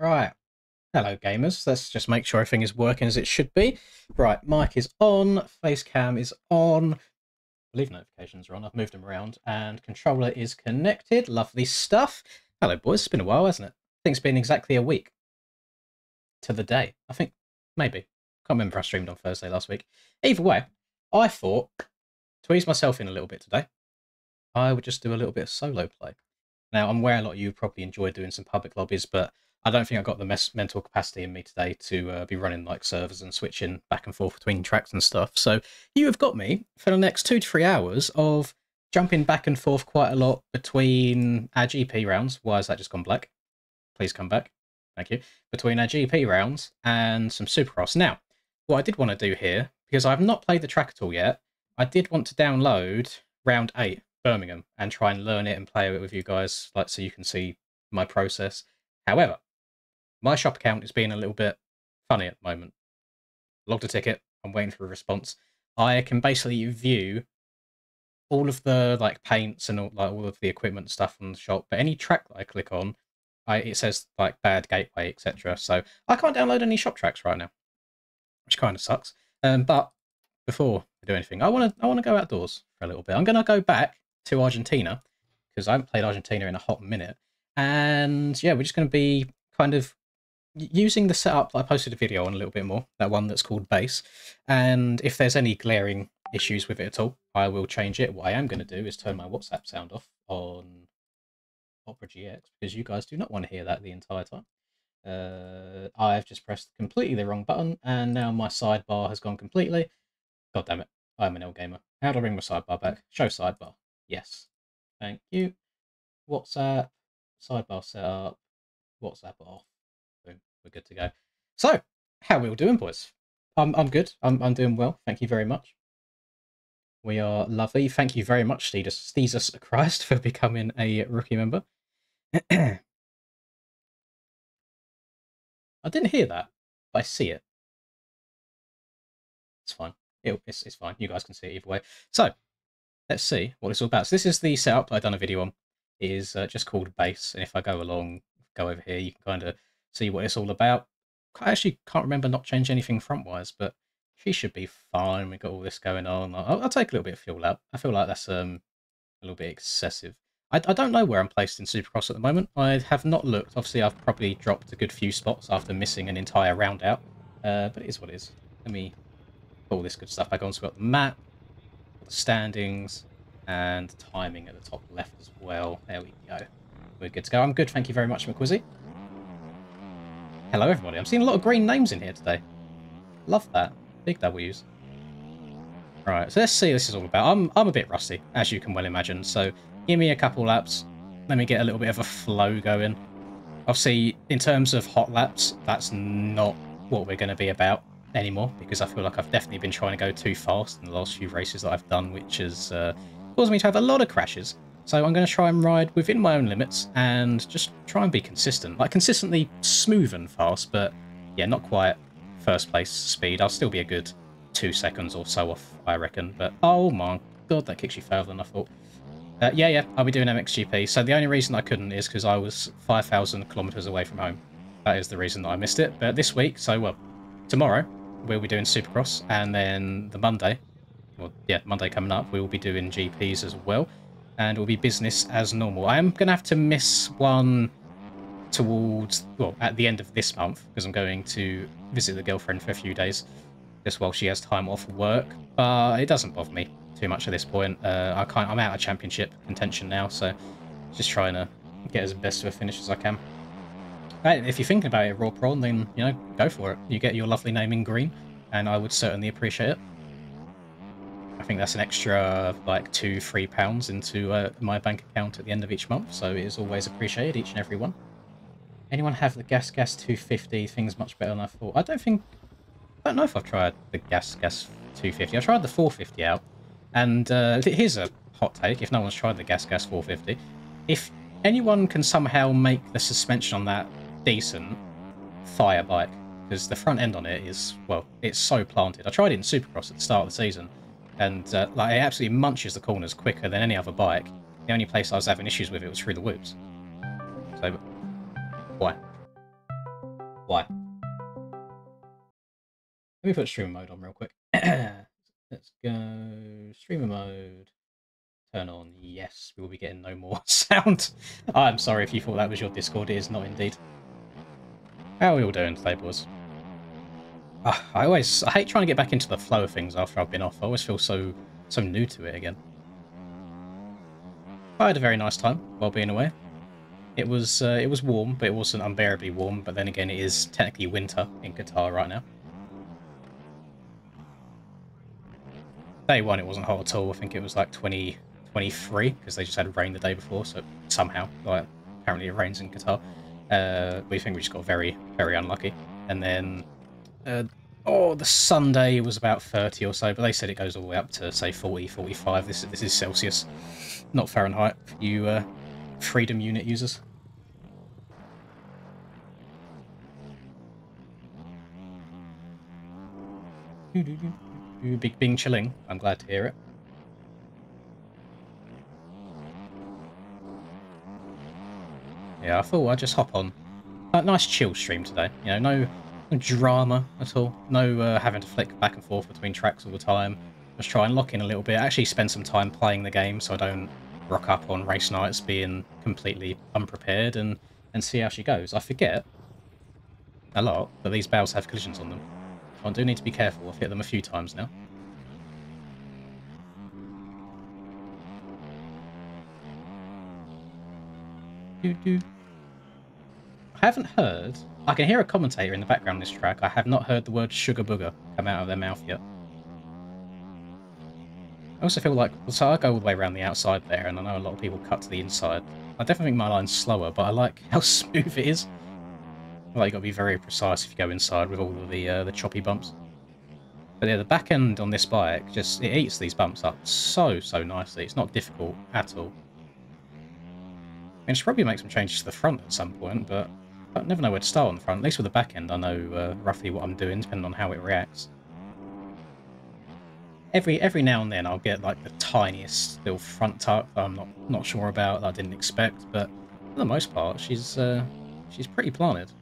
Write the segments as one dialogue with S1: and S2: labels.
S1: Right. Hello, gamers. Let's just make sure everything is working as it should be. Right, mic is on, face cam is on. I believe notifications are on. I've moved them around, and controller is connected. Lovely stuff. Hello, boys. It's been a while, hasn't it? I think it's been exactly a week to the day. I think maybe. Can't remember if I streamed on Thursday last week. Either way, I thought to ease myself in a little bit today, I would just do a little bit of solo play. Now, I'm aware a lot of you probably enjoy doing some public lobbies, but I don't think I've got the mental capacity in me today to be running like servers and switching back and forth between tracks and stuff. So you have got me for the next 2 to 3 hours of jumping back and forth quite a lot between our GP rounds. Why has that just gone black? Please come back. Thank you. Between our GP rounds and some Supercross. Now, what I did want to do here, because I've not played the track at all yet, I did want to download round 8. Birmingham and try and learn it and play it with you guys, like so you can see my process. However, my shop account is being a little bit funny at the moment. Logged a ticket. I'm waiting for a response. I can basically view all of the like paints and all of the equipment stuff from the shop, but any track that I click on, it says like bad gateway, etc. So I can't download any shop tracks right now, which kind of sucks. But before I do anything, I want to go outdoors for a little bit. I'm going to go back to Argentina because I haven't played Argentina in a hot minute, and yeah, we're just going to be kind of using the setup that I posted a video on a little bit more, that one that's called base, and if there's any glaring issues with it at all, I will change it. What I am going to do is turn my WhatsApp sound off on Opera GX because you guys do not want to hear that the entire time. I've just pressed completely the wrong button and now my sidebar has gone completely. God damn it, I'm an L gamer. How do I bring my sidebar back? Show sidebar. Yes. Thank you. WhatsApp. Sidebar set up. WhatsApp off. Boom. We're good to go. So, how are we all doing, boys? I'm good. I'm doing well. Thank you very much. We are lovely. Thank you very much, Jesus Christ, for becoming a rookie member. I didn't hear that, but I see it. It's fine. It's fine. You guys can see it either way. So, let's see what it's all about. So this is the setup I've done a video on. It is just called base, and if I go over here, you can kind of see what it's all about. I actually can't remember not changing anything front-wise, but she should be fine. We've got all this going on. I'll take a little bit of fuel out. I feel like that's a little bit excessive. I don't know where I'm placed in Supercross at the moment. I have not looked. Obviously, I've probably dropped a good few spots after missing an entire round out, but it is what it is. Let me put all this good stuff back on. So we've got the map, the standings, and timing at the top left as well. There we go. We're good to go. I'm good, thank you very much, McQuizzy. Hello, everybody. I'm seeing a lot of green names in here today. Love that. Big W's. Right, so let's see what this is all about. I'm a bit rusty, as you can well imagine, so give me a couple laps. Let me get a little bit of a flow going. Obviously, in terms of hot laps, that's not what we're going to be about anymore, because I feel like I've definitely been trying to go too fast in the last few races that I've done, which has caused me to have a lot of crashes. So I'm going to try and ride within my own limits and just try and be consistent. Like, consistently smooth and fast, but yeah, not quite first place speed. I'll still be a good 2 seconds or so off, I reckon. But oh my god, that kicks you further than I thought. Yeah, I'll be doing MXGP. So the only reason I couldn't is because I was 5,000 kilometers away from home. That is the reason that I missed it. But this week, so well, tomorrow, we'll be doing Supercross, and then the Monday, well, yeah, Monday coming up, we will be doing GPs as well, and it will be business as normal. I am going to have to miss one towards, well, at the end of this month, because I'm going to visit the girlfriend for a few days, just while she has time off work, but it doesn't bother me too much at this point. I'm out of championship contention now, so just trying to get as best of a finish as I can. If you're thinking about it, Raw Prawn, then, you know, go for it. You get your lovely name in green, and I would certainly appreciate it. I think that's an extra, like, £2-3 into my bank account at the end of each month, so it is always appreciated, each and every one. Anyone have the Gas 250? Things much better than I thought. I don't know if I've tried the Gas 250. I tried the 450 out, and here's a hot take, if no one's tried the Gas 450. If anyone can somehow make the suspension on that decent, fire bike, because the front end on it is, well, it's so planted. I tried it in Supercross at the start of the season, and like, it absolutely munches the corners quicker than any other bike. The only place I was having issues with it was through the whoops. So, why? Why? Let me put streamer mode on real quick. Let's go streamer mode. Turn on. Yes, we will be getting no more sound. I'm sorry if you thought that was your Discord. It is not indeed. How are we all doing today, boys? I hate trying to get back into the flow of things after I've been off. I always feel so new to it again. I had a very nice time while being away. It was warm, but it wasn't unbearably warm. But then again, it is technically winter in Qatar right now. Day one, it wasn't hot at all. I think it was like 23 because they just had rain the day before. So somehow, like apparently it rains in Qatar. We think we just got very, very unlucky. And then, the Sunday was about 30 or so, but they said it goes all the way up to say 40, 45. This is Celsius, not Fahrenheit. You Freedom Unit users. Big Bing chilling. I'm glad to hear it. Yeah, I thought I'd just hop on. A nice chill stream today. You know, no drama at all. No having to flick back and forth between tracks all the time. Just try and lock in a little bit. Actually spend some time playing the game so I don't rock up on race nights being completely unprepared and see how she goes. I forget a lot that these barrels have collisions on them. I do need to be careful. I've hit them a few times now. I haven't heard... I can hear a commentator in the background on this track. I have not heard the word sugar booger come out of their mouth yet. I also feel like... So I go all the way around the outside there, and I know a lot of people cut to the inside. I definitely think my line's slower, but I like how smooth it is. Like, you've got to be very precise if you go inside with all of the choppy bumps. But yeah, the back end on this bike, it eats these bumps up so nicely. It's not difficult at all. I should probably make some changes to the front at some point, but I never know where to start on the front. At least with the back end, I know roughly what I'm doing, depending on how it reacts. Every now and then, I'll get like the tiniest little front tuck that I'm not sure about, that I didn't expect. But for the most part, she's pretty planted.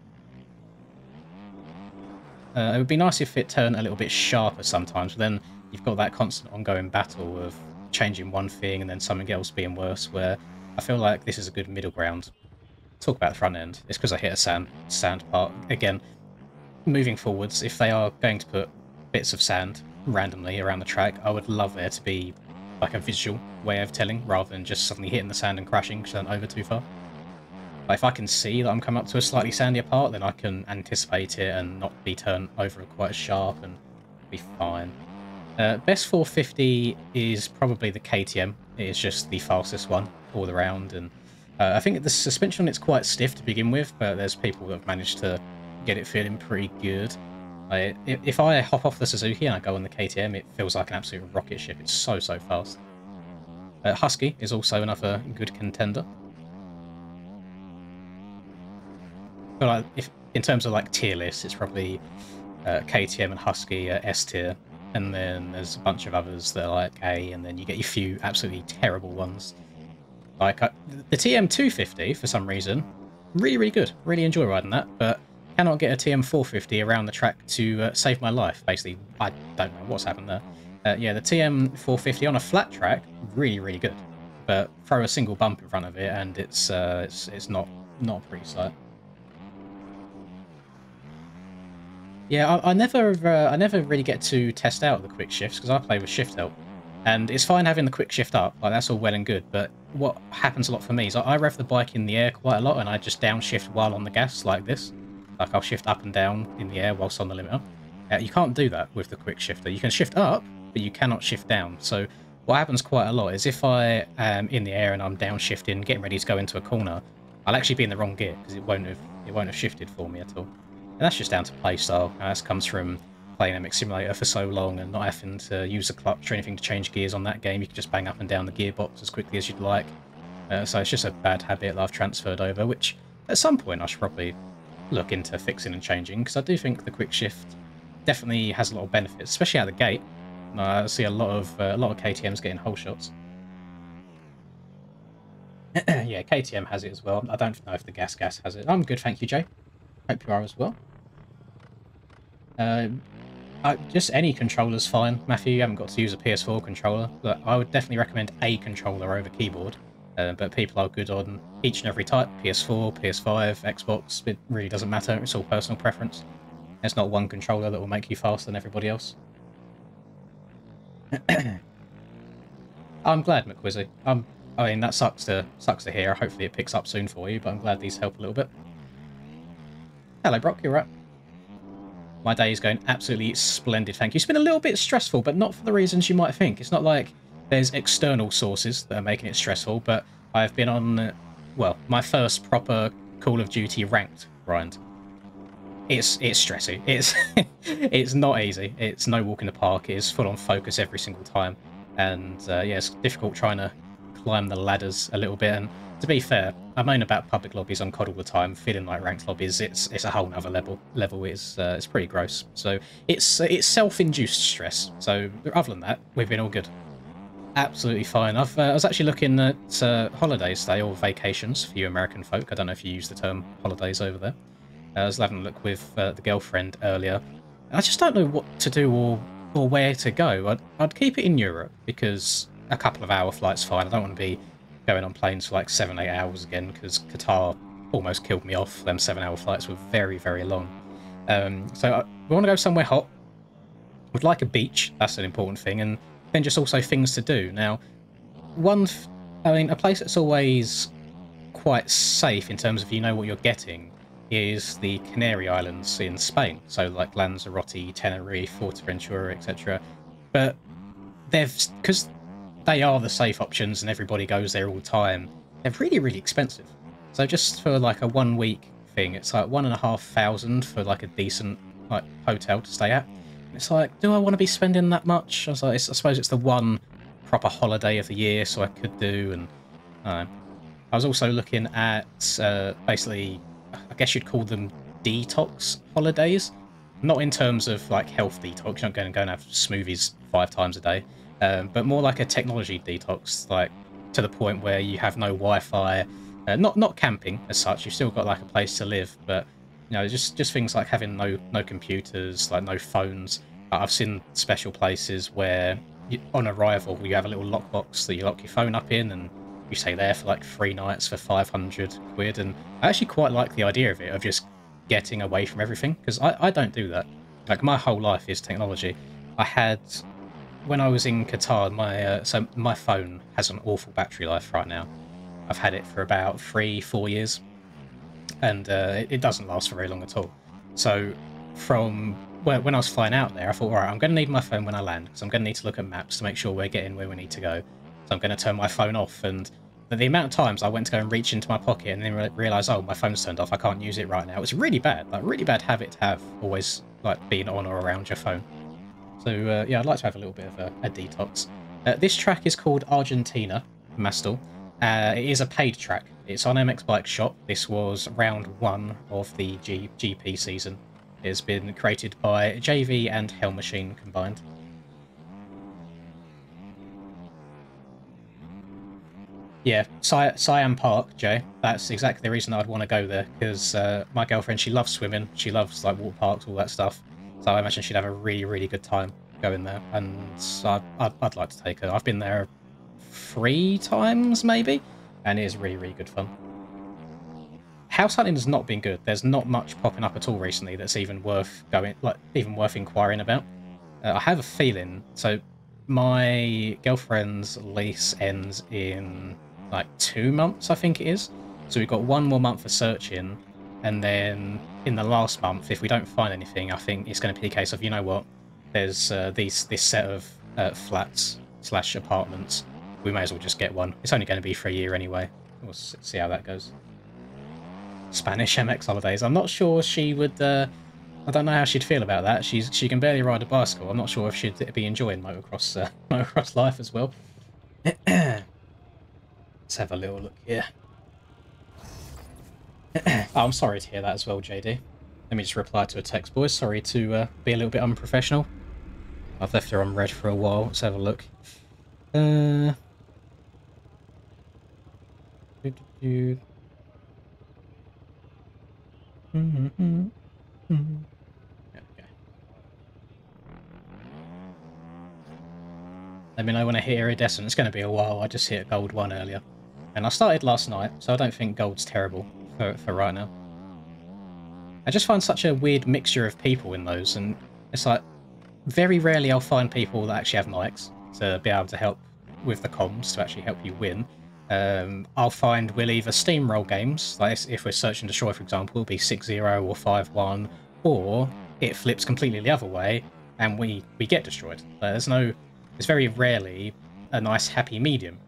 S1: It would be nice if it turned a little bit sharper sometimes, but then you've got that constant ongoing battle of changing one thing and then something else being worse, where I feel like this is a good middle ground. Talk about the front end. It's because I hit a sand part. Again, moving forwards, if they are going to put bits of sand randomly around the track, I would love there to be like a visual way of telling, rather than just suddenly hitting the sand and crashing because I'm over too far. Like, if I can see that I'm coming up to a slightly sandier part, then I can anticipate it and not be turned over quite as sharp and be fine. Best 450 is probably the KTM. It is just the fastest one all around, and I think the suspension on it's quite stiff to begin with, but there's people that have managed to get it feeling pretty good. If I hop off the Suzuki and I go on the KTM, it feels like an absolute rocket ship. It's so fast. Husky is also another good contender. But like, if in terms of like tier lists, it's probably KTM and Husky S tier, and then there's a bunch of others that are like A, and then you get your few absolutely terrible ones. Like the TM250 for some reason, really good. Really enjoy riding that, but cannot get a TM450 around the track to save my life. Basically, I don't know what's happened there. Yeah, the TM450 on a flat track, really good, but throw a single bump in front of it, and it's not a pretty sight. Yeah, I never really get to test out the quick shifts because I play with shift help, and it's fine having the quick shift up, like that's all well and good. But what happens a lot for me is I rev the bike in the air quite a lot, and I just downshift while on the gas like this. Like I'll shift up and down in the air whilst on the limiter. You can't do that with the quick shifter. You can shift up, but you cannot shift down. So what happens quite a lot is if I am in the air and I'm downshifting, getting ready to go into a corner, I'll actually be in the wrong gear because it won't have shifted for me at all. And that's just down to playstyle. That comes from playing MX Simulator for so long and not having to use a clutch or anything to change gears on that game. You can just bang up and down the gearbox as quickly as you'd like. So it's just a bad habit that I've transferred over, which at some point I should probably look into fixing and changing, because I do think the quick shift definitely has a lot of benefits, especially out of the gate. I see a lot of KTMs getting whole shots. Yeah, KTM has it as well. I don't know if the gas has it. I'm good, thank you, Jay. Hope you are as well. Just any controller's fine, Matthew. You haven't got to use a PS4 controller. But I would definitely recommend a controller over keyboard. But people are good on each and every type: PS4, PS5, Xbox. It really doesn't matter. It's all personal preference. There's not one controller that will make you faster than everybody else. I'm glad, McQuizzy. I mean, that sucks to hear. Hopefully it picks up soon for you, but I'm glad these help a little bit. Hello, Brock. You're right. My day is going absolutely splendid, thank you. It's been a little bit stressful, but not for the reasons you might think. It's not like there's external sources that are making it stressful, but I've been on, well, my first proper Call of Duty ranked grind. It's stressy. It's not easy. It's no walk in the park. It's full on focus every single time, and yeah, it's difficult trying to climb the ladders a little bit. And to be fair, I moan about public lobbies on COD all the time, feeling like ranked lobbies. It's a whole nother level. It's pretty gross. So it's self-induced stress. So other than that, we've been all good. Absolutely fine. I was actually looking at holiday stay or vacations for you American folk. I don't know if you use the term holidays over there. I was having a look with the girlfriend earlier. I just don't know what to do or where to go. I'd keep it in Europe because a couple of hour flight's fine. I don't want to be going on planes for like 7-8 hours again because Qatar almost killed me off. Them 7-hour flights were very, very long. So we want to go somewhere hot. We'd like a beach. That's an important thing. And then just also things to do. Now, I mean, a place that's always quite safe in terms of you know what you're getting is the Canary Islands in Spain. So like Lanzarote, Tenerife, Fuerteventura, etc. But because they are the safe options and everybody goes there all the time, they're really, really expensive. So just for like a 1 week thing, it's like $1,500 for like a decent like hotel to stay at. It's like, do I want to be spending that much? I was like, I suppose it's the one proper holiday of the year, so I could do. And I was also looking at basically, I guess you'd call them detox holidays. Not in terms of like health detox, you're not going to go and have smoothies 5 times a day, but more like a technology detox, like to the point where you have no Wi-Fi, not camping as such. You've still got like a place to live, but you know, just things like having no computers, like no phones. I've seen special places where on arrival you have a little lockbox that you lock your phone up in, and you stay there for like 3 nights for 500 quid. And I actually quite like the idea of it, of just getting away from everything, because I don't do that. Like, my whole life is technology. When I was in Qatar, my phone has an awful battery life right now. I've had it for about 3-4 years, and it doesn't last for very long at all. So when I was flying out there, I thought, all right, I'm going to need my phone when I land, because I'm going to need to look at maps to make sure we're getting where we need to go. So I'm going to turn my phone off. And the amount of times I went to go and reach into my pocket and then realise, oh, my phone's turned off, I can't use it right now. It's really bad, like really bad habit to have, always like being on or around your phone. So yeah, I'd like to have a little bit of a detox. This track is called Argentina, Mastel. It is a paid track. It's on MX Bike Shop. This was round 1 of the GP season. It has been created by JV and Hell Machine combined. Yeah, Siam Park, Jay. That's exactly the reason I'd want to go there, because my girlfriend, she loves swimming. She loves like water parks, all that stuff. So I imagine she'd have a really, really good time going there. And I'd like to take her. I've been there 3 times, maybe, and it is really, really good fun. House hunting has not been good. There's not much popping up at all recently that's even worth inquiring about. I have a feeling. So my girlfriend's lease ends in like 2 months, I think it is. So we've got 1 more month for searching, and then in the last month, if we don't find anything, I think it's going to be a case of, you know what, there's this set of flats / apartments. We may as well just get one. It's only going to be for a year anyway. We'll see how that goes. Spanish MX holidays. I'm not sure she would. I don't know how she'd feel about that. She can barely ride a bicycle. I'm not sure if she'd be enjoying motocross motocross life as well. Let's have a little look here. Oh, I'm sorry to hear that as well, JD. Let me just reply to a text, boys. Sorry to be a little bit unprofessional. I've left her on red for a while. Let's have a look. Okay. Let me know when I hit iridescent. It's going to be a while. I just hit gold 1 earlier. And I started last night, so I don't think gold's terrible for right now. I just find such a weird mixture of people in those, and it's like, very rarely I'll find people that actually have mics to be able to help with the comms to actually help you win. I'll find we'll either steamroll games, like if we're search and destroy, for example, it'll be 6-0 or 5-1, or it flips completely the other way and we get destroyed. It's very rarely a nice happy medium.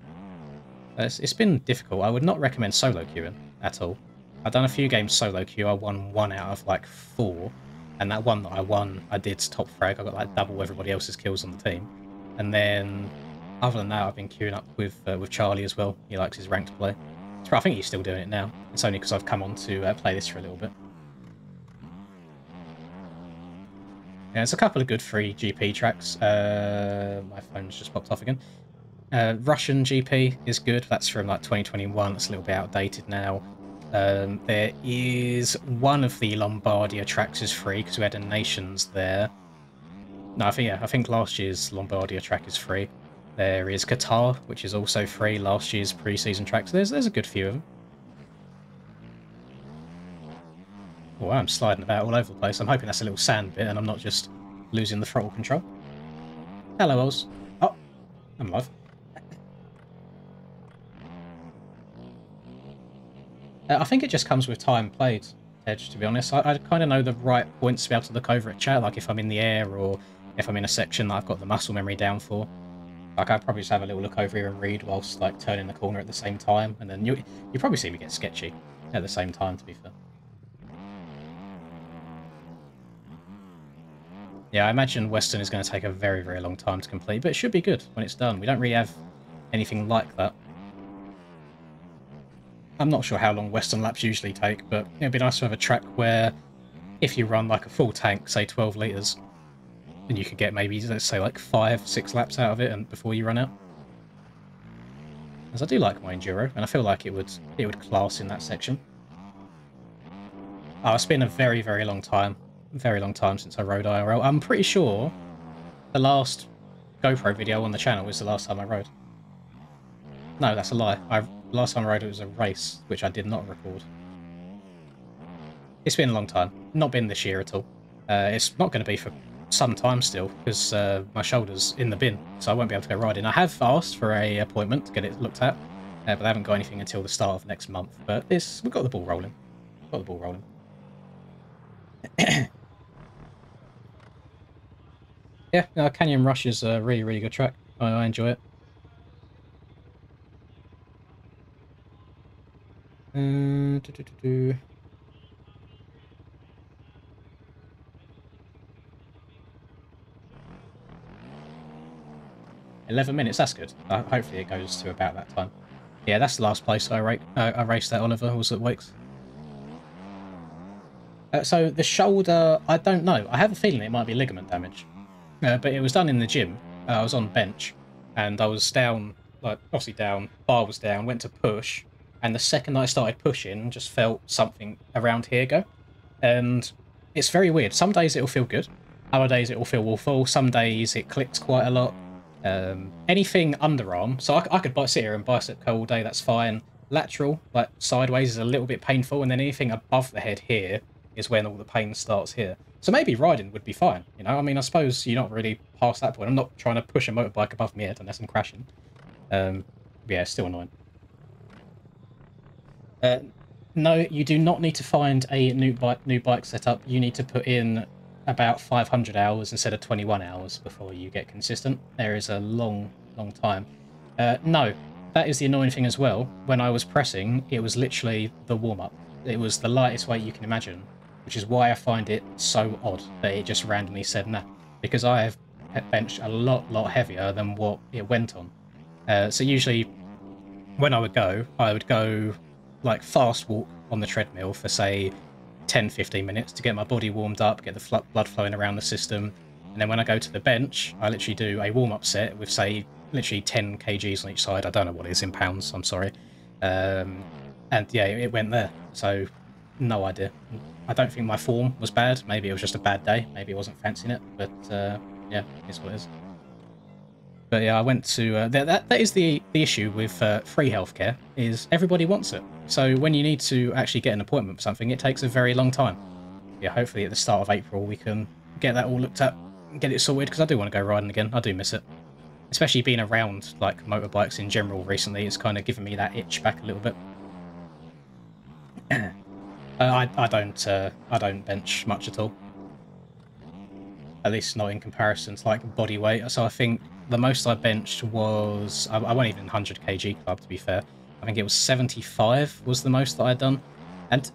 S1: It's been difficult. I would not recommend solo queuing at all. I've done a few games solo queue. I won 1 out of like 4, and that one that I won, I did top frag. I got like double everybody else's kills on the team, and then other than that, I've been queuing up with Charlie as well. He likes his ranked play. I think he's still doing it now. It's only because I've come on to play this for a little bit. Yeah, there's a couple of good free GP tracks. My phone's just popped off again. Russian GP is good. That's from like 2021. It's a little bit outdated now. There is one of the Lombardia tracks is free because we had a Nations there. No, I think last year's Lombardia track is free. There is Qatar, which is also free, last year's pre-season track. So there's a good few of them. Oh, I'm sliding about all over the place. I'm hoping that's a little sand bit and I'm not just losing the throttle control. Hello, Oz. Oh, I'm alive. I think it just comes with time played, Edge, to be honest. I kind of know the right points to be able to look over at chat, like if I'm in the air or if I'm in a section that I've got the muscle memory down for. Like, I'd probably just have a little look over here and read whilst, like, turning the corner at the same time, and then you probably see me get sketchy at the same time, to be fair. Yeah, I imagine Western is going to take a very, very long time to complete, but it should be good when it's done. We don't really have anything like that. I'm not sure how long Western laps usually take, but it'd be nice to have a track where if you run, like, a full tank, say 12 litres, and you could get maybe, let's say, like 5-6 laps out of it and before you run out. As I do like my Enduro, and I feel like it would class in that section. Oh, it's been a very, very long time. Very long time since I rode IRL. I'm pretty sure the last GoPro video on the channel was the last time I rode. No, that's a lie. Last time I rode it was a race, which I did not record. It's been a long time. Not been this year at all. It's not going to be for some time still, because my shoulder's in the bin, so I won't be able to go riding. I have asked for a appointment to get it looked at, but I haven't got anything until the start of next month. But we've got the ball rolling. Got the ball rolling. Yeah, Canyon Rush is a really, really good track. I enjoy it. 11 minutes, that's good. Hopefully it goes to about that time. Yeah, that's the last place I raced at Oliver, was at Wakes. So the shoulder, I don't know. I have a feeling it might be ligament damage. But it was done in the gym. I was on bench, and I was down, like, obviously down, bar was down, went to push, and the second I started pushing, just felt something around here go. And it's very weird. Some days it'll feel good. Other days it will feel awful. Some days it clicks quite a lot. Anything underarm, so I could sit here and bicep curl all day, that's fine. Lateral, like sideways, is a little bit painful, and then anything above the head here is when all the pain starts here. So maybe riding would be fine, you know? I mean, I suppose you're not really past that point. I'm not trying to push a motorbike above my head unless I'm crashing. Yeah, it's still annoying. No, you do not need to find a new bike setup. You need to put in about 500 hours instead of 21 hours before you get consistent. There is a long, long time. No, that is the annoying thing as well. When I was pressing, it was literally the warm-up. It was the lightest weight you can imagine, which is why I find it so odd that it just randomly said nah, because I have benched a lot heavier than what it went on. So usually when I would go like fast walk on the treadmill for say 10-15 minutes to get my body warmed up, get the blood flowing around the system, and then when I go to the bench I literally do a warm-up set with say literally 10 kgs on each side. I don't know what it is in pounds, I'm sorry. And yeah, it went there, so no idea. I don't think my form was bad. Maybe it was just a bad day. Maybe I wasn't fancying it, but yeah, it's what it is. But yeah, I went to that is the issue with free healthcare is everybody wants it. So when you need to actually get an appointment for something, it takes a very long time. Yeah, hopefully at the start of April we can get that all looked at and get it sorted because I do want to go riding again. I do miss it, especially being around like motorbikes in general recently. It's kind of given me that itch back a little bit. I don't bench much at all. At least not in comparison to like body weight. So I think the most I benched was I wasn't even 100 kg club to be fair. I think it was 75 was the most that I'd done, and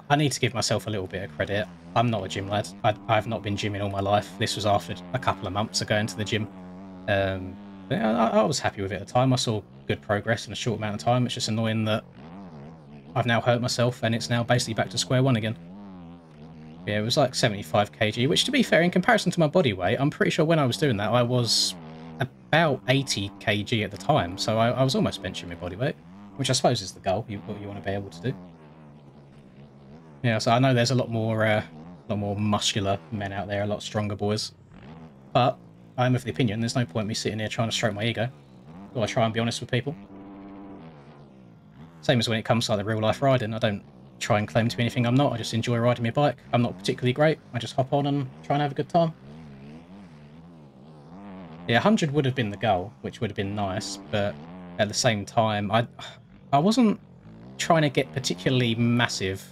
S1: I need to give myself a little bit of credit. I'm not a gym lad. I've not been gymming all my life. This was after a couple of months of going to the gym. But I was happy with it at the time. I saw good progress in a short amount of time. It's just annoying that I've now hurt myself and it's now basically back to square one again. Yeah, it was like 75 kg, which to be fair, in comparison to my body weight, I'm pretty sure when I was doing that, I was about 80 kg at the time. So I was almost benching my body weight, which I suppose is the goal, what you want to be able to do. Yeah, so I know there's a lot more muscular men out there, a lot stronger boys. But I'm of the opinion there's no point me sitting here trying to stroke my ego. Do I try and be honest with people? Same as when it comes to like the real life riding. I don't try and claim to be anything I'm not. I just enjoy riding my bike. I'm not particularly great. I just hop on and try and have a good time. Yeah, 100 would have been the goal, which would have been nice, but at the same time, I wasn't trying to get particularly massive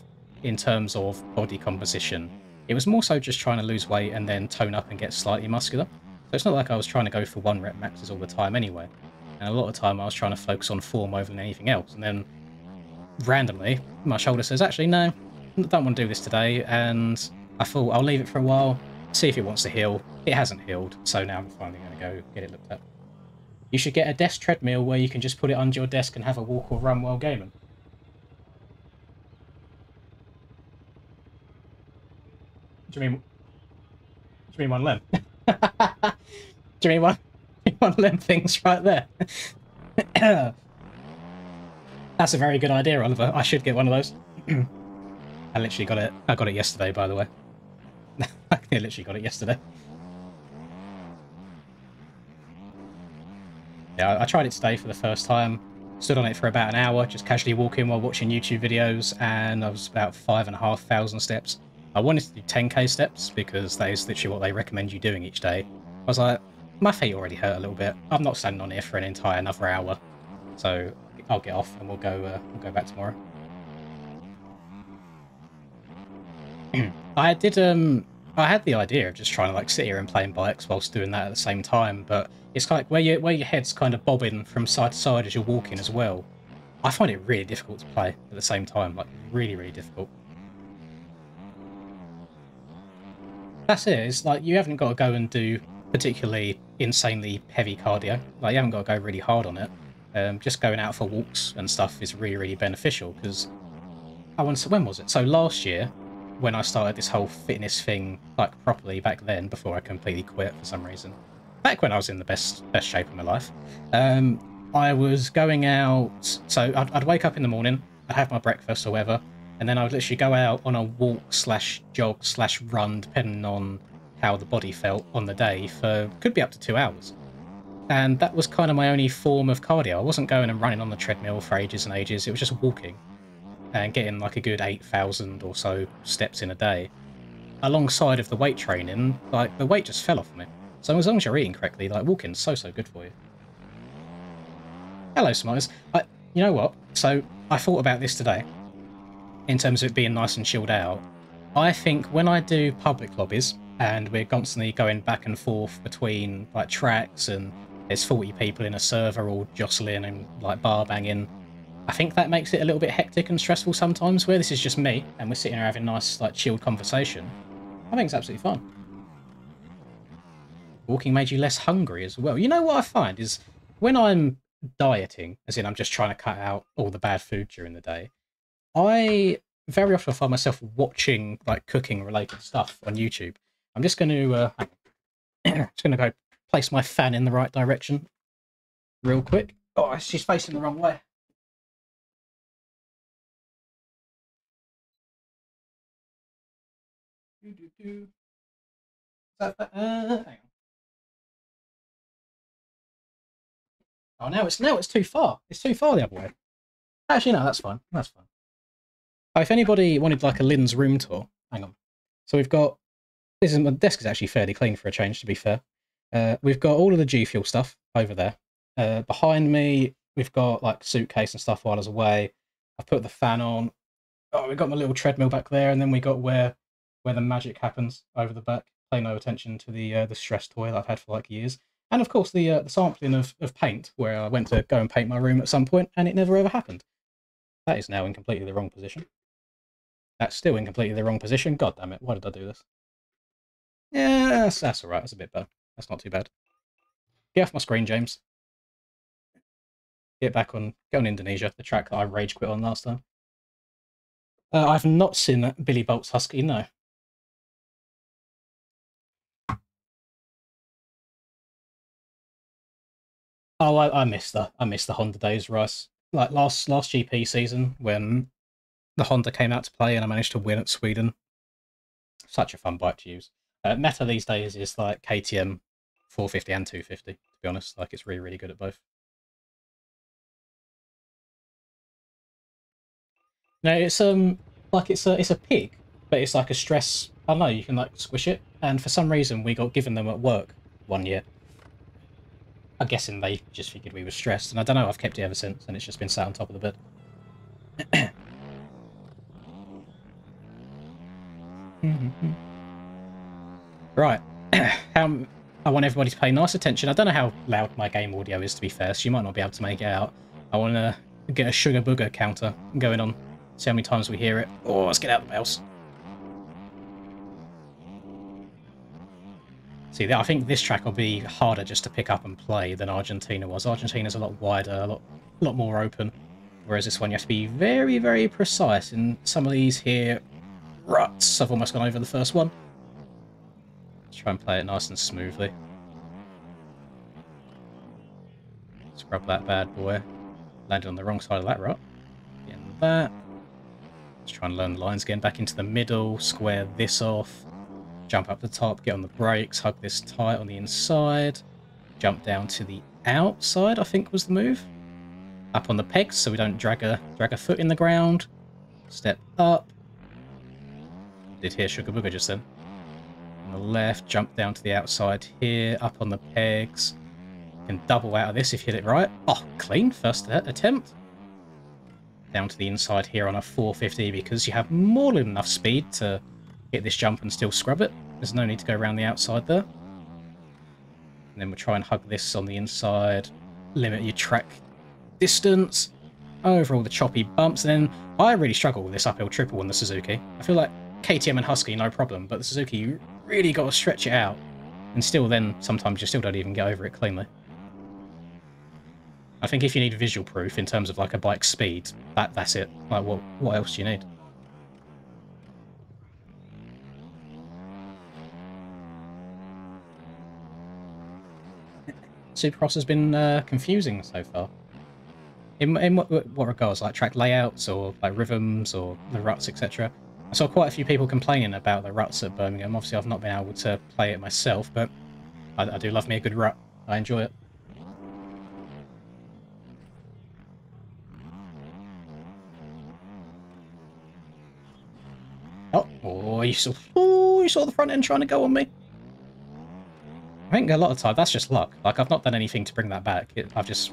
S1: in terms of body composition. It was more so just trying to lose weight and then tone up and get slightly muscular. So it's not like I was trying to go for 1 rep maxes all the time anyway. And a lot of the time I was trying to focus on form over than anything else. And then randomly, my shoulder says, actually, no, I don't want to do this today. And I thought I'll leave it for a while, see if it wants to heal. It hasn't healed, so now I'm finally going to go get it looked at. You should get a desk treadmill where you can just put it under your desk and have a walk or run while gaming. Do you mean one limb? Do you mean one limb things right there? That's a very good idea, Oliver. I should get one of those. I literally got it. I got it yesterday, by the way. I literally got it yesterday. Yeah, I tried it today for the first time. Stood on it for about an hour, just casually walking while watching YouTube videos, and I was about 5,500 steps. I wanted to do 10k steps because that is literally what they recommend you doing each day. I was like, my feet already hurt a little bit. I'm not standing on here for an entire another hour, so I'll get off and we'll go back tomorrow. I did I had the idea of just trying to like sit here and playing bikes whilst doing that at the same time, but it's like where your head's kind of bobbing from side to side as you're walking as well. I find it really difficult to play at the same time, like really, really difficult. That's it. It's like you haven't got to go and do particularly insanely heavy cardio. Like you haven't got to go really hard on it. Just going out for walks and stuff is really, really beneficial because I want to. When was it? So last year, when I started this whole fitness thing like properly back then, before I completely quit for some reason, back when I was in the best shape of my life, I was going out. So I'd wake up in the morning, I'd have my breakfast or whatever, and then I would literally go out on a walk slash jog slash run, depending on how the body felt on the day, for could be up to 2 hours. And that was kind of my only form of cardio. I wasn't going and running on the treadmill for ages and ages. It was just walking and getting like a good 8,000 or so steps in a day. Alongside of the weight training, like the weight just fell off me. So as long as you're eating correctly, like walking's so good for you. Hello, Smiles. You know what? So I thought about this today in terms of it being nice and chilled out. I think when I do public lobbies and we're constantly going back and forth between like tracks and there's 40 people in a server all jostling and like bar banging, I think that makes it a little bit hectic and stressful sometimes, where this is just me and we're sitting here having a nice, like, chilled conversation. I think it's absolutely fun. Walking made you less hungry as well. You know what I find is when I'm dieting, as in I'm just trying to cut out all the bad food during the day, I very often find myself watching like cooking related stuff on YouTube. I'm just going to just going to go place my fan in the right direction real quick. Oh, she's facing the wrong way. Hang on. Oh, now it's too far. It's too far the other way. Actually, no, that's fine. That's fine. If anybody wanted like a Lynn's room tour, hang on. So we've got my desk is actually fairly clean for a change, to be fair. We've got all of the G Fuel stuff over there. Behind me, we've got like suitcase and stuff while I was away. I've put the fan on. Oh, we've got my little treadmill back there, and then we got where the magic happens over the back. Pay no attention to the stress toy that I've had for like years. And of course the sampling of paint, where I went to go and paint my room at some point, and it never ever happened. That is now in completely the wrong position. That's still in completely the wrong position. God damn it, why did I do this? Yeah, that's alright, that's a bit better. That's not too bad. Get off my screen, James. Get back on, go on Indonesia, the track that I rage quit on last time. I've not seen Billy Bolt's Husky, no. Oh, I missed the Honda days, Rice. Like last GP season when the Honda came out to play and I managed to win at Sweden. Such a fun bike to use. Meta these days is like KTM 450 and 250, to be honest. Like it's really, really good at both. No, it's like it's a pig, but it's like a stress. I don't know, you can like squish it, and for some reason we got given them at work one year. I'm guessing they just figured we were stressed, and I don't know, I've kept it ever since, and it's just been sat on top of the bed. Right. I want everybody to pay nice attention. I don't know how loud my game audio is, to be fair, so you might not be able to make it out. I want to get a sugar booger counter going on. See how many times we hear it. Oh, let's get out of the mouse. See, I think this track will be harder just to pick up and play than Argentina was. Argentina's a lot wider, a lot more open. Whereas this one, you have to be very, very precise. In some of these here, ruts, I've almost gone over the first one. Let's try and play it nice and smoothly. Scrub that bad boy. Landed on the wrong side of that rut. Getting that. Let's try and learn the lines again. Back into the middle, square this off. Jump up the top, get on the brakes, hug this tight on the inside. Jump down to the outside, I think was the move. Up on the pegs so we don't drag a foot in the ground. Step up. Did hear Sugar Booger just then. On the left, jump down to the outside here, up on the pegs. You can double out of this if you hit it right. Oh, clean, first attempt. Down to the inside here on a 450 because you have more than enough speed to hit this jump and still scrub it. There's no need to go around the outside there. And then we'll try and hug this on the inside. Limit your track distance over all the choppy bumps. And then I really struggle with this uphill triple on the Suzuki. I feel like KTM and Husky, no problem, but the Suzuki, you really got to stretch it out. And still then, sometimes you still don't even get over it cleanly. I think if you need visual proof in terms of like a bike speed, that's it. Like what else do you need? Supercross has been confusing so far. In what regards, like track layouts or like rhythms or the ruts, etc. I saw quite a few people complaining about the ruts at Birmingham. Obviously, I've not been able to play it myself, but I do love me a good rut. I enjoy it. Oh, you saw the front end trying to go on me. I think a lot of time that's just luck. Like I've not done anything to bring that back. I've just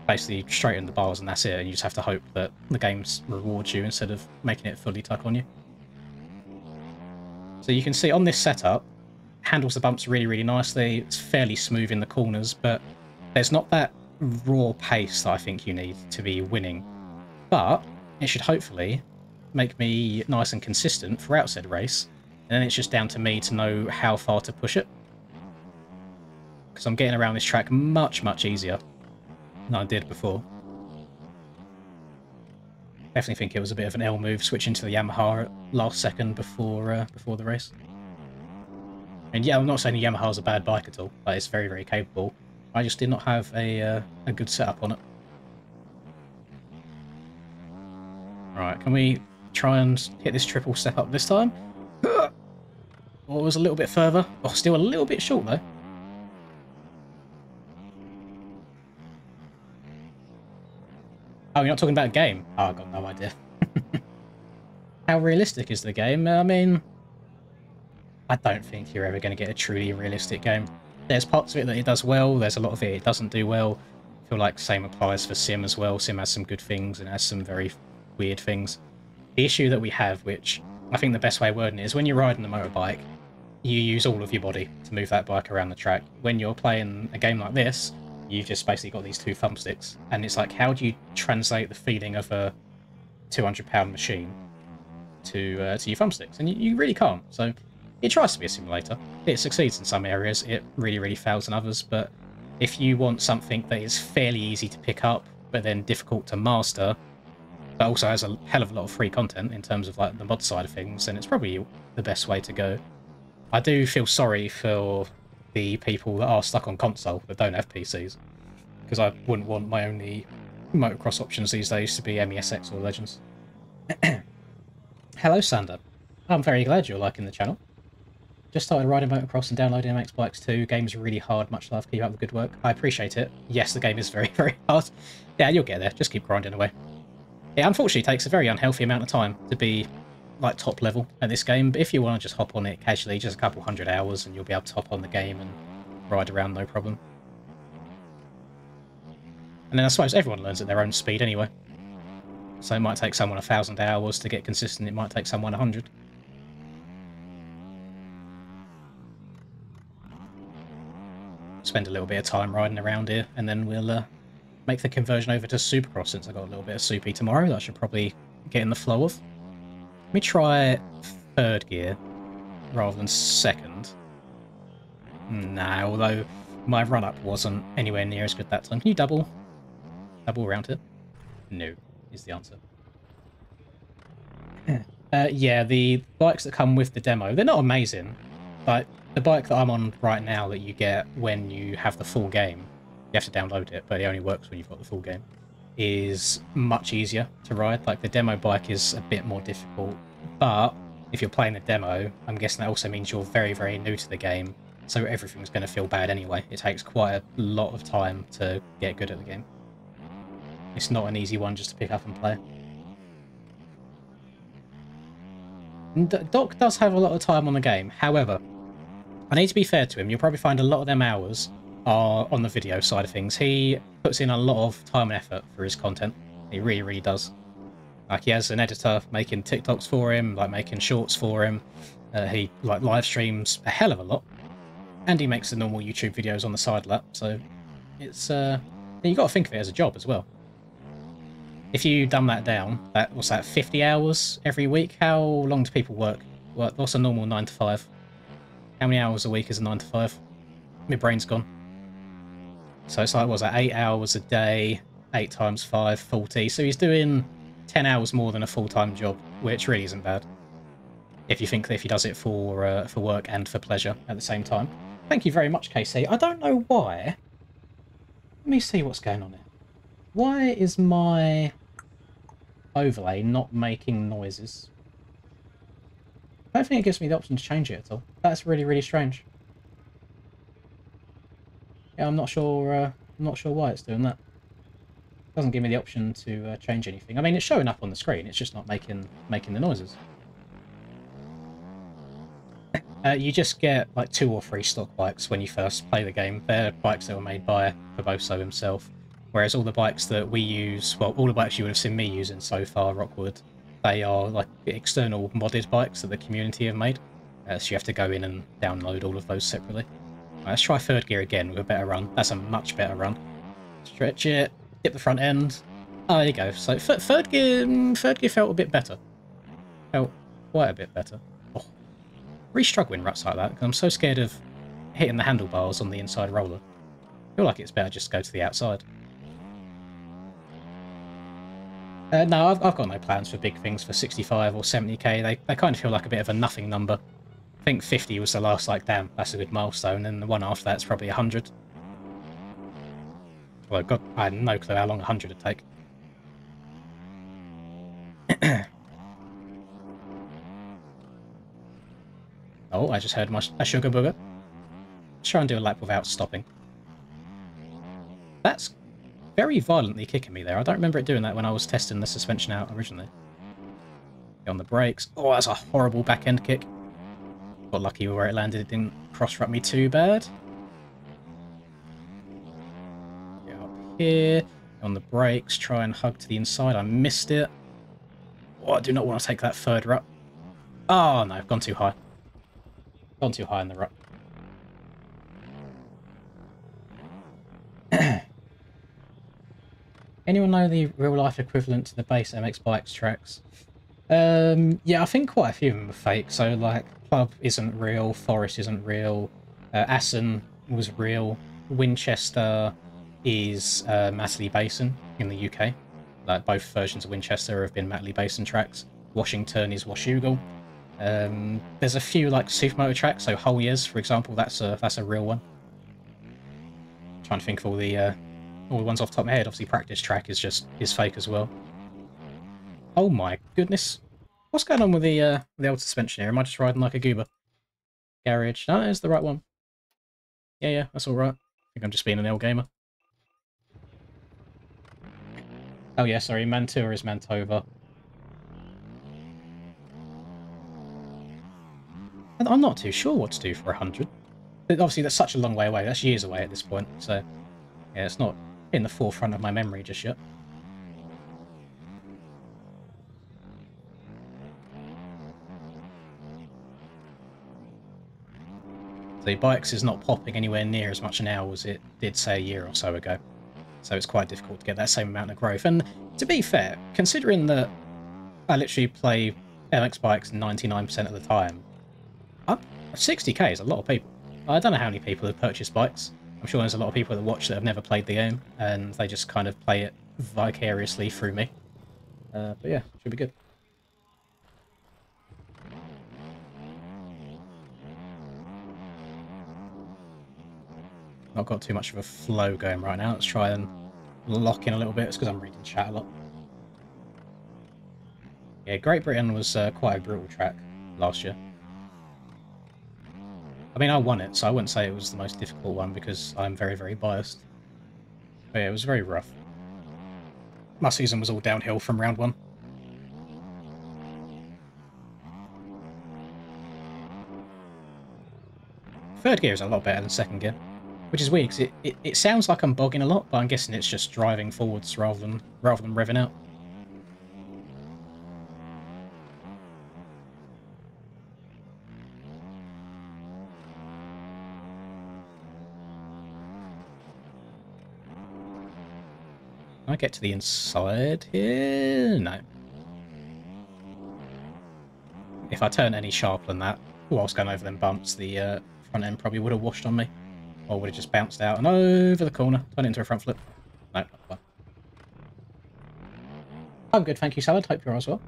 S1: basically straightened the bars and that's it. And you just have to hope that the game rewards you instead of making it fully tuck on you. So you can see on this setup, handles the bumps really, really nicely. It's fairly smooth in the corners, but there's not that raw pace that I think you need to be winning. But it should hopefully make me nice and consistent throughout said race. And then it's just down to me to know how far to push it. Because I'm getting around this track much, much easier than I did before. Definitely think it was a bit of an L move switching to the Yamaha at last second before the race. And yeah, I'm not saying the Yamaha's a bad bike at all, but it's very, very capable. I just did not have a good setup on it. Right, can we try and hit this triple step up this time? Or it was a little bit further. Oh, still a little bit short though. Oh, you're not talking about a game? Oh, I've got no idea. How realistic is the game? I mean, I don't think you're ever going to get a truly realistic game. There's parts of it that it does well, there's a lot of it doesn't do well. I feel like the same applies for Sim as well. Sim has some good things and has some very weird things. The issue that we have, which I think the best way of wording it is, when you're riding a motorbike, you use all of your body to move that bike around the track. When you're playing a game like this, you've just basically got these two thumbsticks. And it's like, how do you translate the feeling of a 200-pound machine to your thumbsticks? And you really can't. So it tries to be a simulator. It succeeds in some areas. It really, really fails in others. But if you want something that is fairly easy to pick up, but then difficult to master, but also has a hell of a lot of free content in terms of like the mod side of things, then it's probably the best way to go. I do feel sorry for the people that are stuck on console that don't have PCs, because I wouldn't want my only motocross options these days to be MESX or Legends. Hello, Sander. I'm very glad you're liking the channel. Just started riding motocross and downloading MX Bikes 2. Game's really hard. Much love. Keep up the good work. I appreciate it. Yes, the game is very, very hard. Yeah, you'll get there. Just keep grinding away. It unfortunately takes a very unhealthy amount of time to be like top level at this game, but if you want to just hop on it casually, just a couple 100 hours and you'll be able to hop on the game and ride around no problem. And then I suppose everyone learns at their own speed anyway. So it might take someone 1,000 hours to get consistent, it might take someone 100. Spend a little bit of time riding around here, and then we'll make the conversion over to Supercross, since I've got a little bit of Soupy tomorrow that I should probably get in the flow of. Let me try third gear rather than second. Nah, although my run-up wasn't anywhere near as good that time. Can you double around here? No, is the answer. Yeah, the bikes that come with the demo, they're not amazing. But the bike that I'm on right now that you get when you have the full game, you have to download it, but it only works when you've got the full game, is much easier to ride. Like, the demo bike is a bit more difficult, but if you're playing the demo, I'm guessing that also means you're very, very new to the game, so everything's going to feel bad anyway. It takes quite a lot of time to get good at the game. It's not an easy one just to pick up and play. Doc does have a lot of time on the game, however, I need to be fair to him. You'll probably find a lot of them hours are on the video side of things. He puts in a lot of time and effort for his content. He really, really does. Like, he has an editor making TikToks for him, like making shorts for him. He like live streams a hell of a lot, and he makes the normal YouTube videos on the side of that. So it's you got to think of it as a job as well. If you dumb that down, what's that, 50 hours every week? How long do people work? What's a normal 9 to 5? How many hours a week is a 9 to 5? My brain's gone. So it's like, what's that, 8 hours a day, 8 times 5, 40. So he's doing 10 hours more than a full-time job, which really isn't bad. If you think that if he does it for work and for pleasure at the same time. Thank you very much, KC. I don't know why. Let me see what's going on here. Why is my overlay not making noises? I don't think it gives me the option to change it at all. That's really, really strange. Yeah, I'm not sure why it's doing that. It doesn't give me the option to change anything. I mean, it's showing up on the screen. It's just not making the noises. You just get like 2 or 3 stock bikes when you first play the game. They're bikes that were made by Faboso himself. Whereas all the bikes that we use, well, all the bikes you would have seen me using so far, Rockwood, they are like external modded bikes that the community have made. So you have to go in and download all of those separately. Right, let's try third gear again with a better run. That's a much better run. Stretch it, dip the front end. Oh, there you go. So third gear felt a bit better. Felt quite a bit better. Oh, really struggling ruts like that because I'm so scared of hitting the handlebars on the inside roller. I feel like it's better just to go to the outside. No, I've got no plans for big things for 65 or 70k. They kind of feel like a bit of a nothing number. I think 50 was the last, like, damn, that's a good milestone, and the one after that's probably 100. Well, God, I had no clue how long 100 would take. Oh, I just heard a sugar booger. Let's try and do a lap without stopping. That's very violently kicking me there. I don't remember it doing that when I was testing the suspension out originally. Get on the brakes. Oh, that's a horrible back-end kick. Got lucky where it landed. It didn't cross-rut me too bad. Get up here. On the brakes. Try and hug to the inside. I missed it. Oh, I do not want to take that third rut. Oh, no. I've gone too high. Gone too high in the rut. Anyone know the real-life equivalent to the base MX Bikes tracks? Yeah, I think quite a few of them are fake. So, like, Club isn't real, Forest isn't real, Assen was real, Winchester is Matterley Basin in the UK. Like, both versions of Winchester have been Matterley Basin tracks. Washington is Washougal. There's a few, like, supermoto tracks, so Hull-Yes, for example, that's a real one. I'm trying to think of all the ones off the top of my head. Obviously, Practice Track is fake as well. Oh my goodness. What's going on with the old suspension here? Am I just riding like a goober? Garage. No, it's the right one. Yeah, that's alright. I think I'm just being an L gamer. Oh yeah, sorry, Mantua is Mantova. And I'm not too sure what to do for 100. Obviously, that's such a long way away. That's years away at this point, so yeah, it's not in the forefront of my memory just yet. The Bikes is not popping anywhere near as much now as it did, say, a year or so ago. So it's quite difficult to get that same amount of growth. And to be fair, considering that I literally play MX Bikes 99% of the time, 60k is a lot of people. I don't know how many people have purchased bikes. I'm sure there's a lot of people that watch that have never played the game, and they just kind of play it vicariously through me. But yeah, should be good. Not got too much of a flow going right now. Let's try and lock in a little bit. It's because I'm reading chat a lot. Yeah, Great Britain was quite a brutal track last year. I mean, I won it, so I wouldn't say it was the most difficult one because I'm very, very biased. But yeah, it was very rough. My season was all downhill from round one. Third gear is a lot better than second gear, which is weird because it sounds like I'm bogging a lot, but I'm guessing it's just driving forwards rather than revving out. Can I get to the inside here? No. If I turn any sharper than that whilst going over them bumps, the front end probably would have washed on me. Or would have just bounced out and over the corner. Turn it into a front flip. No, not fine. I'm good, thank you, Salad. Hope you're as well.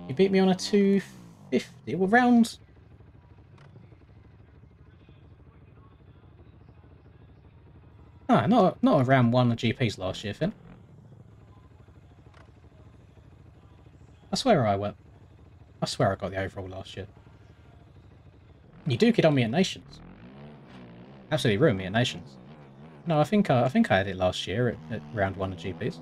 S1: You beat me on a 250. Well, round... Ah, not a round one of GPs last year, Finn. I swear I went. I swear I got the overall last year. You duked it on me at Nations. Absolutely ruined me at Nations. No, I think I had it last year at round one of GPs.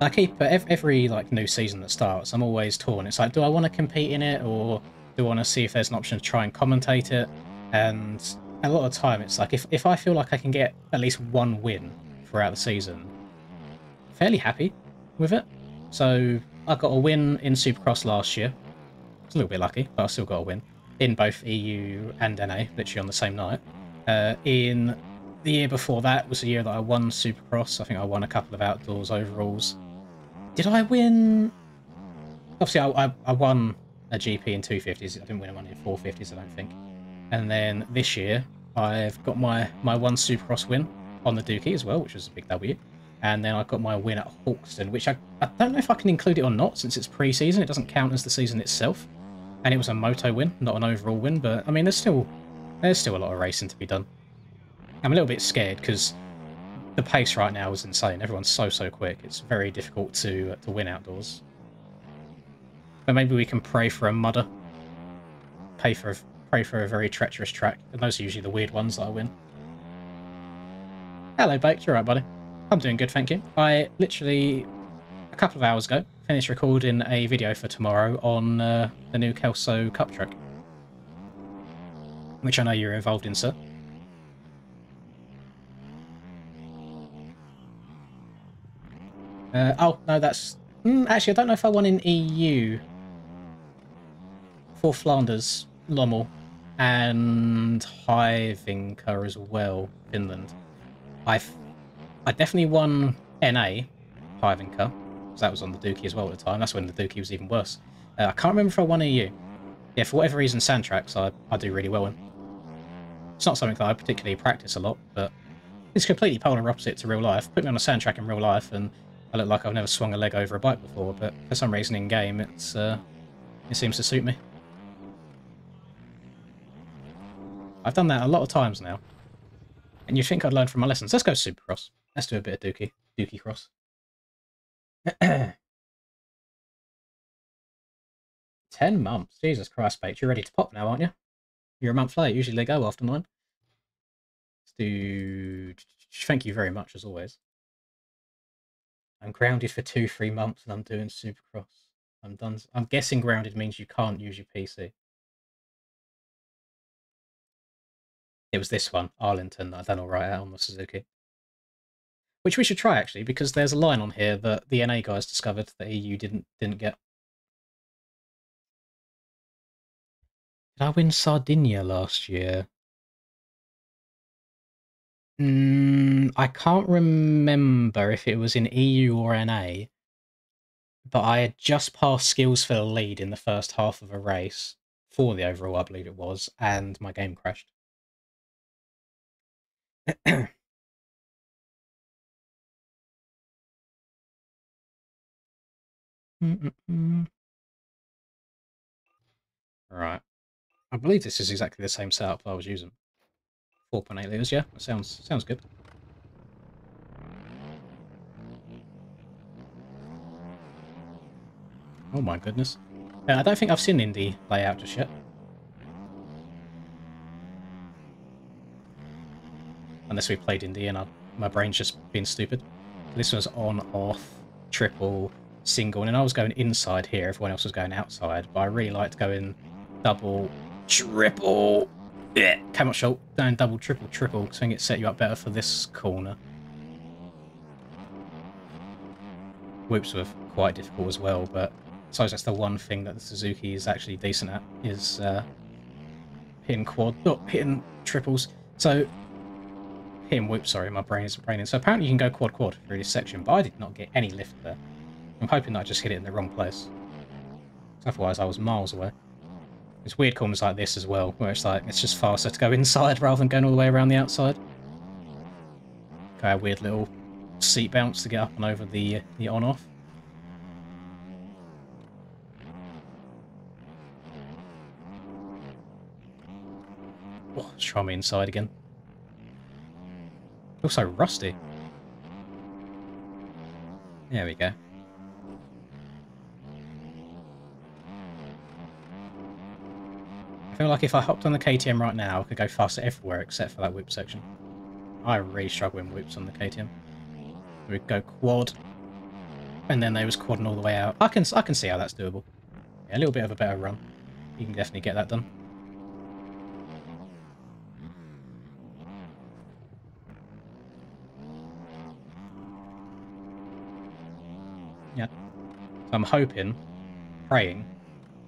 S1: I keep every like new season that starts, I'm always torn. It's like, do I want to compete in it, or do I want to see if there's an option to try and commentate it? And a lot of the time, it's like if I feel like I can get at least one win throughout the season, I'm fairly happy with it. So I got a win in Supercross last year. It's a little bit lucky, but I still got a win in both EU and NA, literally on the same night. In the year before that was the year that I won Supercross. I think I won a couple of outdoors overalls. Did I win? Obviously, I won a GP in 250s. I didn't win one in 450s, I don't think. And then this year, I've got my one Supercross win on the Dookie as well, which was a big W. And then I got my win at Hawkston, which I don't know if I can include it or not, since it's pre-season. It doesn't count as the season itself. And it was a moto win, not an overall win. But, I mean, there's still a lot of racing to be done. I'm a little bit scared, because the pace right now is insane. Everyone's so quick. It's very difficult to win outdoors. But maybe we can pray for a mudder pray for a very treacherous track, and those are usually the weird ones that I win. Hello, Baked. You're right, buddy. I'm doing good, thank you. I literally, a couple of hours ago, finished recording a video for tomorrow on the new Kelso Cup track, which I know you're involved in, sir. Oh, no, that's... actually, I don't know if I won in EU for Flanders, Lommel, and Hyvinka as well, Finland. I definitely won NA, Hyvinka, because that was on the Dookie as well at the time. That's when the Dookie was even worse. I can't remember if I won EU. Yeah, for whatever reason, sand tracks I do really well in. It's not something that I particularly practice a lot, but it's completely polar opposite to real life. Put me on a sand track in real life, and I look like I've never swung a leg over a bike before, but for some reason in game, it seems to suit me. I've done that a lot of times now, and you'd think I'd learn from my lessons. Let's go Supercross. Let's do a bit of Dookie Cross. 10 months. Jesus Christ, mate. You're ready to pop now, aren't you? You're a month late. Usually they go after 9. Let's do... Thank you very much, as always. I'm grounded for 2-3 months and I'm doing Supercross. I'm done. I'm guessing grounded means you can't use your PC. It was this one, Arlington, that I done alright out on the Suzuki. Which we should try, actually, because there's a line on here that the NA guys discovered that EU didn't get. Did I win Sardinia last year? I can't remember if it was in EU or NA, but I had just passed skills for the lead in the first half of a race, for the overall, I believe it was, and my game crashed. Right. I believe this is exactly the same setup I was using. 4.8 litres, yeah. That sounds good. Oh my goodness. I don't think I've seen Indy layout just yet. Unless we played Indy and my brain's just been stupid. This was on, off, triple, single, and then I was going inside here, everyone else was going outside, but I really liked going double, triple, came up short, going double, triple, triple, because I think it set you up better for this corner. Whoops were quite difficult as well, but I suppose that's the one thing that the Suzuki is actually decent at, is hitting hitting triples. So, hitting whoops, sorry, my brain isn't braining. So apparently you can go quad through this section, but I did not get any lift there. I'm hoping that I just hit it in the wrong place. Otherwise I was miles away. There's weird corners like this as well, where it's like, it's just faster to go inside rather than going all the way around the outside. Okay, a weird little seat bounce to get up and over the on-off. Oh, let's try me inside again. Also rusty. There we go. I feel like if I hopped on the KTM right now, I could go faster everywhere except for that whip section. I really struggle in whips on the KTM. We'd go quad, and then they was quadding all the way out. I can see how that's doable. Yeah, a little bit of a better run. You can definitely get that done. Yeah. So I'm hoping, praying,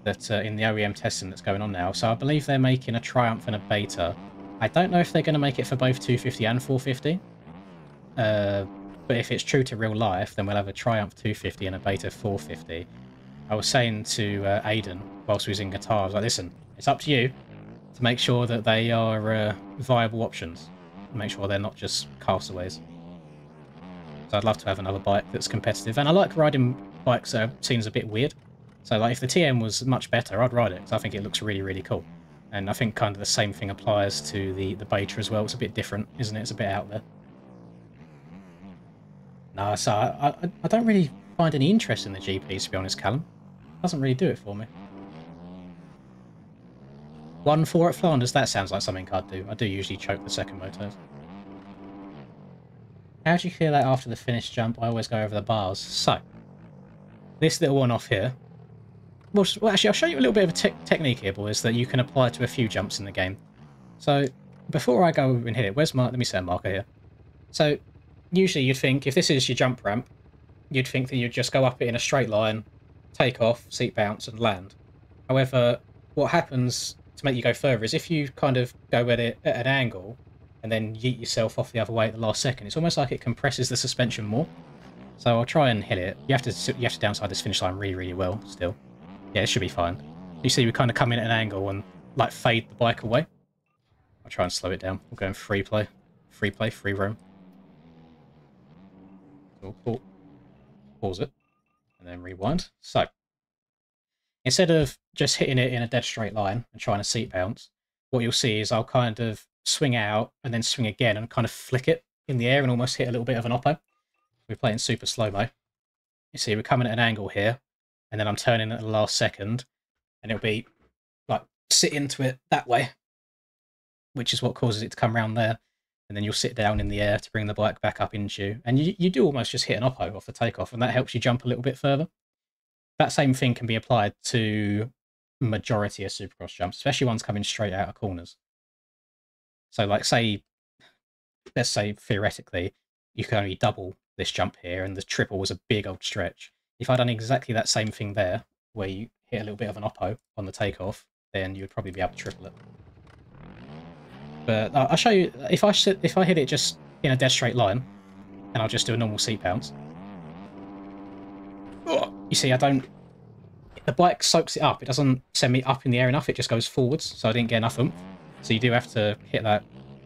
S1: that in the OEM testing that's going on now, so I believe they're making a Triumph and a Beta. I don't know if they're going to make it for both 250 and 450. But if it's true to real life, then we'll have a Triumph 250 and a Beta 450. I was saying to Aiden, whilst we was in Qatar, I was like, listen, it's up to you to make sure that they are viable options. Make sure they're not just castaways. So I'd love to have another bike that's competitive. And I like riding bikes that are seen as a bit weird. So like if the TM was much better, I'd ride it, because I think it looks really, really cool. And I think kind of the same thing applies to the Beta as well. It's a bit different, isn't it? It's a bit out there. No, so I don't really find any interest in the GPs, to be honest, Callum. It doesn't really do it for me. 1-4 at Flanders, that sounds like something I'd do. I do usually choke the second motos. How do you clear that after the finish jump? I always go over the bars. So, this little one off here. Well, actually, I'll show you a little bit of a technique here, boys, that you can apply to a few jumps in the game. So, before I go and hit it, where's my... Let me set a marker here. So, usually you'd think, if this is your jump ramp, you'd think that you'd just go up it in a straight line, take off, seat bounce, and land. However, what happens to make you go further is if you kind of go at it at an angle and then yeet yourself off the other way at the last second, it's almost like it compresses the suspension more. So I'll try and hit it. You have to downside this finish line really, really well still. Yeah, it should be fine. You see we kind of come in at an angle and like fade the bike away. I'll try and slow it down. We'll go in free play, free roam. So we'll pause it and then rewind. So instead of just hitting it in a dead straight line and trying to seat bounce, what you'll see is I'll kind of swing out and then swing again and kind of flick it in the air and almost hit a little bit of an oppo. We're playing super slow-mo. You see we're coming at an angle here, and then I'm turning at the last second, and it'll be like sit into it that way, which is what causes it to come around there, and then you'll sit down in the air to bring the bike back up into you, and you do almost just hit an oppo off the takeoff, and that helps you jump a little bit further. That same thing can be applied to majority of Supercross jumps, especially ones coming straight out of corners. So like let's say theoretically, you can only double this jump here, and the triple was a big old stretch. If I'd done exactly that same thing there, where you hit a little bit of an oppo on the takeoff, then you would probably be able to triple it. But I'll show you, if I hit it just in a dead straight line, and I'll just do a normal seat bounce. You see, the bike soaks it up. It doesn't send me up in the air enough, it just goes forwards, so I didn't get enough oomph. So you do have to hit that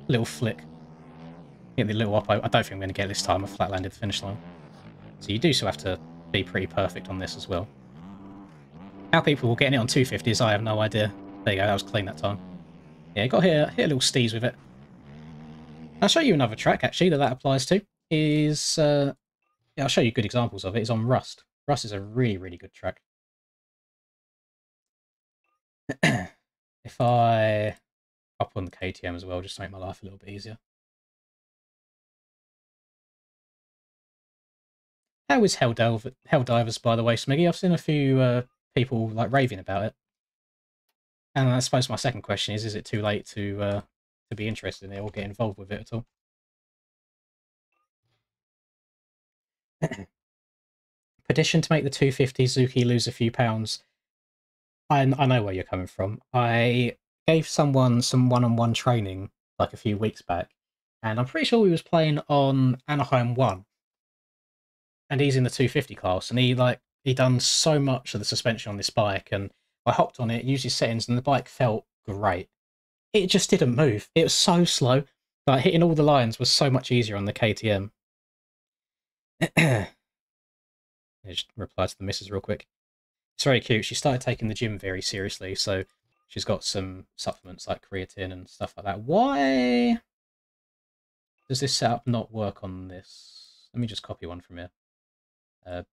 S1: little flick. Hit the little oppo. I don't think I'm going to get it this time. I flat landed the finish line. So you do still have to be pretty perfect on this as well. How people were getting it on 250s, I have no idea. There you go, that was clean that time. Yeah, got hit a little steez with it. I'll show you another track, actually, that applies to. Yeah, I'll show you good examples of it. It's on Rust. Rust is a really, really good track. If I hop on the KTM as well, just to make my life a little bit easier. How is Helldivers, by the way, Smiggy? I've seen a few people like raving about it. And I suppose my second question is it too late to be interested in it or get involved with it at all? Petition to make the 250 Zuki lose a few pounds. I know where you're coming from. I gave someone some one-on-one training like a few weeks back, and I'm pretty sure we was playing on Anaheim 1. And he's in the 250 class, and he done so much of the suspension on this bike, and I hopped on it, used his settings, and the bike felt great. It just didn't move. It was so slow. Like, hitting all the lines was so much easier on the KTM. I just reply to the missus real quick. It's very cute. She started taking the gym very seriously, so she's got some supplements like creatine and stuff like that. Why does this setup not work on this? Let me just copy one from here.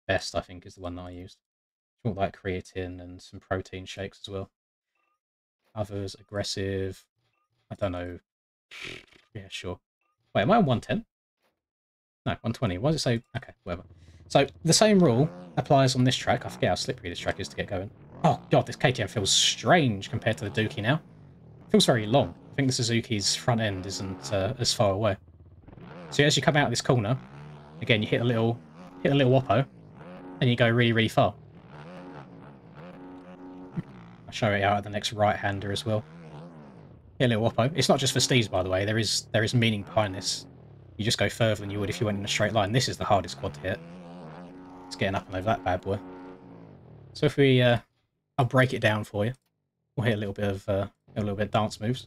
S1: Best, I think, is the one that I used. It's more like creatine and some protein shakes as well. Others, aggressive. I don't know. Yeah, sure. Wait, am I on 110? No, 120. Why does it say? Okay, whatever. So the same rule applies on this track. I forget how slippery this track is to get going. Oh god, this KTM feels strange compared to the Dookie now. It feels very long. I think the Suzuki's front end isn't as far away. So as you come out of this corner, again you hit a little oppo, and you go really, really far. I'll show it out at the next right-hander as well. Hit a little oppo. It's not just for steez, by the way. There is meaning behind this. You just go further than you would if you went in a straight line. This is the hardest quad to hit. It's getting up and over that bad boy. So if we, I'll break it down for you. We'll hit a little bit of dance moves.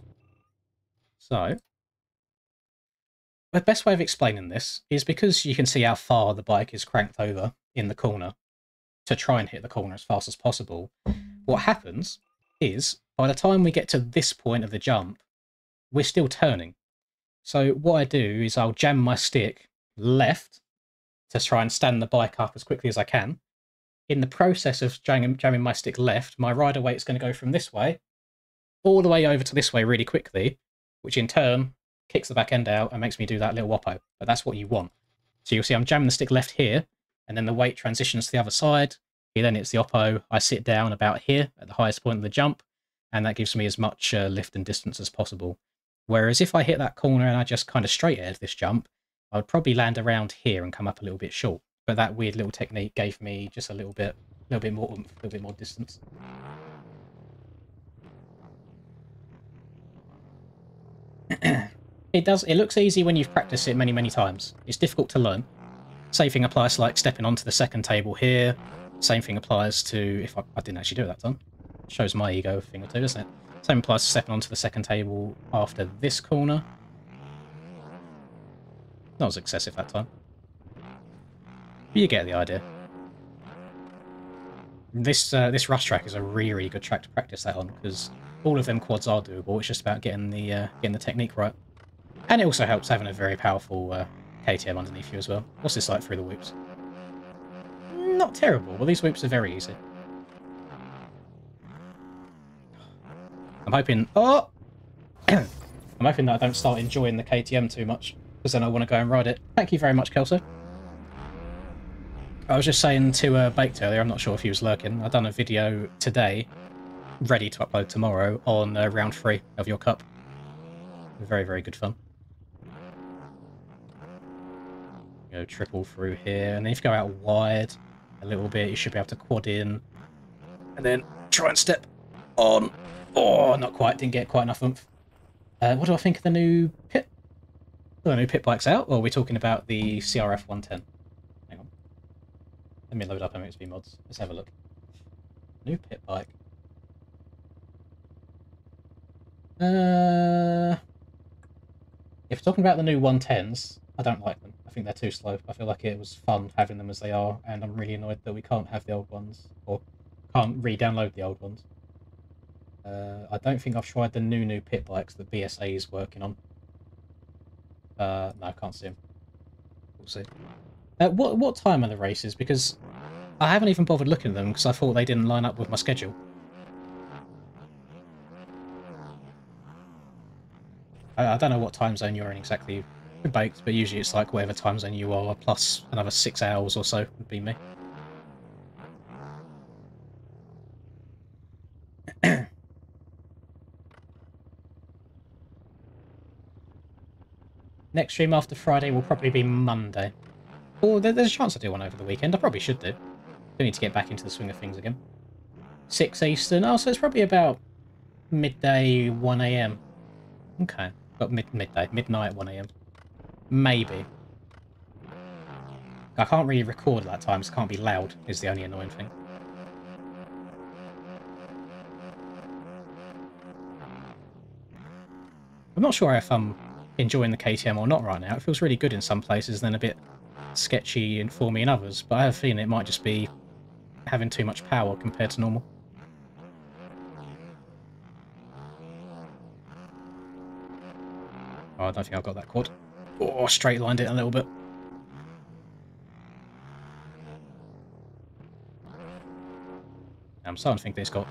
S1: So the best way of explaining this is because you can see how far the bike is cranked over in the corner to try and hit the corner as fast as possible. What happens is by the time we get to this point of the jump, we're still turning. So what I do is I'll jam my stick left to try and stand the bike up as quickly as I can. In the process of jamming my stick left, my rider weight's going to go from this way all the way over to this way really quickly, which in turn kicks the back end out and makes me do that little whoppo. But that's what you want. So you'll see I'm jamming the stick left here, and then the weight transitions to the other side. Then it's the oppo. I sit down about here at the highest point of the jump, and that gives me as much lift and distance as possible. Whereas if I hit that corner and I just kind of straight air this jump, I would probably land around here and come up a little bit short. But that weird little technique gave me just a little bit more oomph, a little bit more distance. It looks easy when you've practiced it many times. It's difficult to learn. Same thing applies to like stepping onto the second table here. Same thing applies to, if I didn't actually do it that time. Shows my ego a thing or two, doesn't it? Same applies to stepping onto the second table after this corner. Not as excessive that time. But you get the idea. This rush track is a really good track to practice that on, because all of them quads are doable. It's just about getting the technique right. And it also helps having a very powerful KTM underneath you as well. What's this like through the whoops? Not terrible, but these whoops are very easy. I'm hoping... Oh! I'm hoping that I don't start enjoying the KTM too much, because then I want to go and ride it. Thank you very much, Kelso. I was just saying to Baked earlier, I'm not sure if he was lurking, I've done a video today, ready to upload tomorrow, on round 3 of your cup. Very good fun. Go triple through here, and then if you go out wide a little bit, you should be able to quad in, and then try and step on. Oh, not quite, didn't get quite enough oomph. What do I think of the new pit? Oh, the new pit bike's out, or are we talking about the CRF 110? Hang on. Let me load up MXB mods. Let's have a look. New pit bike. If we're talking about the new 110s, I don't like them. I think they're too slow. I feel like it was fun having them as they are, and I'm really annoyed that we can't have the old ones, or can't re-download the old ones. I don't think I've tried the new pit bikes that BSA is working on. No, I can't see them. We'll see. What time are the races? Because I haven't even bothered looking at them because I thought they didn't line up with my schedule. I don't know what time zone you're in exactly, Baked, but usually it's like whatever time zone you are, plus another 6 hours or so would be me. Next stream after Friday will probably be Monday. Or there's a chance I do one over the weekend. I probably should do. Do need to get back into the swing of things again. 6 Eastern. Oh, so it's probably about midday, 1 AM. Okay. Got midnight, 1 AM. Maybe. I can't really record at that time, so it can't be loud, is the only annoying thing. I'm not sure if I'm enjoying the KTM or not right now. It feels really good in some places, then a bit sketchy for me in others, but I have a feeling it might just be having too much power compared to normal. Oh, I don't think I've got that quad. Oh, straight lined it a little bit. I'm starting to think that it's got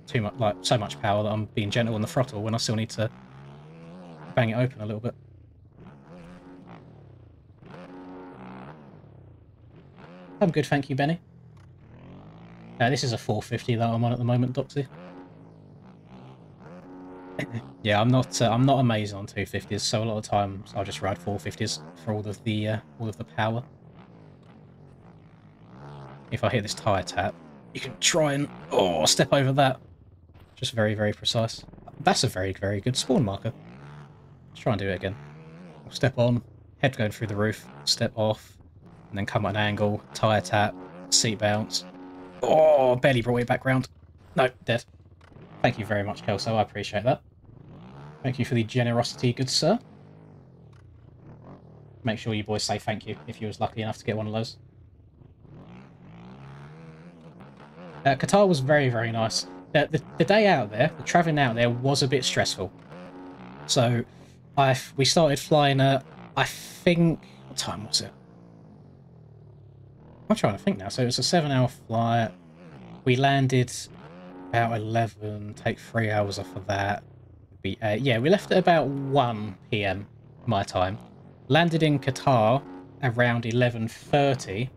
S1: too much, like so much power that I'm being gentle on the throttle when I still need to bang it open a little bit. I'm good, thank you, Benny. This is a 450 that I'm on at the moment, Doxy. Yeah, I'm not amazing on 250s, so a lot of times I'll just ride 450s for all of the power. If I hit this tyre tap, you can try and step over that. Just very precise. That's a very good spawn marker. Let's try and do it again. Step on, head going through the roof, step off, and then come at an angle, tyre tap, seat bounce. Oh, barely brought it back round. No, dead. Thank you very much, Kelso. I appreciate that. Thank you for the generosity, good sir. Make sure you boys say thank you if you was lucky enough to get one of those. Qatar was very nice. The day out there, the travelling out there was a bit stressful. So we started flying at, I think, what time was it? I'm trying to think now. So it was a 7-hour flight. We landed about 11, take 3 hours off of that. Be 8. Yeah, we left at about 1 p.m. my time. Landed in Qatar around 11:30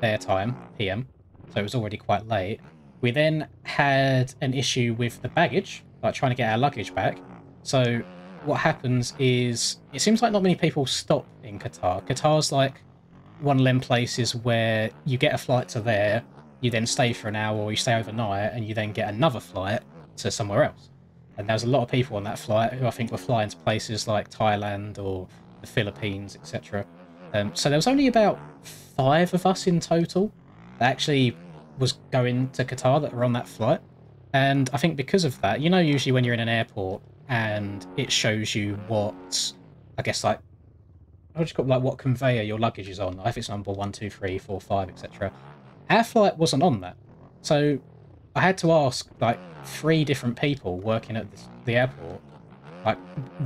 S1: their time, p.m. So it was already quite late. We then had an issue with the baggage, like trying to get our luggage back. So what happens is, it seems like not many people stop in Qatar. Qatar's like one of them places where you get a flight to there, you then stay for an hour or you stay overnight, and you then get another flight to somewhere else. And there was a lot of people on that flight who I think were flying to places like Thailand or the Philippines, etc. So there was only about 5 of us in total that actually was going to Qatar that were on that flight. And I think because of that, you know, usually when you're in an airport and it shows you what, I guess, like, what do you call, like, what conveyor your luggage is on, if it's number 1, 2, 3, 4, 5, etc. Our flight wasn't on that. So I had to ask, like, 3 different people working at the airport, like,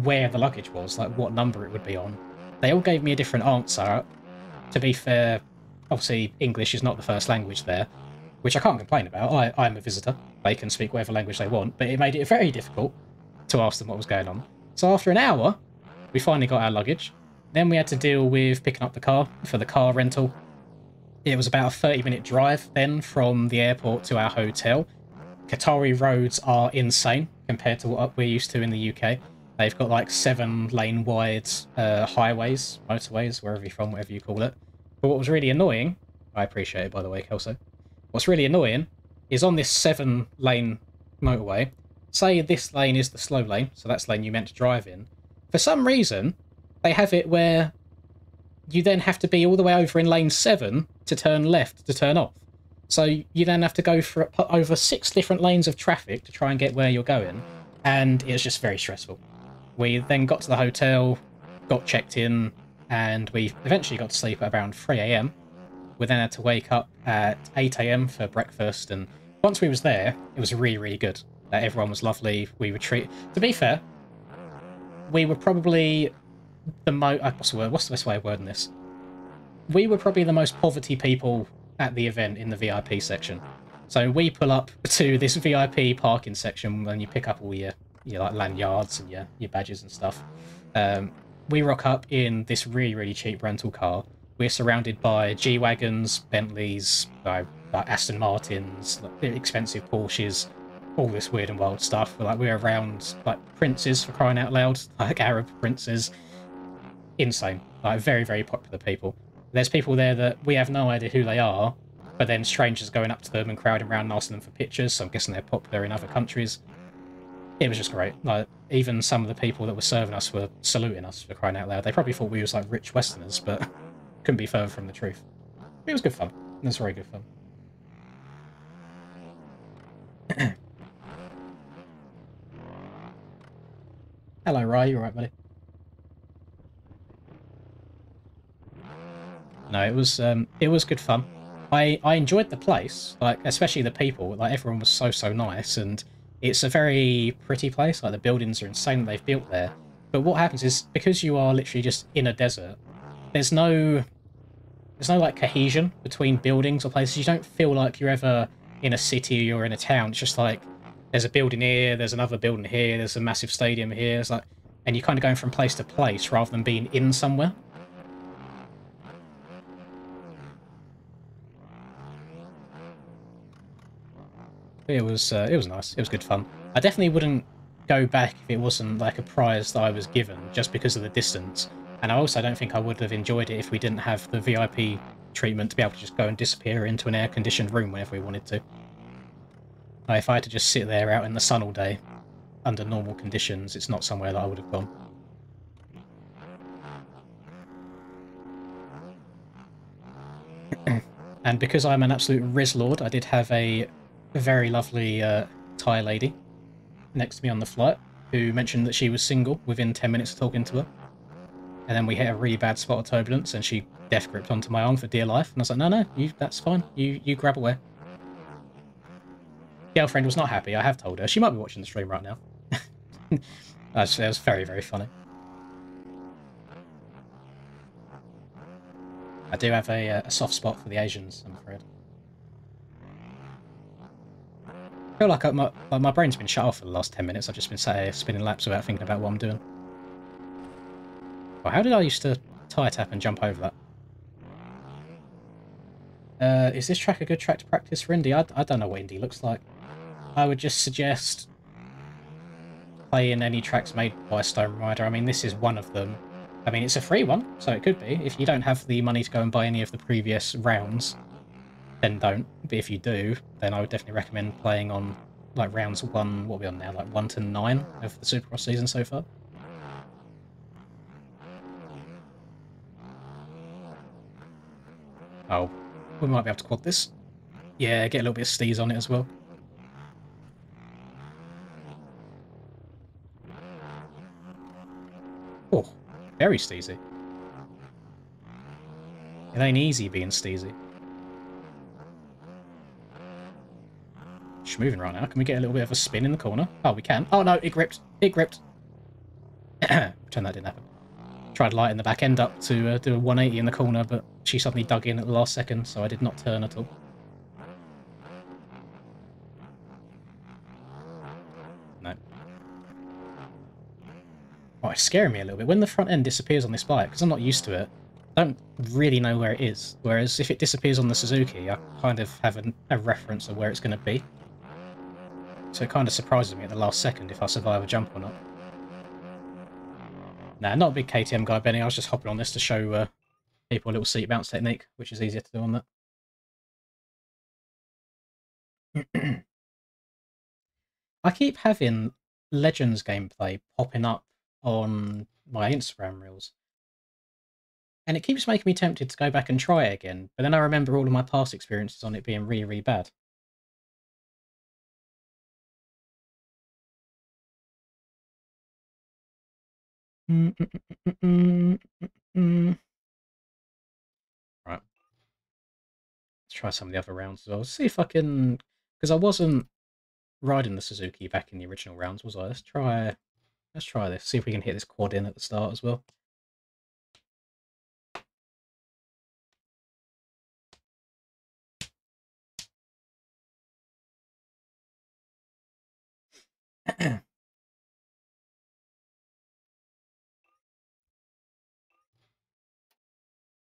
S1: where the luggage was, like, what number it would be on. They all gave me a different answer. To be fair, obviously, English is not the first language there, which I can't complain about. I'm a visitor. They can speak whatever language they want, but it made it very difficult to ask them what was going on. So after an hour, we finally got our luggage. Then we had to deal with picking up the car for the car rental. It was about a 30-minute drive then from the airport to our hotel. Qatari roads are insane compared to what we're used to in the UK. They've got like 7-lane wide highways, motorways, wherever you're from, whatever you call it. But what was really annoying, I appreciate it by the way, Kelso. What's really annoying is on this 7-lane motorway, say this lane is the slow lane, so that's the lane you meant to drive in. For some reason, they have it where you then have to be all the way over in lane 7 to turn left to turn off. So you then have to go for over 6 different lanes of traffic to try and get where you're going, and it was just very stressful. We then got to the hotel, got checked in, and we eventually got to sleep at around 3 a.m. We then had to wake up at 8 a.m. for breakfast, and once we was there, it was really, really good. Everyone was lovely. We were treated... To be fair, we were probably the most... What's the best way of wording this? We were probably the most poverty people at the event in the VIP section. So we pull up to this VIP parking section when you pick up all your like lanyards and your badges and stuff. We rock up in this really, really cheap rental car. We're surrounded by G-Wagons, Bentleys, like Aston Martins, like expensive Porsches, all this weird and wild stuff. We're around like princes, for crying out loud, like Arab princes. Insane. Like very, very popular people. There's people there that we have no idea who they are, but then strangers going up to them and crowding around and asking them for pictures, so I'm guessing they're popular in other countries. It was just great. Like, even some of the people that were serving us were saluting us, for crying out loud. They probably thought we was like rich Westerners, but couldn't be further from the truth. It was good fun. It was very good fun. Hello, Rye. You alright, buddy? No, it was good fun. I enjoyed the place, like especially the people. Like everyone was so nice, and it's a very pretty place. Like the buildings are insane that they've built there. But what happens is, because you are literally just in a desert, there's no like cohesion between buildings or places. You don't feel like you're ever in a city or in a town. It's just like there's a building here, there's another building here, there's a massive stadium here. It's like, and you're kind of going from place to place rather than being in somewhere. It was nice. It was good fun. I definitely wouldn't go back if it wasn't like a prize that I was given, just because of the distance. And I also don't think I would have enjoyed it if we didn't have the VIP treatment to be able to just go and disappear into an air-conditioned room whenever we wanted to. Like, if I had to just sit there out in the sun all day, under normal conditions, it's not somewhere that I would have gone. And because I'm an absolute Rizlord, I did have a very lovely Thai lady next to me on the flight who mentioned that she was single within 10 minutes of talking to her. And then we hit a really bad spot of turbulence and she death gripped onto my arm for dear life. And I was like, no, that's fine. You grab away. Girlfriend was not happy. I have told her. She might be watching the stream right now. That was very, very funny. I do have a soft spot for the Asians, I'm afraid. I feel like my brain's been shut off for the last 10 minutes. I've just been sat here spinning laps without thinking about what I'm doing. Well, how did I used to tyre tap and jump over that? Is this track a good track to practice for Indy? I don't know what Indy looks like. I would just suggest playing any tracks made by Stone Rider. I mean, this is one of them. I mean, it's a free one, so it could be. If you don't have the money to go and buy any of the previous rounds, then don't. But if you do, then I would definitely recommend playing on like rounds 1, what are we on now? Like 1 to 9 of the Supercross season so far. Oh, we might be able to quad this. Yeah, get a little bit of steez on it as well. Oh, very steezy. It ain't easy being steezy. Just moving right now. Can we get a little bit of a spin in the corner? Oh, we can. Oh, no, it gripped. It gripped. Pretend that didn't happen. Tried lighting the back end up to do a 180 in the corner, but she suddenly dug in at the last second, so I did not turn at all. No. Oh, it's scaring me a little bit. When the front end disappears on this bike, because I'm not used to it, I don't really know where it is. Whereas if it disappears on the Suzuki, I kind of have a reference of where it's going to be. So it kind of surprises me at the last second if I survive a jump or not. Nah, not a big KTM guy, Benny. I was just hopping on this to show people a little seat bounce technique, which is easier to do on that. I keep having Legends gameplay popping up on my Instagram reels. And it keeps making me tempted to go back and try it again, but then I remember all of my past experiences on it being really, really bad. Right. Let's try some of the other rounds as well. See if I can... Because I wasn't riding the Suzuki back in the original rounds, was I? Let's try this. See if we can hit this quad in at the start as well.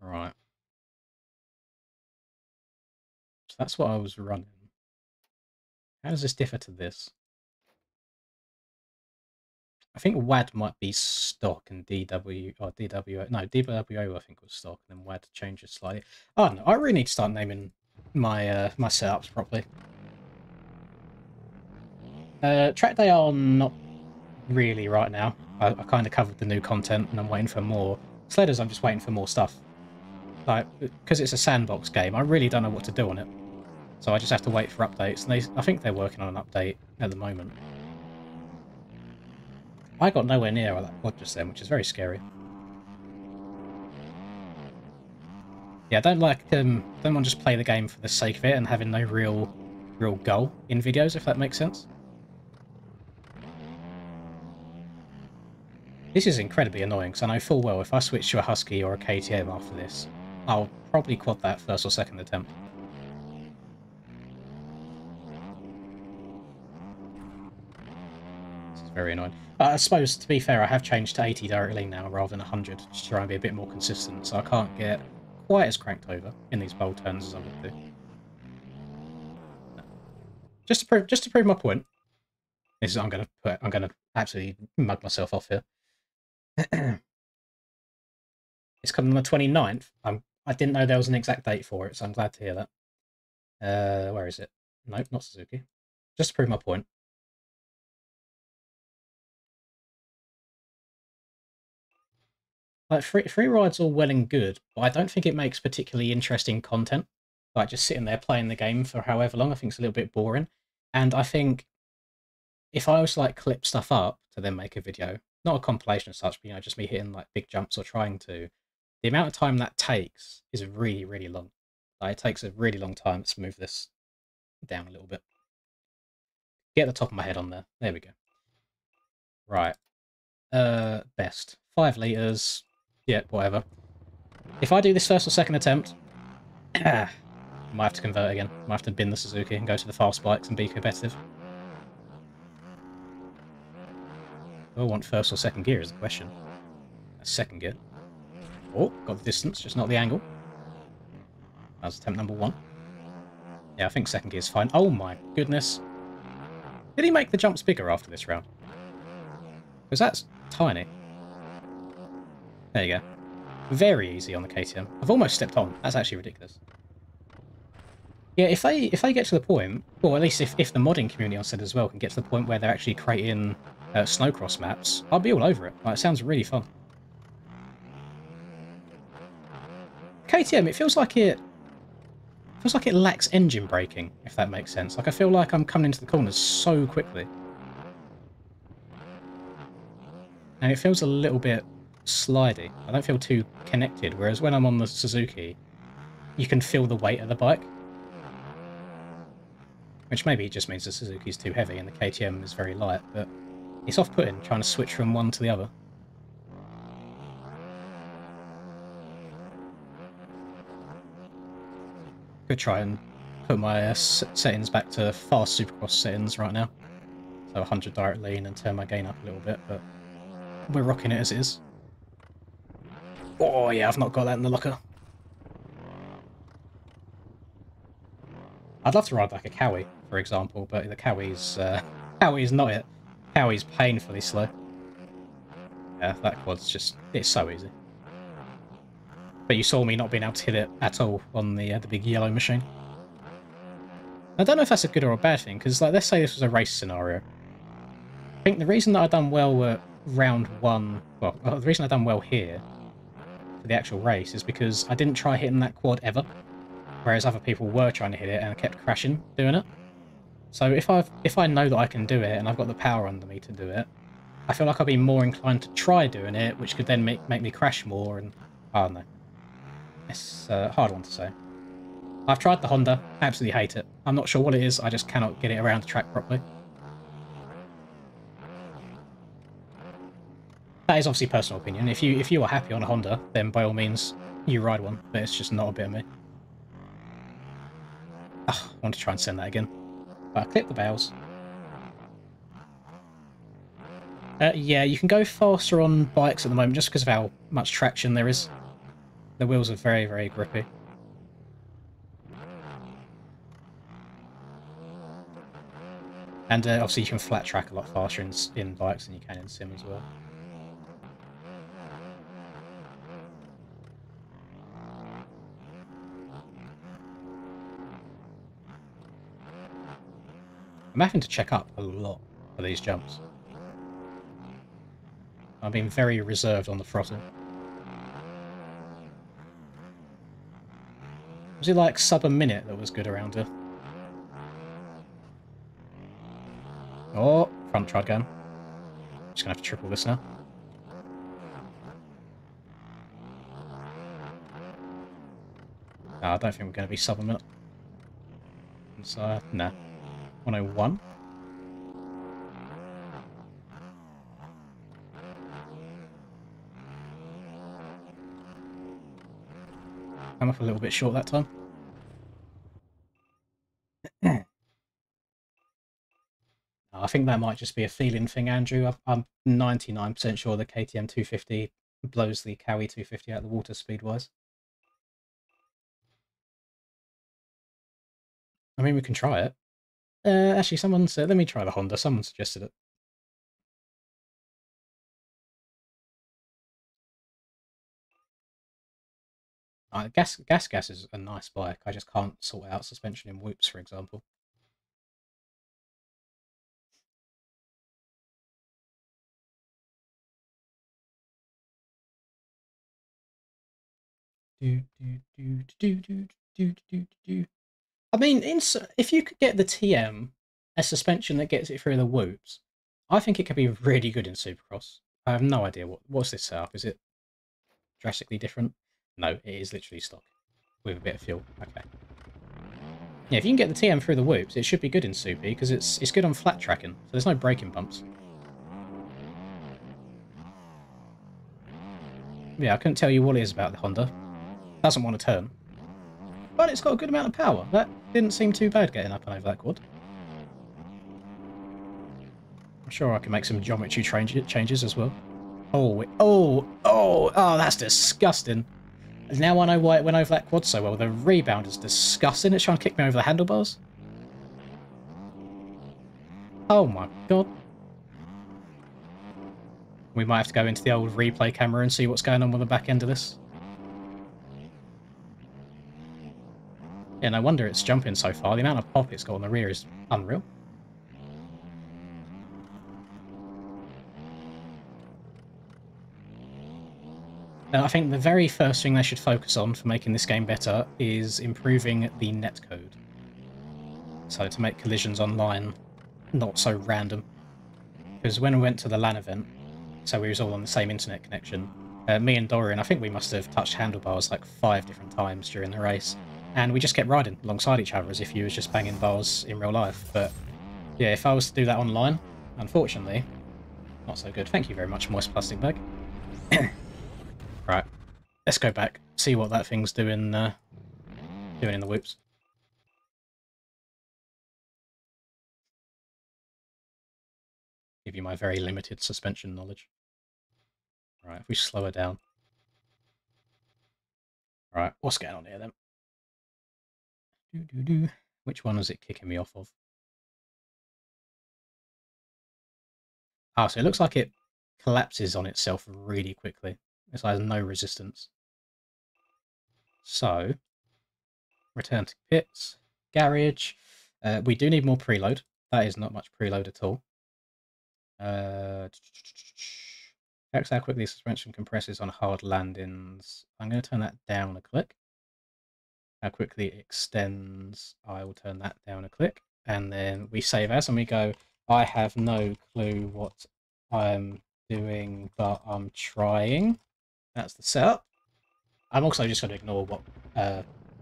S1: Right. So that's what I was running. How does this differ to this? I think WAD might be stock and DW or DWO. No, DWO I think was stock, and then WAD changes slightly. Oh no, I really need to start naming my my setups properly. Track day on not really right now. I kind of covered the new content and I'm waiting for more. Sledders, I'm just waiting for more stuff. Like, because it's a sandbox game, I really don't know what to do on it. So I just have to wait for updates. And I think they're working on an update at the moment. I got nowhere near that quad just then, which is very scary. Yeah, I don't like don't want to just play the game for the sake of it and having no real goal in videos, if that makes sense. This is incredibly annoying, because I know full well if I switch to a Husky or a KTM after this, I'll probably quad that first or second attempt. This is very annoying. But I suppose, to be fair, I have changed to 80 directly now rather than 100, just to try and be a bit more consistent, so I can't get quite as cranked over in these bold turns as I would do. Just to prove my point, is I'm gonna absolutely mug myself off here. It's coming on the 29th. I didn't know there was an exact date for it, so I'm glad to hear that. Where is it? Nope, not Suzuki. Just to prove my point. Like, free ride's all well and good, but I don't think it makes particularly interesting content. Like, just sitting there playing the game for however long, I think it's a little bit boring. And I think if I was to, like, clip stuff up to then make a video, not a compilation as such, but, you know, just me hitting, like, big jumps or trying to, the amount of time that takes is really, really long. Like, it takes a really long time to move this down a little bit. Get the top of my head on there. There we go. Right. Best. 5 litres. Yeah, whatever. If I do this first or second attempt, I might have to convert again. I might have to bin the Suzuki and go to the fast bikes and be competitive. Do I want first or second gear is the question. That's second gear. Oh, got the distance, just not the angle. That was attempt number 1. Yeah, I think second gear's fine. Oh my goodness. Did he make the jumps bigger after this round? Because that's tiny. There you go. Very easy on the KTM. I've almost stepped on. That's actually ridiculous. Yeah, if they get to the point, or at least if the modding community on Sed as well can get to the point where they're actually creating snowcross maps, I'll be all over it. Like, it sounds really fun. KTM, it feels like it lacks engine braking, if that makes sense. Like, I feel like I'm coming into the corners so quickly. And it feels a little bit slidey. I don't feel too connected, whereas when I'm on the Suzuki, you can feel the weight of the bike. Which maybe just means the Suzuki's too heavy and the KTM is very light, but it's off-putting trying to switch from one to the other. Could try and put my settings back to fast Supercross settings right now. So 100 direct lean and turn my gain up a little bit, but we're rocking it as it is. Oh yeah, I've not got that in the locker. I'd love to ride like a Cowie, for example, but the Cowie's not it. Cowie's painfully slow. Yeah, that quad's just, it's so easy. But you saw me not being able to hit it at all on the big yellow machine. I don't know if that's a good or a bad thing, because like, let's say this was a race scenario. I think the reason that I've done well at round 1, well, the reason I've done well here for the actual race is because I didn't try hitting that quad ever, whereas other people were trying to hit it and kept crashing doing it. So if I know that I can do it and I've got the power under me to do it, I feel like I'll be more inclined to try doing it, which could then make me crash more, and I don't know. It's a hard one to say. I've tried the Honda, absolutely hate it. I'm not sure what it is, I just cannot get it around the track properly. That is obviously personal opinion. If you are happy on a Honda, then by all means you ride one, but it's just not a bit of me. I want to try and send that again. But I clip the bales. Yeah, you can go faster on bikes at the moment just because of how much traction there is. The wheels are very, very grippy. And obviously you can flat track a lot faster in bikes than you can in sim as well. I'm having to check up a lot for these jumps. I've been very reserved on the throttle. Was it like sub a minute that was good around here? Oh, front trod gun. Just gonna have to triple this now. No, I don't think we're gonna be sub a minute. So, nah. 101. I'm up a little bit short that time. I think that might just be a feeling thing, Andrew. I'm 99% sure the KTM 250 blows the Cowie 250 out of the water speed-wise. I mean, we can try it. Actually, someone said, let me try the Honda. Someone suggested it. Gas is a nice bike. I just can't sort out suspension in whoops, for example. I mean, if you could get the TM, a suspension that gets it through the whoops, I think it could be really good in Supercross. I have no idea what's this setup. Is it drastically different? No, it is literally stock with a bit of fuel. Okay. Yeah, if you can get the TM through the whoops, it should be good in Soupy because it's good on flat tracking, so there's no braking bumps. Yeah, I couldn't tell you what it is about the Honda. Doesn't want to turn. But it's got a good amount of power. That didn't seem too bad getting up and over that quad. I'm sure I can make some geometry changes as well. That's disgusting. Now I know why it went over that quad so well. The rebound is disgusting. It's trying to kick me over the handlebars. Oh my god. We might have to go into the old replay camera and see what's going on with the back end of this. Yeah, no wonder it's jumping so far. The amount of pop it's got on the rear is unreal. Now, I think the very first thing they should focus on for making this game better is improving the netcode. So to make collisions online not so random. Because when we went to the LAN event, so we was all on the same internet connection, me and Dorian, I think we must have touched handlebars like 5 different times during the race. And we just kept riding alongside each other as if you was just banging bars in real life. But yeah, if I was to do that online, unfortunately, not so good. Thank you very much, Moist Plastic Bag. Right, let's go back, see what that thing's doing in the whoops. Give you my very limited suspension knowledge. Right, if we slow her down. Right, what's going on here then? Which one is it kicking me off of? Ah, so it looks like it collapses on itself really quickly. This has no resistance. So, return to pits, garage. We do need more preload. That is not much preload at all. Checks how quickly suspension compresses on hard landings. I'm going to turn that down a click. How quickly it extends, I will turn that down a click. And then we save as and we go, I have no clue what I'm doing, but I'm trying. That's the setup. I'm also just going to ignore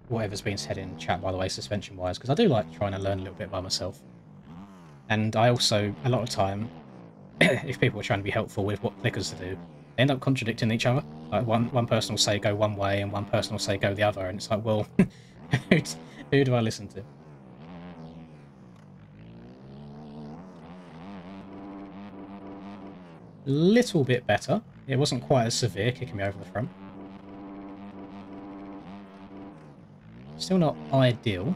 S1: whatever's been said in chat, by the way, suspension-wise, because I do like trying to learn a little bit by myself. And I also, a lot of time, if people are trying to be helpful with what clickers to do, they end up contradicting each other. Like one person will say go one way and one person will say go the other, and it's like, well, who do I listen to? Little bit better. It wasn't quite as severe, kicking me over the front. Still not ideal.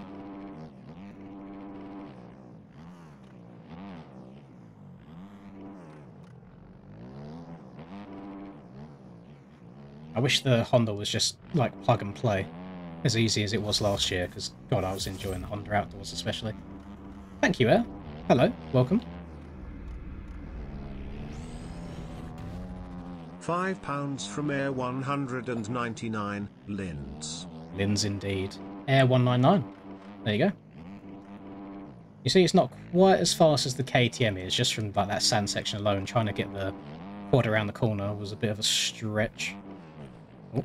S1: I wish the Honda was just like plug and play, as easy as it was last year, because God, I was enjoying the Honda outdoors especially. Thank you, Air. Hello, welcome.
S2: £5 from Air 199, Linz.
S1: Linz indeed. Air 199. There you go. You see, it's not quite as fast as the KTM is, just from like that sand section alone. Trying to get the quad around the corner was a bit of a stretch. Oh.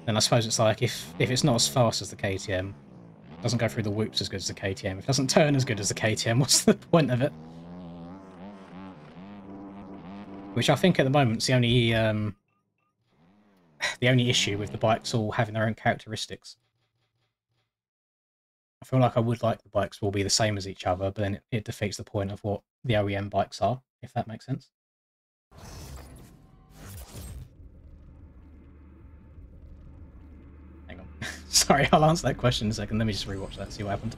S1: Then I suppose it's like, if it's not as fast as the KTM, it doesn't go through the whoops as good as the KTM, if it doesn't turn as good as the KTM, what's the point of it? Which I think at the moment is the only issue with the bikes all having their own characteristics. I feel like I would like the bikes will be the same as each other, but then it defeats the point of what the OEM bikes are, if that makes sense. Hang on. Sorry, I'll answer that question in a second. Let me just rewatch that and see what happened.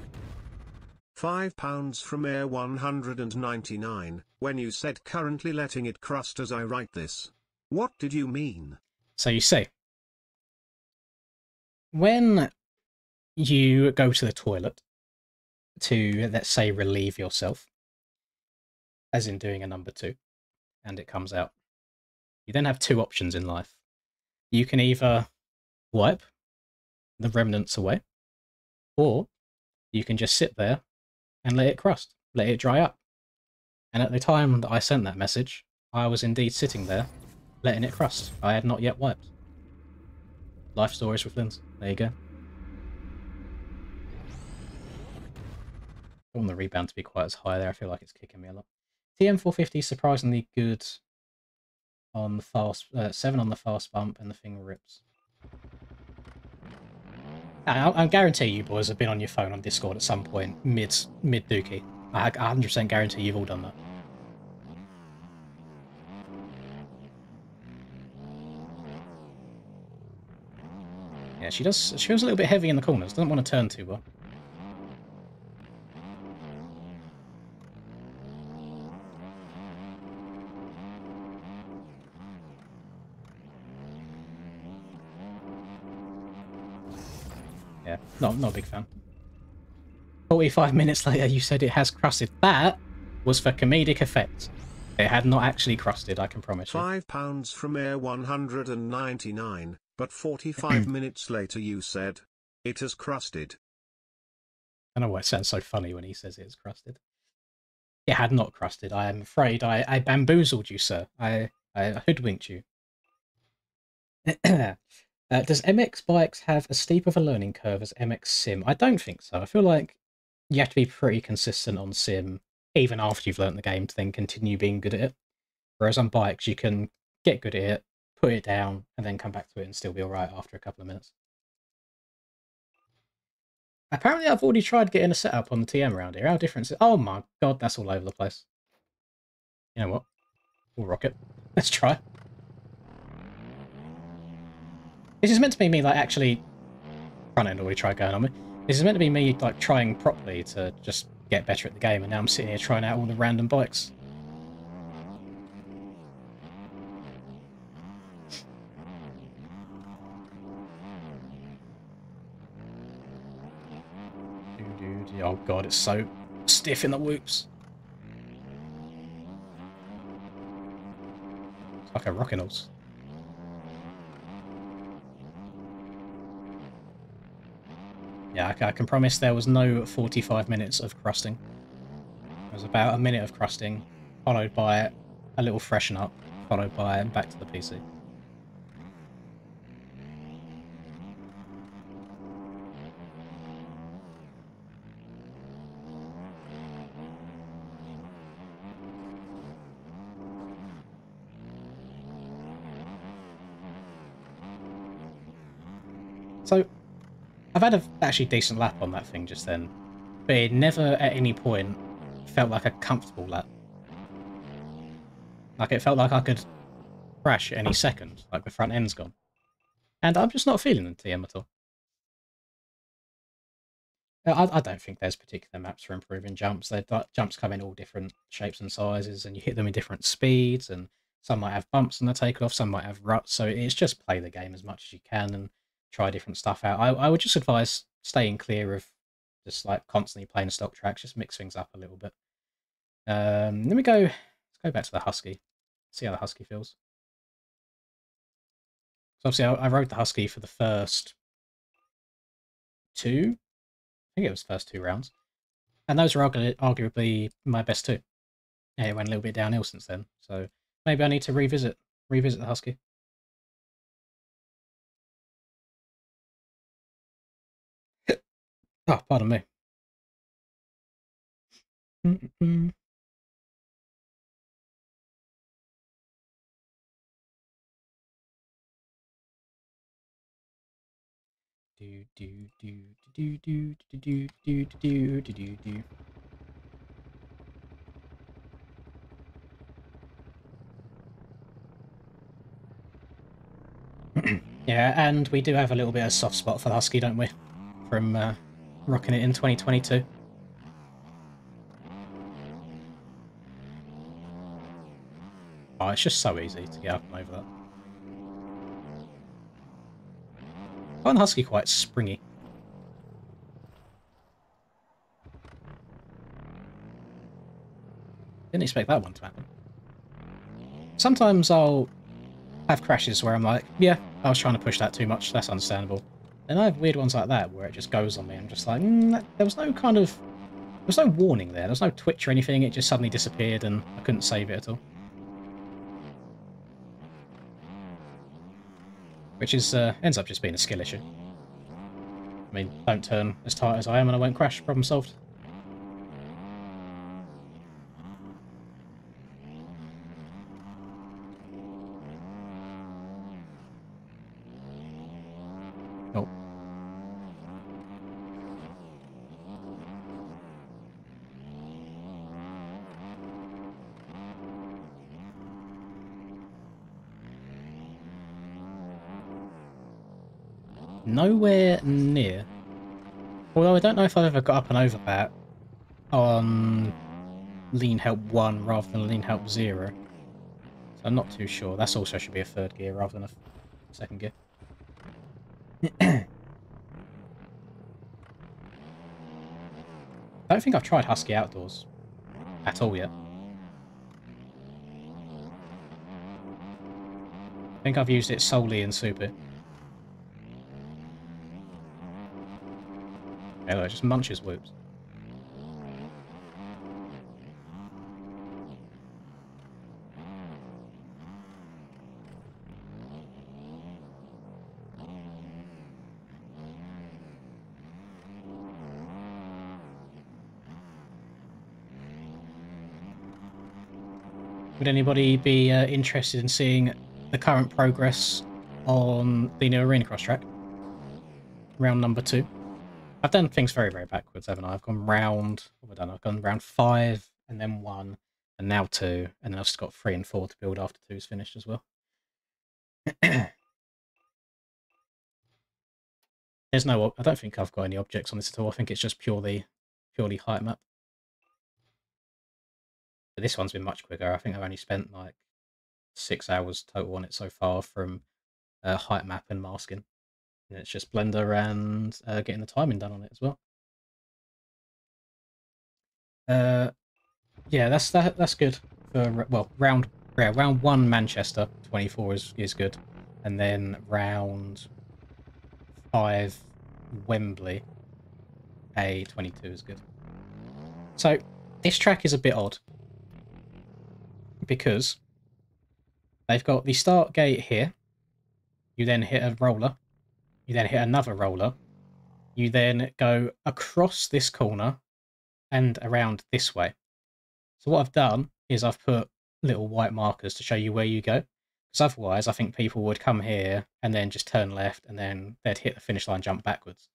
S2: £5 from Air 199. When you said currently letting it crust as I write this, what did you mean?
S1: So you see, when you go to the toilet to, let's say, relieve yourself, as in doing a number 2, and it comes out, you then have 2 options in life. You can either wipe the remnants away, or you can just sit there and let it crust, let it dry up. And at the time that I sent that message, I was indeed sitting there, letting it crust. I had not yet wiped. Life stories with Linz. There you go. I want the rebound to be quite as high there. I feel like it's kicking me a lot. TM450 surprisingly good on the fast, 7 on the fast bump, and the thing rips. I guarantee you boys have been on your phone on Discord at some point mid dookie, I 100% guarantee you've all done that. Yeah, she does. She feels a little bit heavy in the corners. Doesn't want to turn too well. Yeah, not a big fan. 45 minutes later, you said it has crusted. That was for comedic effect. It had not actually crusted, I can promise you.
S2: £5 from Air 199, but 45 minutes later you said, it has crusted.
S1: I don't know why it sounds so funny when he says it has crusted. It had not crusted. I am afraid I bamboozled you, sir. I hoodwinked you. Does MX Bikes have as steep of a learning curve as MX Sim? I don't think so. I feel like you have to be pretty consistent on Sim, even after you've learnt the game, to then continue being good at it. Whereas on bikes, you can get good at it, put it down, and then come back to it and still be alright after a couple of minutes. Apparently, I've already tried getting a setup on the TM around here. How different is it? Oh my god, that's all over the place. You know what? We'll rock it. Let's try. This is meant to be me, like, actually... Front end already tried going on me. This is meant to be me, like, trying properly to just get better at the game, and now I'm sitting here trying out all the random bikes. Oh god, it's so stiff in the whoops. It's like a rocking horse. Yeah, I can promise there was no 45 minutes of crusting. There was about a minute of crusting, followed by a little freshen up, followed by back to the PC. So, I've had a actually decent lap on that thing just then, but it never at any point felt like a comfortable lap. Like, it felt like I could crash any second, like the front end's gone. And I'm just not feeling the TM at all. I don't think there's particular maps for improving jumps. Jumps come in all different shapes and sizes, and you hit them in different speeds, and some might have bumps on the takeoff, some might have ruts, so it's just play the game as much as you can and try different stuff out. I would just advise staying clear of just like constantly playing stock tracks, just mix things up a little bit. Let me go, let's go back to the Husky, see how the Husky feels. So obviously I rode the Husky for the first two, I think it was the first 2 rounds. And those are arguably my best 2. Yeah, it went a little bit downhill since then, so maybe I need to revisit the Husky. Oh, pardon me. Do do do do do do do do do do do do. Yeah, and we do have a little bit of soft spot for the Husky, don't we? From rocking it in 2022. Oh, it's just so easy to get up and over that. I find the Husky quite springy. Didn't expect that one to happen. Sometimes I'll have crashes where I'm like, yeah, I was trying to push that too much, that's understandable. Then I have weird ones like that where it just goes on me. I'm just like, there was no kind of... There was no warning there. There was no twitch or anything. It just suddenly disappeared and I couldn't save it at all. Which is ends up just being a skill issue. I mean, don't turn as tight as I am and I won't crash. Problem solved. Oh. Nowhere near. Although I don't know if I've ever got up and over that on lean help 1 rather than lean help 0. So I'm not too sure. That's also should be a third gear rather than a second gear. I don't think I've tried Husky Outdoors at all yet. I think I've used it solely in Super. Yeah, look, it just munches whoops. Would anybody be interested in seeing the current progress on the new Arena Cross track? Round number 2. I've done things very, very backwards, haven't I? I've gone round... What have I done? I've gone round 5, and then 1, and now 2, and then I've just got 3 and 4 to build after 2's finished as well. There's no... I don't think I've got any objects on this at all. I think it's just purely height map. But this one's been much quicker. I think I've only spent like 6 hours total on it so far from height map and masking. And it's just Blender and getting the timing done on it as well. Yeah, that's good for round 1 Manchester 24 is good, and then round 5 Wembley A22 is good. So this track is a bit odd because they've got the start gate here. You then hit a roller. You then hit another roller. You then go across this corner and around this way. So what I've done is I've put little white markers to show you where you go. Because otherwise I think people would come here and then just turn left and then they'd hit the finish line, jump backwards.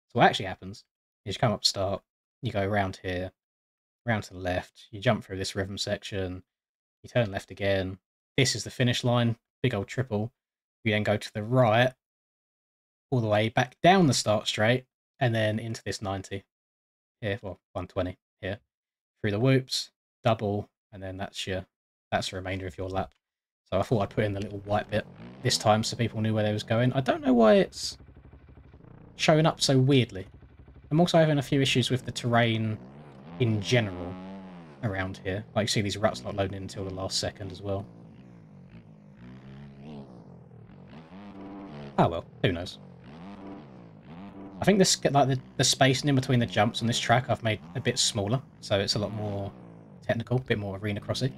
S1: So what actually happens is you come up start, you go around here, round to the left, you jump through this rhythm section, you turn left again. This is the finish line, big old triple. You then go to the right, all the way back down the start straight, and then into this 90 here, well, 120 here, through the whoops, double, and then that's the remainder of your lap. So I thought I'd put in the little white bit this time so people knew where they was going. I don't know why it's showing up so weirdly. I'm also having a few issues with the terrain in general around here. Like you see these ruts not loading until the last second as well. Oh well, who knows. I think this, like the spacing in between the jumps on this track I've made a bit smaller, so it's a lot more technical, a bit more arena crossy.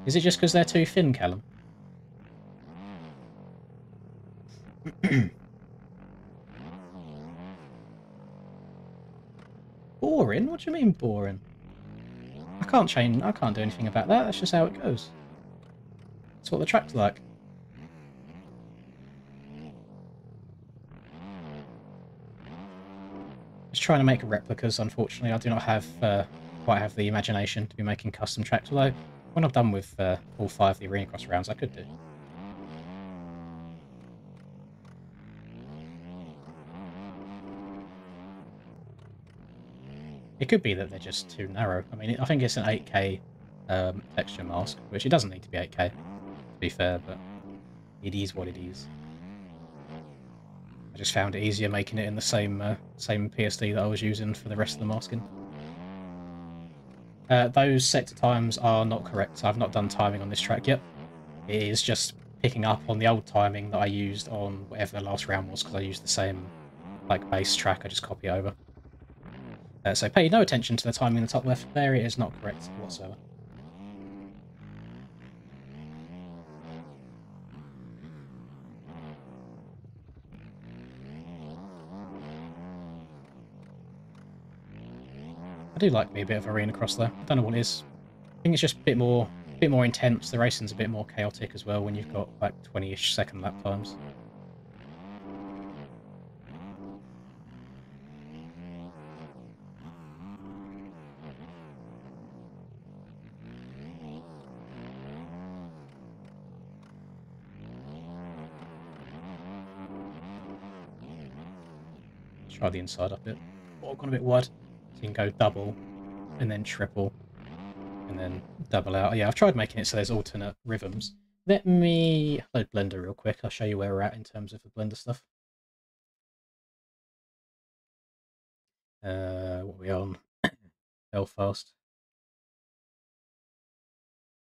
S1: Is it just because they're too thin, Callum? Boring? What do you mean boring? I can't do anything about that. That's just how it goes. That's what the track's like. Just trying to make replicas. Unfortunately, I do not have quite have the imagination to be making custom tracks. Although, when I'm done with all 5 of the Arena Cross rounds, I could do. It could be that they're just too narrow. I mean, I think it's an 8K texture mask, which it doesn't need to be 8K, to be fair, but it is what it is. I just found it easier making it in the same PSD that I was using for the rest of the masking. Those sector times are not correct. So I've not done timing on this track yet. It is just picking up on the old timing that I used on whatever the last round was, because I used the same like base track. I just copy it over. So pay no attention to the timing in the top left there. It is not correct whatsoever. I do like me a bit of Arena Cross though. I don't know what it is. I think it's just a bit more intense. The racing's a bit more chaotic as well when you've got like 20-ish second lap times. Try the inside up bit. Oh, I've gone a bit wide. So you can go double, and then triple, and then double out. Yeah, I've tried making it so there's alternate rhythms. Let me load Blender real quick. I'll show you where we're at in terms of the Blender stuff. What are we on? Belfast.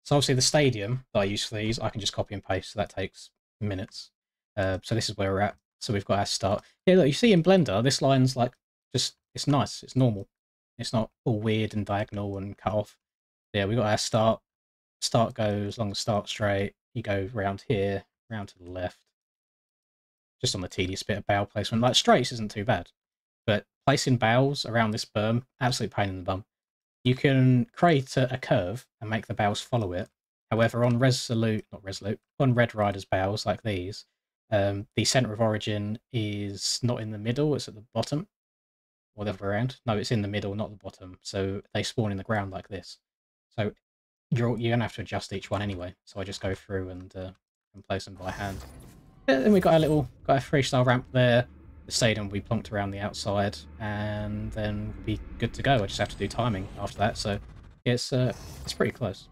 S1: So obviously the stadium that I use for these, I can just copy and paste, so that takes minutes. So this is where we're at. So we've got our start. Yeah, look, you see in Blender, this line's like just, it's nice, it's normal. It's not all weird and diagonal and cut off. Yeah, we've got our start. Start goes along the start straight. You go round here, round to the left. Just on the tedious bit of bow placement. Like straights isn't too bad, but placing bows around this berm, absolute pain in the bum. You can create a curve and make the bows follow it. However, on on Red Rider's bows like these, the center of origin is not in the middle, it's at the bottom. Or the other way around. No, it's in the middle, not the bottom. So they spawn in the ground like this. So you're gonna have to adjust each one anyway. So I just go through and place them by hand. Then we got a freestyle ramp there. The stadium will be plonked around the outside, and then we'll be good to go. I just have to do timing after that. So yeah, it's pretty close.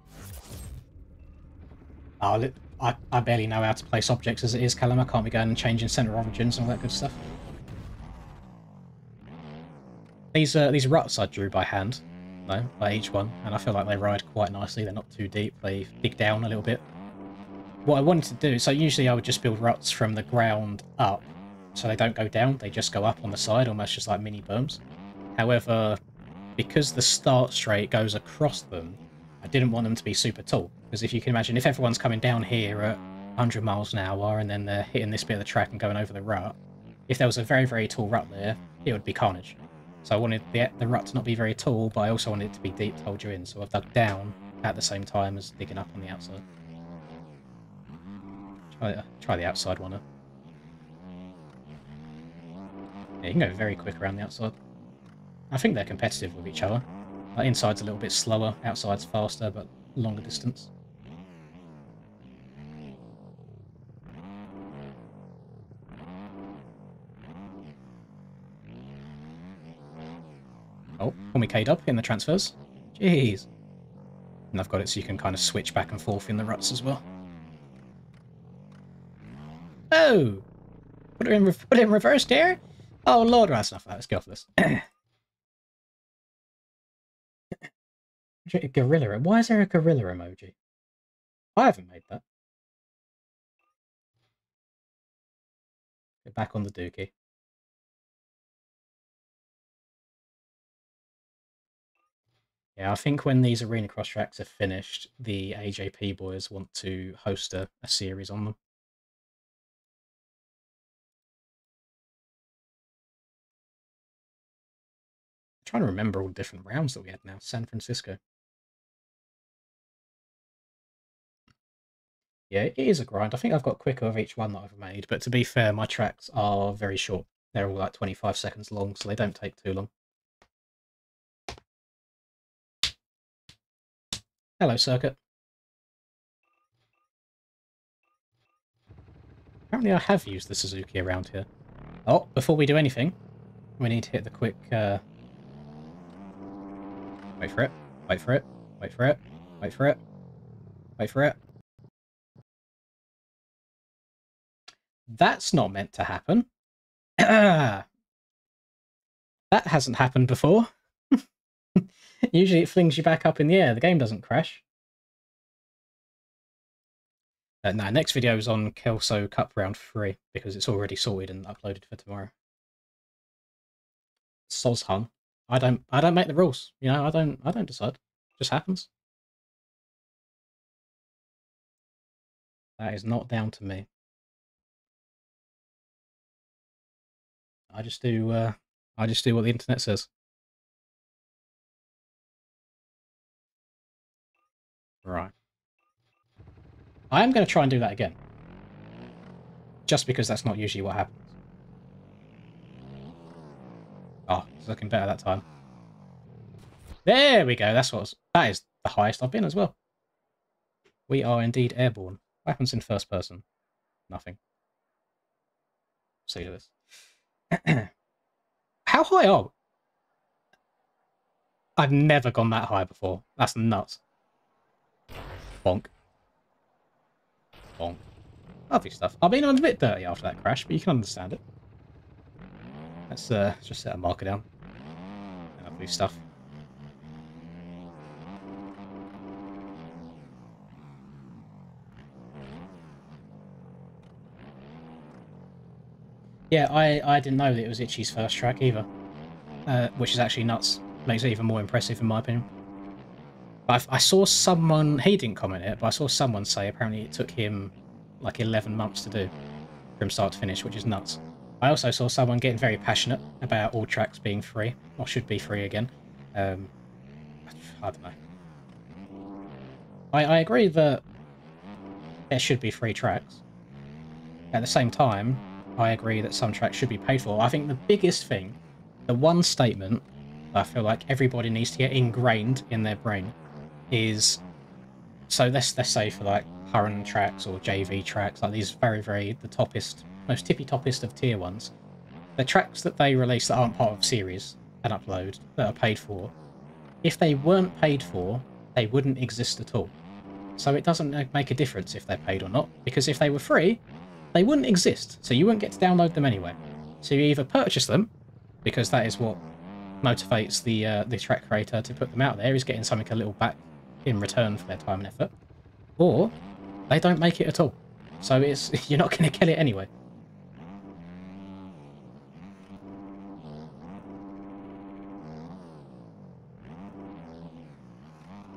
S1: Oh, I barely know how to place objects as it is, Callum. I can't be going and changing center origins and all that good stuff. These ruts I drew by hand, though, by each one, and I feel like they ride quite nicely. They're not too deep. They dig down a little bit. What I wanted to do, so usually I would just build ruts from the ground up, so they don't go down. They just go up on the side, almost just like mini berms. However, because the start straight goes across them, I didn't want them to be super tall. Because if you can imagine, if everyone's coming down here at 100 miles an hour and then they're hitting this bit of the track and going over the rut, if there was a very, very tall rut there, it would be carnage. So I wanted the rut to not be very tall, but I also wanted it to be deep to hold you in. So I've dug down at the same time as digging up on the outside. Try the outside one. Yeah, you can go very quick around the outside. I think they're competitive with each other. Like, inside's a little bit slower, outside's faster, but longer distance. Oh, call me K'd up in the transfers. Jeez. And I've got it so you can kind of switch back and forth in the ruts as well. Oh! Put it in reverse there? Oh lord, right, that's enough of that. Let's go for this. Gorilla. Why is there a gorilla emoji? I haven't made that. Get back on the dookie. Yeah, I think when these arena cross tracks are finished, the AJP boys want to host a series on them. I'm trying to remember all the different rounds that we had now. San Francisco. Yeah, it is a grind. I think I've got quicker of each one that I've made, but to be fair, my tracks are very short. They're all like 25 seconds long, so they don't take too long. Hello, Circuit. Apparently I have used the Suzuki around here. Oh, before we do anything, we need to hit the quick... Wait for it. Wait for it. Wait for it. Wait for it. Wait for it. That's not meant to happen. That hasn't happened before. Usually it flings you back up in the air. The game doesn't crash. No, next video is on Kelso Cup Round 3 because it's already sorted and uploaded for tomorrow. Soz I don't make the rules. You know, I don't decide. It just happens. That is not down to me. I just do what the internet says. Right. I am going to try and do that again. Just because that's not usually what happens. Oh, it's looking better that time. There we go. That is the highest I've been as well. We are indeed airborne. What happens in first person? Nothing. See this. How high are we? I've never gone that high before. That's nuts. Bonk. Bonk. Lovely stuff. I mean, I'm a bit dirty after that crash, but you can understand it. Let's just set a marker down. Lovely stuff. Yeah, I didn't know that it was Itchy's first track either, which is actually nuts. Makes it even more impressive in my opinion. I saw someone, he didn't comment it, but I saw someone say apparently it took him like 11 months to do from start to finish, which is nuts. I also saw someone getting very passionate about all tracks being free, or should be free again. I don't know. I agree that there should be free tracks. At the same time, I agree that some tracks should be paid for. I think the biggest thing, the one statement I feel like everybody needs to get ingrained in their brain is, so let's say for like current tracks or JV tracks, like these very, the toppest, most tippy-toppest of tier ones, the tracks that they release that aren't part of series and upload, that are paid for, if they weren't paid for, they wouldn't exist at all. So it doesn't make a difference if they're paid or not, because if they were free, they wouldn't exist, so you wouldn't get to download them anyway. So you either purchase them, because that is what motivates the track creator to put them out there, is getting something a little back in return for their time and effort, or they don't make it at all. So it's you're not going to get it anyway.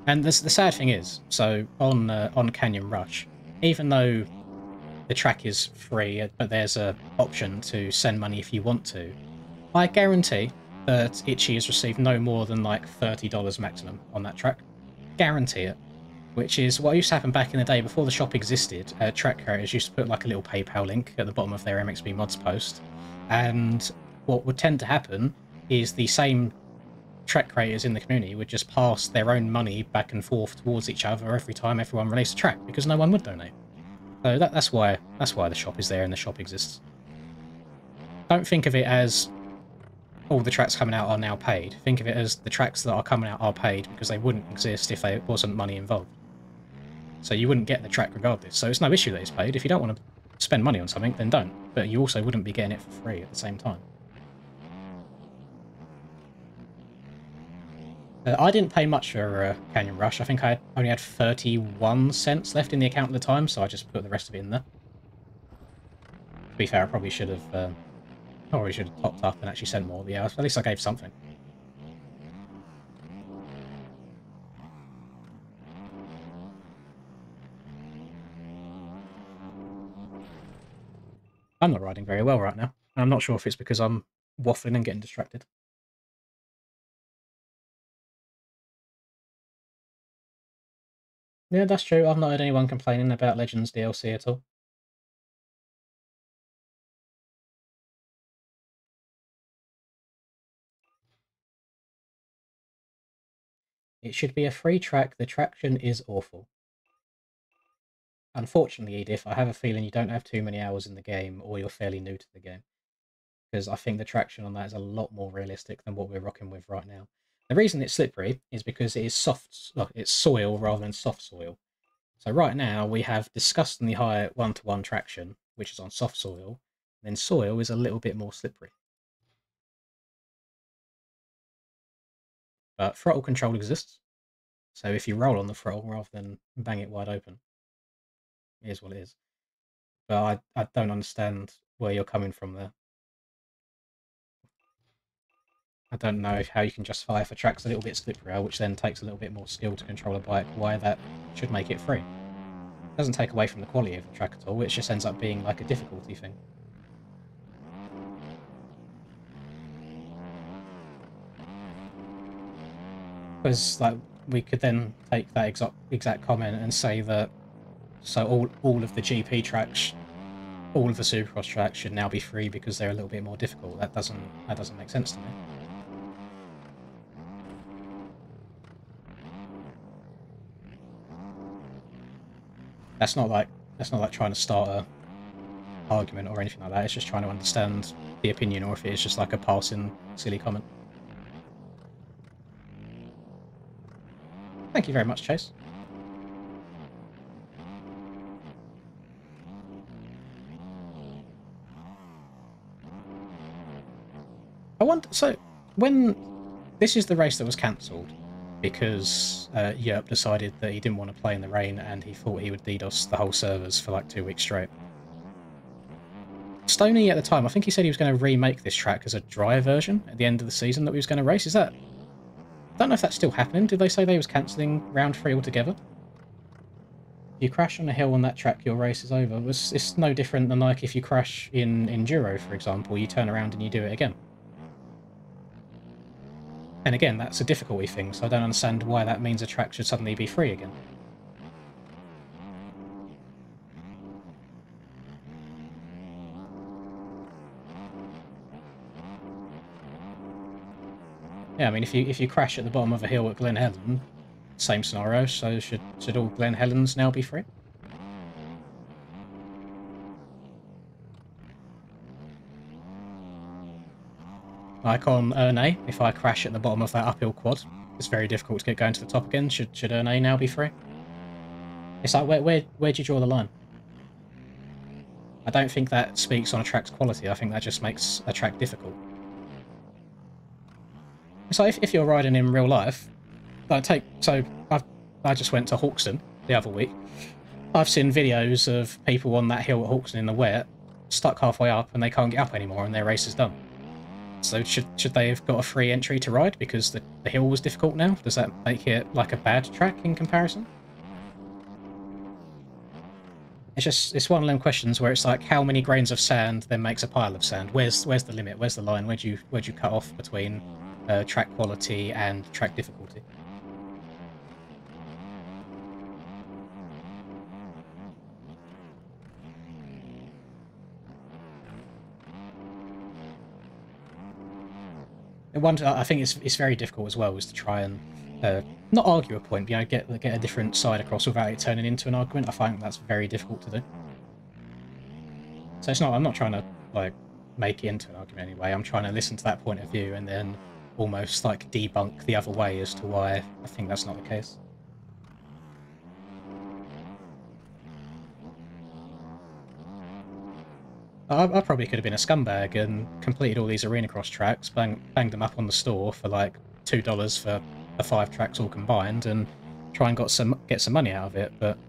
S1: And the sad thing is, so on Canyon Rush, even though the track is free, but there's a option to send money if you want to, I guarantee that Itchy has received no more than like $30 maximum on that track. Guarantee it. Which is what used to happen back in the day before the shop existed. Track creators used to put like a little PayPal link at the bottom of their MXB mods post, and what would tend to happen is the same track creators in the community would just pass their own money back and forth towards each other every time everyone released a track, because no one would donate. So that's why the shop is there and the shop exists. Don't think of it as all the tracks coming out are now paid. Think of it as the tracks that are coming out are paid because they wouldn't exist if there wasn't money involved. So you wouldn't get the track regardless. So it's no issue that it's paid. If you don't want to spend money on something, then don't. But you also wouldn't be getting it for free at the same time. I didn't pay much for Canyon Rush. I think I only had 31 cents left in the account at the time, so I just put the rest of it in there. To be fair, I probably should have topped up and actually sent more. But yeah, at least I gave something. I'm not riding very well right now. I'm not sure if it's because I'm waffling and getting distracted. Yeah, that's true. I've not heard anyone complaining about Legends DLC at all. It should be a free track. The traction is awful. Unfortunately, Edith, I have a feeling you don't have too many hours in the game, or you're fairly new to the game. Because I think the traction on that is a lot more realistic than what we're rocking with right now. The reason it's slippery is because it is soft, like it's soil rather than soft soil. So right now we have disgustingly high 1-to-1 traction, which is on soft soil, and then soil is a little bit more slippery. But throttle control exists, so if you roll on the throttle rather than bang it wide open, it is what it is. But I don't understand where you're coming from there. I don't know how you can justify if a track's a little bit slipperier, which then takes a little bit more skill to control a bike, why that should make it free. It doesn't take away from the quality of the track at all, it just ends up being like a difficulty thing. Because like we could then take that exact comment and say that so all of the GP tracks, all of the Supercross tracks should now be free because they're a little bit more difficult. That doesn't make sense to me. That's not like trying to start a argument or anything like that. It's just trying to understand the opinion, or if it is just like a passing silly comment. Thank you very much, Chase. I wonder, so when this is the race that was cancelled because Yerp decided that he didn't want to play in the rain and he thought he would DDoS the whole servers for like 2 weeks straight. Stoney at the time, I think he said he was going to remake this track as a dry version at the end of the season that we was going to race. Is that... I don't know if that's still happening. Did they say they was cancelling round 3 altogether? If you crash on a hill on that track, your race is over. It's no different than like if you crash in Enduro, for example, you turn around and you do it again. And again, that's a difficulty thing, so I don't understand why that means a track should suddenly be free again. Yeah, I mean, if you crash at the bottom of a hill at Glen Helen, same scenario, so should all Glen Helens now be free? Like on Ernay, if I crash at the bottom of that uphill quad, it's very difficult to get going to the top again. Should Ernay now be free? It's like, where'd you draw the line? I don't think that speaks on a track's quality. I think that just makes a track difficult. So if you're riding in real life, I just went to Hawkston the other week. I've seen videos of people on that hill at Hawkston in the wet, stuck halfway up, and they can't get up anymore, and their race is done. So should they have got a free entry to ride because the hill was difficult now? Does that make it like a bad track in comparison? It's one of them questions where it's like, how many grains of sand then makes a pile of sand? Where's the limit? Where's the line? Where'd you cut off between track quality and track difficulty? I think it's very difficult as well, is to try and not argue a point, but get a different side across without it turning into an argument. I find that's very difficult to do. So I'm not trying to like make it into an argument anyway. I'm trying to listen to that point of view and then almost like debunk the other way as to why I think that's not the case. I probably could have been a scumbag and completed all these arena cross tracks, banged them up on the store for like $2 for the 5 tracks all combined, and try and get some money out of it. But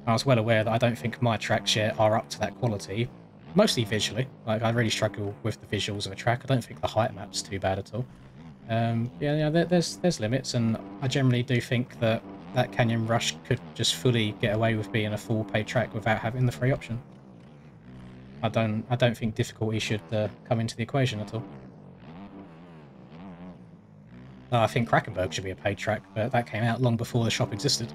S1: I was well aware that I don't think my tracks yet are up to that quality, mostly visually. Like, I really struggle with the visuals of a track. I don't think the height map's too bad at all. There's limits, and I generally do think that Canyon Rush could just fully get away with being a full paid track without having the free option. I don't think difficulty should come into the equation at all. I think Krakenberg should be a paid track, but that came out long before the shop existed.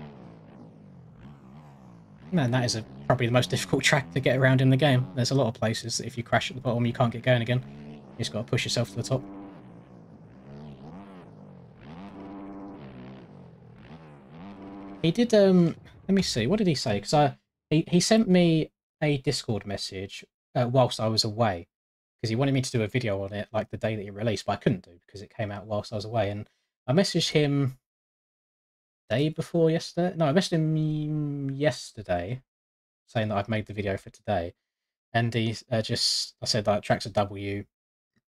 S1: Man, that is probably the most difficult track to get around in the game. There's a lot of places that if you crash at the bottom, you can't get going again. You just got to push yourself to the top. He did, let me see, what did he say? Because he sent me a Discord message whilst I was away, because he wanted me to do a video on it like the day that it released, but I couldn't do because it came out whilst I was away. And I messaged him day before yesterday. No, I messaged him yesterday saying that I've made the video for today, and he I said that track's a W.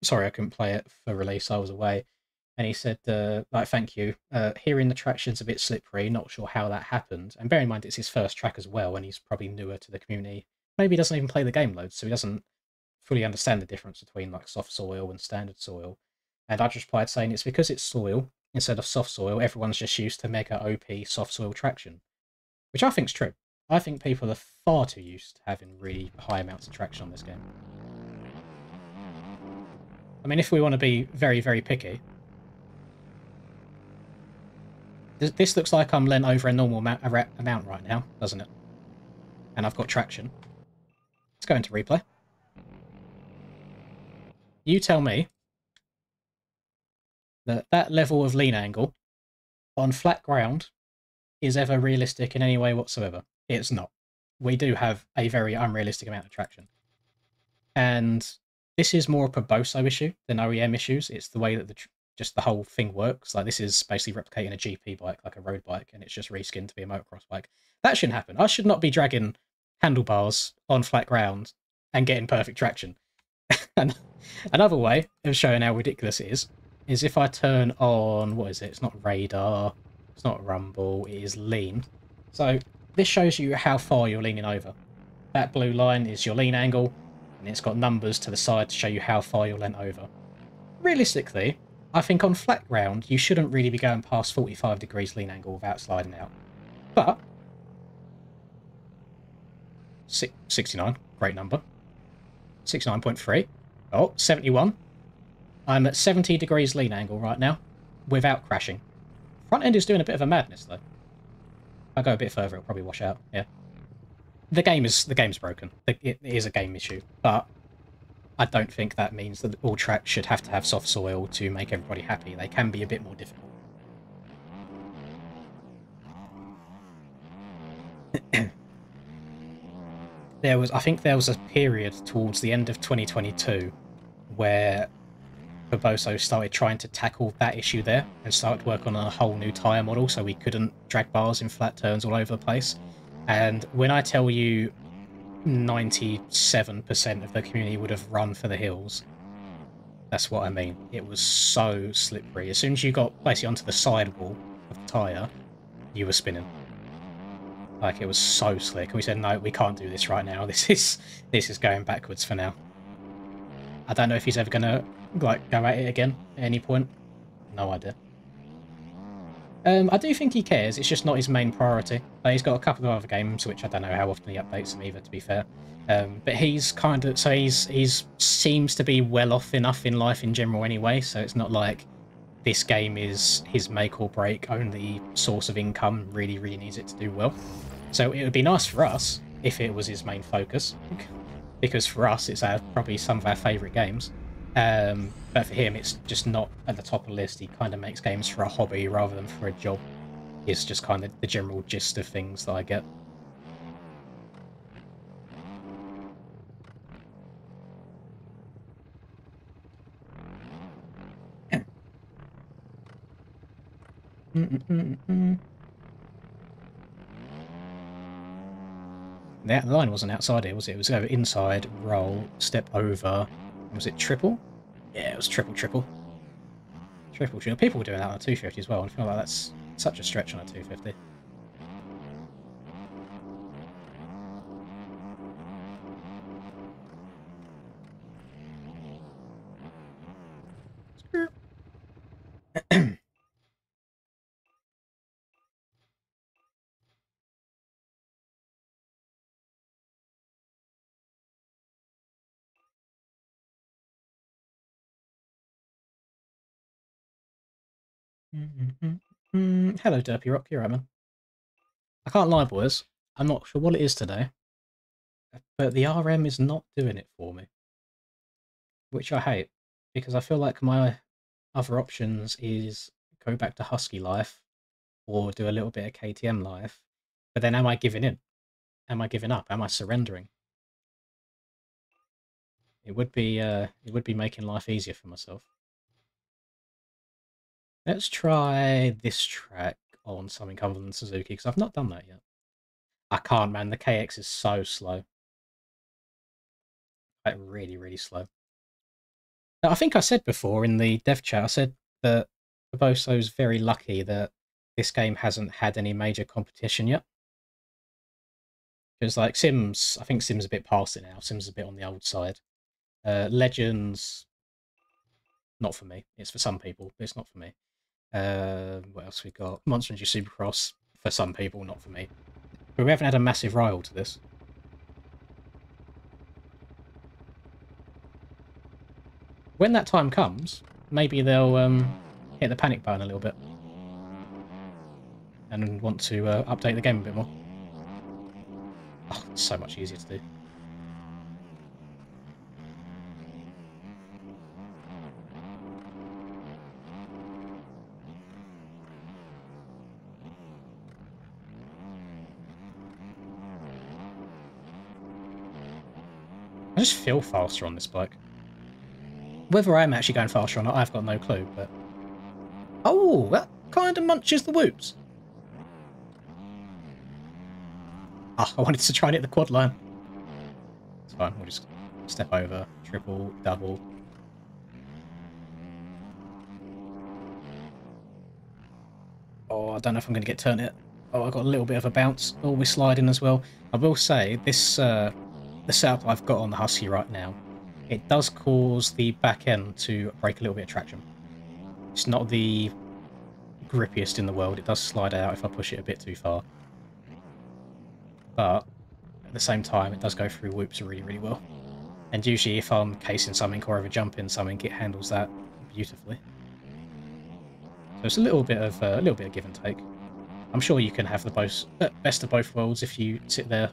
S1: Sorry, I couldn't play it for release. I was away. And he said, like, thank you. Hearing the traction's a bit slippery, not sure how that happened. And bear in mind, it's his first track as well, and he's probably newer to the community. Maybe he doesn't even play the game loads, so he doesn't fully understand the difference between like soft soil and standard soil. And I just replied saying it's because it's soil instead of soft soil. Everyone's just used to mega OP soft soil traction, which I think's true. I think people are far too used to having really high amounts of traction on this game. I mean, if we want to be very, very picky, this looks like I'm lent over a normal amount right now, doesn't it? And I've got traction. Let's go into replay. You tell me that level of lean angle on flat ground is ever realistic in any way whatsoever. It's not. We do have a very unrealistic amount of traction. And this is more a Proboso issue than OEM issues. It's the way that just the whole thing works. Like, this is basically replicating a GP bike, like a road bike, and it's just reskinned to be a motocross bike. That shouldn't happen. I should not be dragging handlebars on flat ground and getting perfect traction. And another way of showing how ridiculous it is if I turn on, what is it? It's not radar, it's not rumble, it is lean. So this shows you how far you're leaning over. That blue line is your lean angle, and it's got numbers to the side to show you how far you're leant over. Realistically, I think on flat ground, you shouldn't really be going past 45 degrees lean angle without sliding out. But 69, great number. 69.3. Oh, 71. I'm at 70 degrees lean angle right now, without crashing. Front end is doing a bit of a madness, though. If I go a bit further, it'll probably wash out. Yeah. The game's broken. It is a game issue, but I don't think that means that all tracks should have to have soft soil to make everybody happy. They can be a bit more difficult. I think there was a period towards the end of 2022 where Proboso started trying to tackle that issue there and started work on a whole new tyre model so we couldn't drag bars in flat turns all over the place. And when I tell you 97% of the community would have run for the hills, that's what I mean. It was so slippery. As soon as you got basically onto the sidewall of the tyre, you were spinning. Like, it was so slick. We said, no, we can't do this right now. This is going backwards for now. I don't know if he's ever gonna like go at it again at any point. No idea. I do think he cares. It's just not his main priority. He's got a couple of other games which I don't know how often he updates them either, to be fair. But he's kind of he's seems to be well off enough in life in general anyway. So it's not like this game is his make or break only source of income. Really, really needs it to do well. So it would be nice for us if it was his main focus, because for us it's probably some of our favourite games. But for him, it's just not at the top of the list. He kind of makes games for a hobby rather than for a job. It's just kind of the general gist of things that I get. The line wasn't outside here, was it? It was over inside, roll, step over. Was it triple? Yeah, it was triple. Triple. People were doing that on a 250 as well, and I feel like that's such a stretch on a 250. Hello, Derpy Rock. You're right, man. I can't lie, boys. I'm not sure what it is today, but the RM is not doing it for me, which I hate, because I feel like my other options is go back to Husky life or do a little bit of KTM life. But then am I giving in? Am I giving up? Am I surrendering? It would be making life easier for myself. Let's try this track on something other than Suzuki, because I've not done that yet. I can't, man. The KX is so slow. Like, really, really slow. Now, I think I said before in the dev chat, I said that Proboso's very lucky that this game hasn't had any major competition yet. Because, like, Sims, I think Sims a bit past it now. Sims is a bit on the old side. Legends, not for me. It's for some people, but it's not for me. What else we got? Monster Energy Supercross, for some people, not for me. But we haven't had a massive rival to this. When that time comes, maybe they'll hit the panic button a little bit. And want to update the game a bit more. Oh, it's so much easier to do. I just feel faster on this bike. Whether I'm actually going faster or not, I've got no clue, but... Oh, that kind of munches the whoops. Ah, I wanted to try and hit the quad line. It's fine, we'll just step over, triple, double. Oh, I don't know if I'm going to get turned it. Oh, I got a little bit of a bounce. Oh, we're sliding as well. I will say, this the setup I've got on the Husky right now, it does cause the back end to break a little bit of traction. It's not the grippiest in the world. It does slide out if I push it a bit too far. But at the same time, it does go through whoops really, really well. And usually if I'm casing something or over jumping something, it handles that beautifully. So it's a little bit of give and take. I'm sure you can have the best of both worlds if you sit there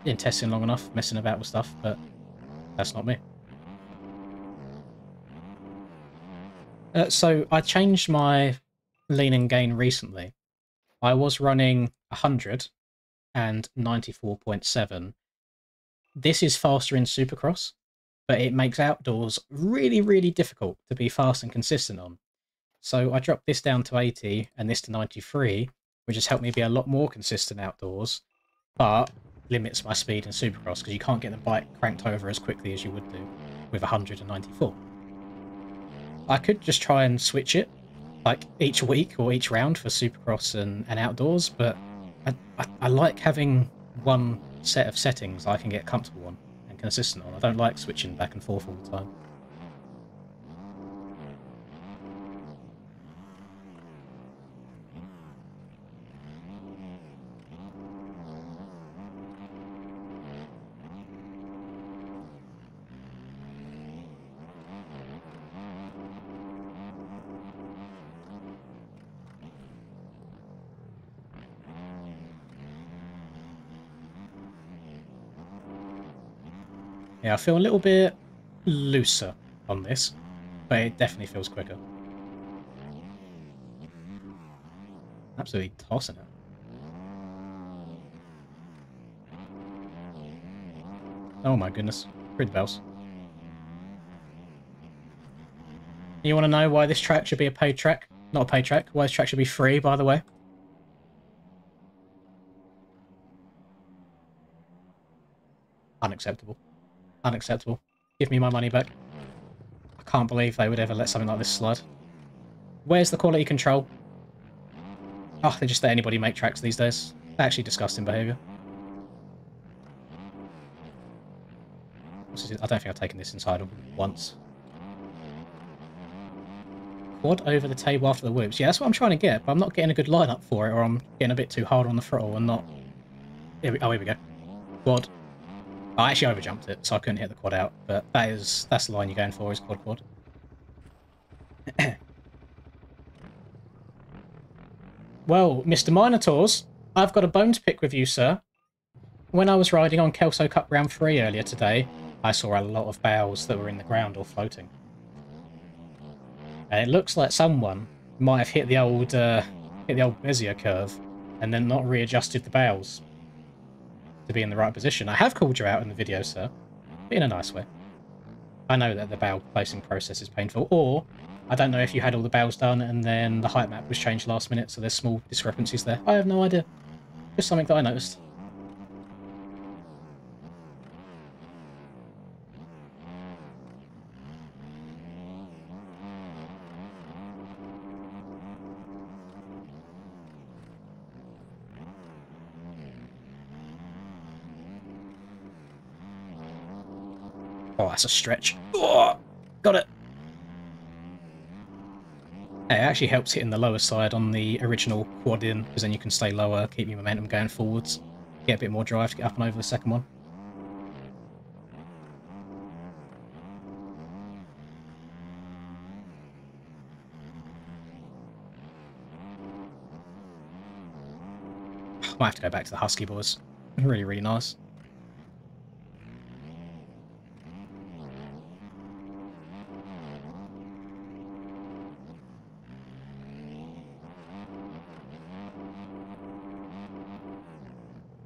S1: in testing long enough, messing about with stuff, but that's not me. So I changed my lean and gain recently. I was running 100 and 94.7. This is faster in Supercross, but it makes outdoors really, really difficult to be fast and consistent on. So I dropped this down to 80 and this to 93, which has helped me be a lot more consistent outdoors, but limits my speed in Supercross because you can't get the bike cranked over as quickly as you would do with 194. I could just try and switch it, like each week or each round for Supercross and outdoors, but I like having one set of settings I can get comfortable on and consistent on. I don't like switching back and forth all the time. Yeah, I feel a little bit looser on this, but it definitely feels quicker. Absolutely tossing it. Oh my goodness. Ring the bells. You want to know why this track should be a paid track? Not a paid track. Why this track should be free, by the way? Unacceptable. Unacceptable. Give me my money back. I can't believe they would ever let something like this slide. Where's the quality control? Oh, they just let anybody make tracks these days. Actually disgusting behaviour. I don't think I've taken this inside once. Quad over the table after the whoops. Yeah, that's what I'm trying to get, but I'm not getting a good lineup for it, or I'm getting a bit too hard on the throttle and not... Here we go. Quad. I actually overjumped it, so I couldn't hit the quad out, but that's the line you're going for, is quad. Well, Mr. Minotaurs, I've got a bone to pick with you, sir. When I was riding on Kelso Cup Round 3 earlier today, I saw a lot of bales that were in the ground or floating. And it looks like someone might have hit the old Bezier curve and then not readjusted the bales to be in the right position. I have called you out in the video, sir, but in a nice way. I know that the bale placing process is painful, or I don't know if you had all the bales done and then the height map was changed last minute, so there's small discrepancies there. I have no idea. Just something that I noticed. Oh, that's a stretch. Oh, got it. It actually helps hitting the lower side on the original quad in, because then you can stay lower, keep your momentum going forwards, get a bit more drive to get up and over the second one. Might have to go back to the Husky boys. Really, really nice.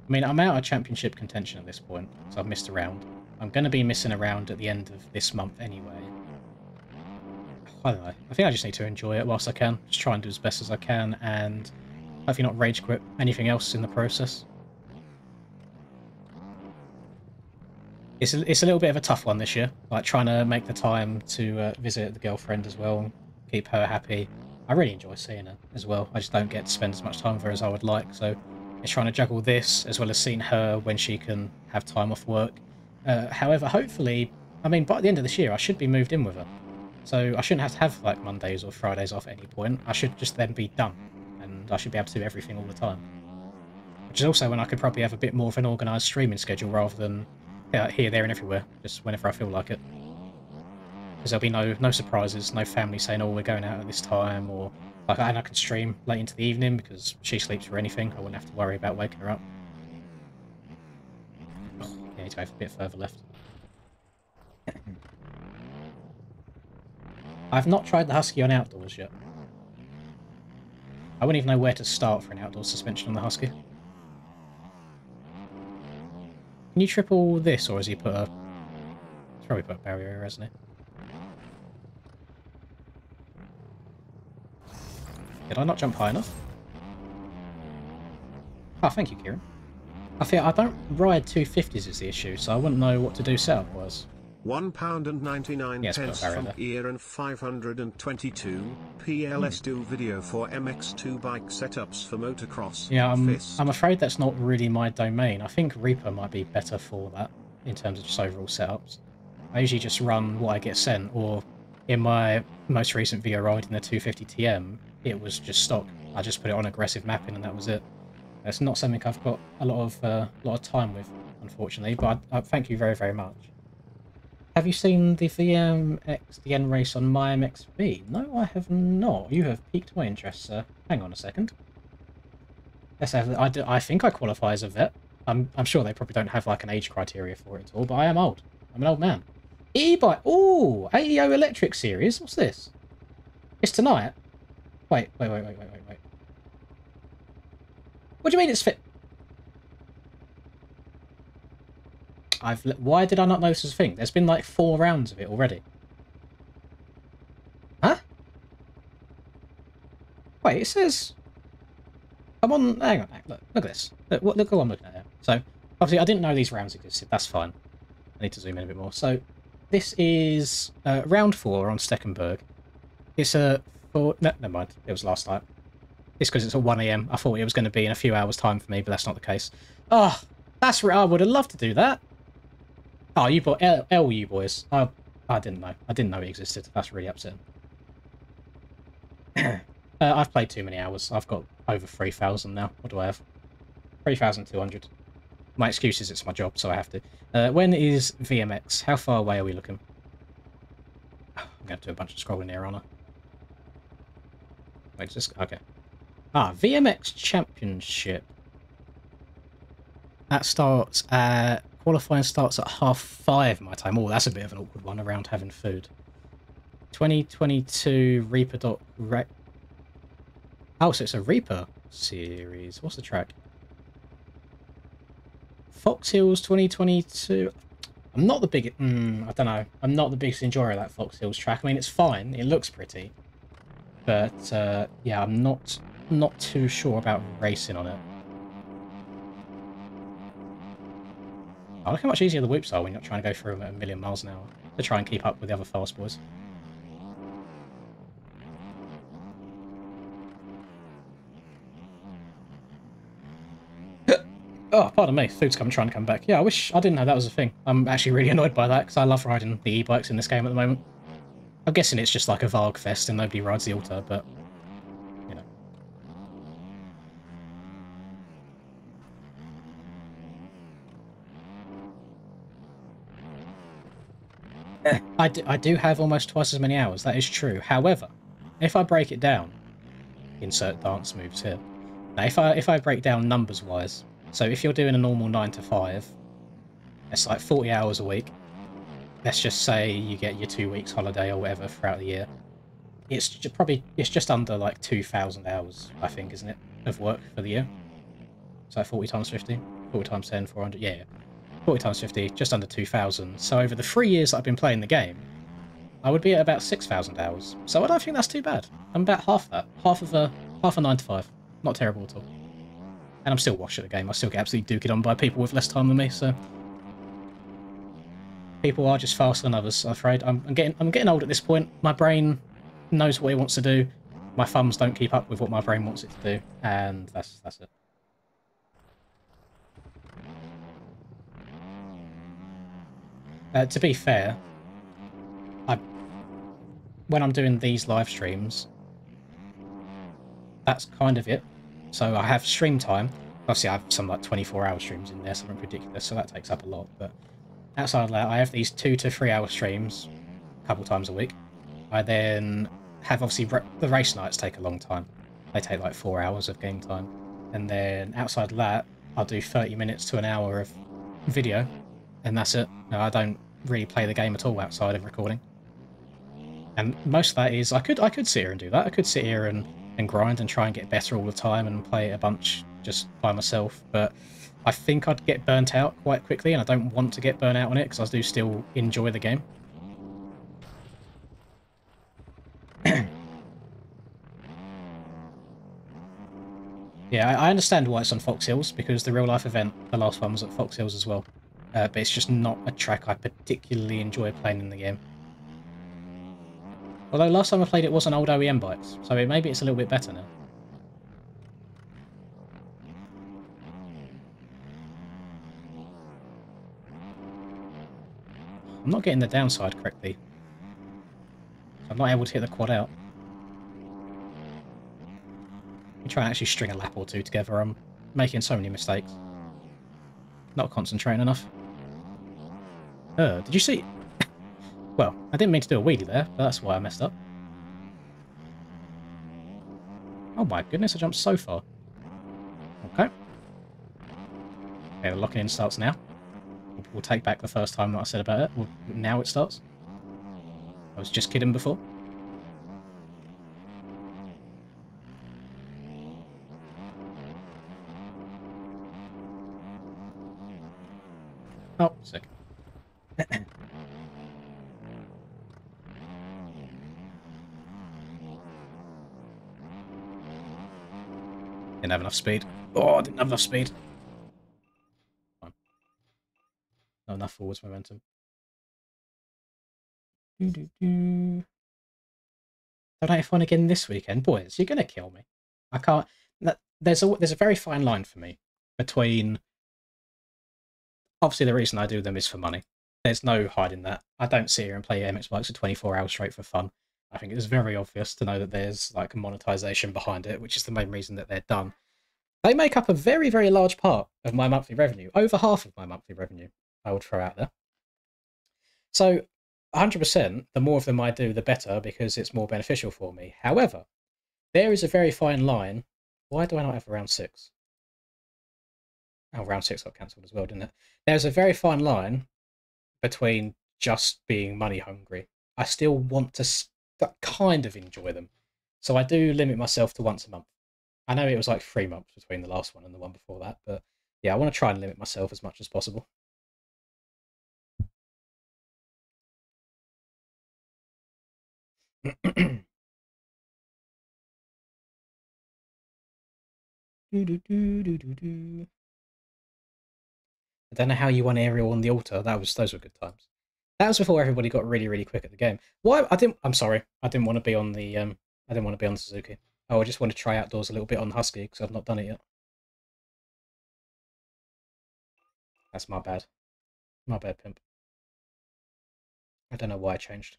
S1: I mean, I'm out of championship contention at this point, so I've missed a round. I'm going to be missing around at the end of this month anyway. I don't know. I think I just need to enjoy it whilst I can. Just try and do as best as I can, and hopefully not rage quit anything else in the process. It's a little bit of a tough one this year, like trying to make the time to visit the girlfriend as well, keep her happy. I really enjoy seeing her as well. I just don't get to spend as much time with her as I would like, so it's trying to juggle this as well as seeing her when she can have time off work. However, hopefully, I mean, by the end of this year, I should be moved in with her. So I shouldn't have to have like Mondays or Fridays off at any point. I should just then be done, and I should be able to do everything all the time. Which is also when I could probably have a bit more of an organised streaming schedule rather than here, there and everywhere, just whenever I feel like it. Because there'll be no surprises, no family saying, oh, we're going out at this time, or like, and I can stream late into the evening because she sleeps or anything. I wouldn't have to worry about waking her up. Oh, I need to go a bit further left. I've not tried the Husky on outdoors yet. I wouldn't even know where to start for an outdoor suspension on the Husky. Can you triple this, or has he put a... He's probably put a barrier here, hasn't he? Did I not jump high enough? Oh, thank you, Kieran. I think I don't ride 250s is the issue, so I wouldn't know what to do setup-wise.
S2: £1.99
S1: Yes,
S2: from Ear and 522 PLS do video for MX2 bike setups for motocross.
S1: Yeah, I'm afraid that's not really my domain. I think Reaper might be better for that in terms of just overall setups. I usually just run what I get sent, or in my most recent video ride in the 250TM, it was just stock. I just put it on aggressive mapping and that was it. It's not something I've got a lot of time with, unfortunately, but I thank you very, very much. Have you seen the VMXDN race on MyMXV? No, I have not. You have piqued my interest, sir. Hang on a second. Let's have. I think I qualify as a vet. I'm sure they probably don't have like an age criteria for it at all, but I am old. I'm an old man. E-bike. Ooh, AEO Electric Series. What's this? It's tonight. Wait. What do you mean it's fit? Why did I not know this was a thing? There's been like 4 rounds of it already. Huh? Wait, it says... I'm on... Hang on, look at this. Look what I'm looking at here. So, obviously I didn't know these rounds existed. That's fine. I need to zoom in a bit more. So, this is round 4 on Steckenberg. It's a... No, never mind. It was last night. It's because it's at 1 AM. I thought it was going to be in a few hours' time for me, but that's not the case. Oh, that's right. I would have loved to do that. Oh, you bought LU boys. I didn't know. I didn't know it existed. That's really upsetting. I've played too many hours. I've got over 3,000 now. What do I have? 3,200. My excuse is it's my job, so I have to. When is VMX? How far away are we looking? I'm going to do a bunch of scrolling here, aren't I? Wait, just... Okay. Ah, VMX Championship. That starts at... Qualifying starts at 5:30 my time. Oh, that's a bit of an awkward one around having food. 2022 Reaper. Oh, so it's a Reaper series. What's the track? Fox Hills 2022. I'm not the biggest... I don't know. I'm not the biggest enjoyer of that Fox Hills track. I mean, it's fine. It looks pretty. But, yeah, I'm not too sure about racing on it. Oh, look how much easier the whoops are when you're not trying to go through them at 1,000,000 miles an hour to try and keep up with the other fast boys. Oh, pardon me. Food's trying to come back. Yeah, I wish I didn't know that was a thing. I'm actually really annoyed by that because I love riding the e-bikes in this game at the moment. I'm guessing it's just like a Varg fest and nobody rides the Alta, but you know. I do have almost twice as many hours, that is true. However, if I break it down, insert dance moves here. Now, if I break down numbers-wise, so if you're doing a normal 9 to 5, it's like 40 hours a week. Let's just say you get your 2 weeks holiday or whatever throughout the year. It's just under like 2,000 hours, I think, isn't it, of work for the year? So 40 times 50, 40 times 10, 400, yeah. 40 times 50, just under 2,000. So over the 3 years that I've been playing the game, I would be at about 6,000 hours. So I don't think that's too bad. I'm about half that. Half a 9 to 5. Not terrible at all. And I'm still washed at the game. I still get absolutely duked on by people with less time than me, so people are just faster than others, I'm afraid. I'm getting old at this point. My brain knows what it wants to do. My thumbs don't keep up with what my brain wants it to do, and that's it. To be fair, when I'm doing these live streams, that's kind of it. So I have stream time. Obviously, I have some like 24-hour streams in there, something ridiculous, so that takes up a lot. But outside of that, I have these 2 to 3 hour streams a couple times a week. I then have, obviously, the race nights take a long time. They take like 4 hours of game time. And then outside of that, I'll do 30 minutes to an hour of video, and that's it. No, I don't really play the game at all outside of recording. And most of that is, I could sit here and do that. I could sit here and grind and try and get better all the time and play it a bunch just by myself, but I think I'd get burnt out quite quickly, and I don't want to get burnt out on it because I do still enjoy the game. Yeah, I understand why it's on Fox Hills, because the real life event, the last one, was at Fox Hills as well. But it's just not a track I particularly enjoy playing in the game. Although last time I played it was on old OEM bikes, so maybe it's a little bit better now. I'm not getting the downside correctly. I'm not able to hit the quad out. Let me try and actually string a lap or two together. I'm making so many mistakes. Not concentrating enough. Did you see? Well, I didn't mean to do a wheelie there, but that's why I messed up. Oh my goodness, I jumped so far. Okay. Okay, the locking in starts now. We'll take back the first time that I said about it. Now it starts. I was just kidding before. Oh, sick. Didn't have enough speed. Oh, I didn't have enough speed. Fine. Not enough forwards momentum. Don't have fun again this weekend, boys. You're gonna kill me. I can't. There's a very fine line for me between. Obviously, the reason I do them is for money. There's no hiding that. I don't sit here and play MX bikes for 24 hours straight for fun. I think it's very obvious to know that there's like a monetization behind it, which is the main reason that they're done. They make up a very, very large part of my monthly revenue. Over half of my monthly revenue, I would throw out there. So 100%, the more of them I do, the better, because it's more beneficial for me. However, there is a very fine line. Why do I not have a round 6? Oh, round 6 got cancelled as well, didn't it? There's a very fine line between just being money hungry. I still want to kind of enjoy them. So I do limit myself to once a month. I know it was like 3 months between the last one and the one before that, but yeah, I want to try and limit myself as much as possible. I don't know how you won aerial on the altar. Those were good times. That was before everybody got really, really quick at the game. Why? I'm sorry. I didn't want to be on the I didn't want to be on the Suzuki. Oh, I just want to try outdoors a little bit on the Husky because I've not done it yet. That's my bad. My bad, pimp. I don't know why I changed.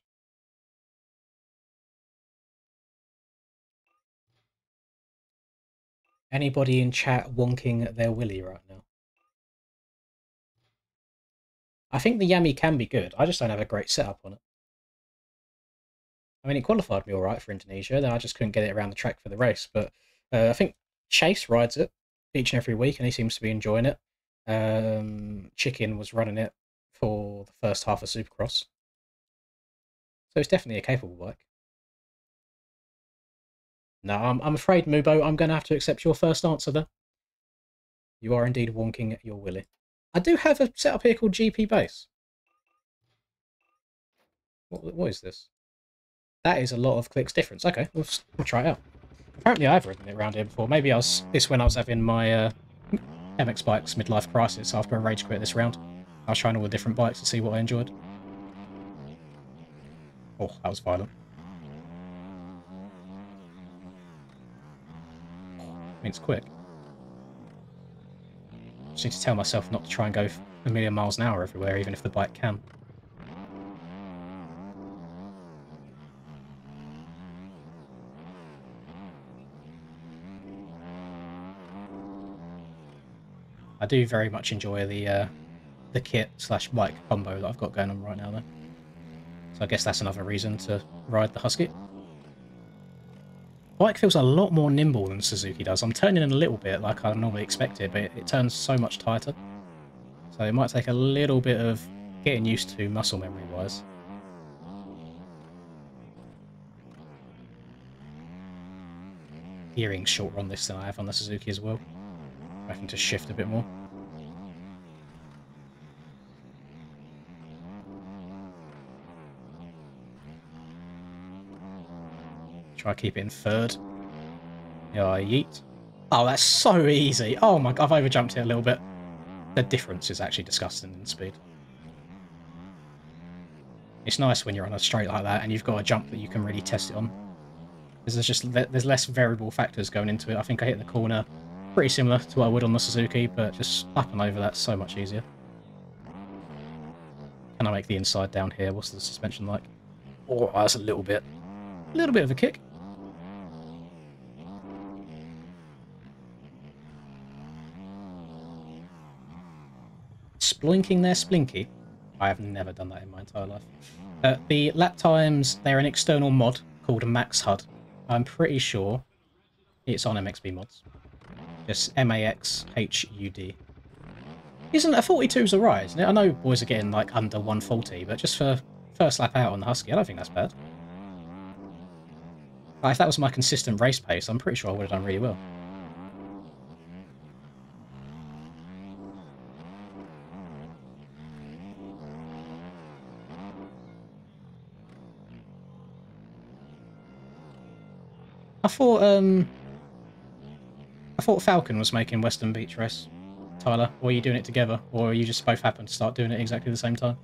S1: Anybody in chat wonking their willy right now? I think the Yami can be good. I just don't have a great setup on it. I mean, it qualified me all right for Indonesia. Then I just couldn't get it around the track for the race. But I think Chase rides it each and every week, and he seems to be enjoying it. Chicken was running it for the first half of Supercross. So it's definitely a capable bike. No, I'm afraid, Mubo, I'm going to have to accept your first answer there. You are indeed wonking your willy. I do have a setup here called GP Base. What is this? That is a lot of clicks difference. Okay, we'll try it out. Apparently I've ridden it around here before. Maybe this when I was having my MX Bikes midlife crisis after I rage quit this round. I was trying all the different bikes to see what I enjoyed. Oh, that was violent. I mean, it's quick. Just need to tell myself not to try and go a million miles an hour everywhere, even if the bike can. I do very much enjoy the kit slash bike combo that I've got going on right now, though. So I guess that's another reason to ride the Husky. Bike feels a lot more nimble than Suzuki does. I'm turning in a little bit like I normally expected, but it turns so much tighter. So it might take a little bit of getting used to muscle memory wise. Gearing's shorter on this than I have on the Suzuki as well. Having to shift a bit more. Try to keep it in third. Yeah, yeet. Oh, that's so easy. Oh my god, I've overjumped it a little bit. The difference is actually disgusting in speed. It's nice when you're on a straight like that and you've got a jump that you can really test it on. Because there's less variable factors going into it. I think I hit the corner pretty similar to what I would on the Suzuki, but just up and over that's so much easier. Can I make the inside down here? What's the suspension like? Oh, that's a little bit of a kick. Splinking there, Splinky. I have never done that in my entire life. The lap times, they're an external mod called Max HUD. I'm pretty sure it's on MXB mods. Just MAXHUD. Isn't a 42's alright, isn't it? I know boys are getting like under 140, but just for first lap out on the Husky, I don't think that's bad. If that was my consistent race pace, I'm pretty sure I would have done really well. I thought Falcon was making Western Beach Race, Tyler. Or are you doing it together? Or you just both happen to start doing it exactly the same time?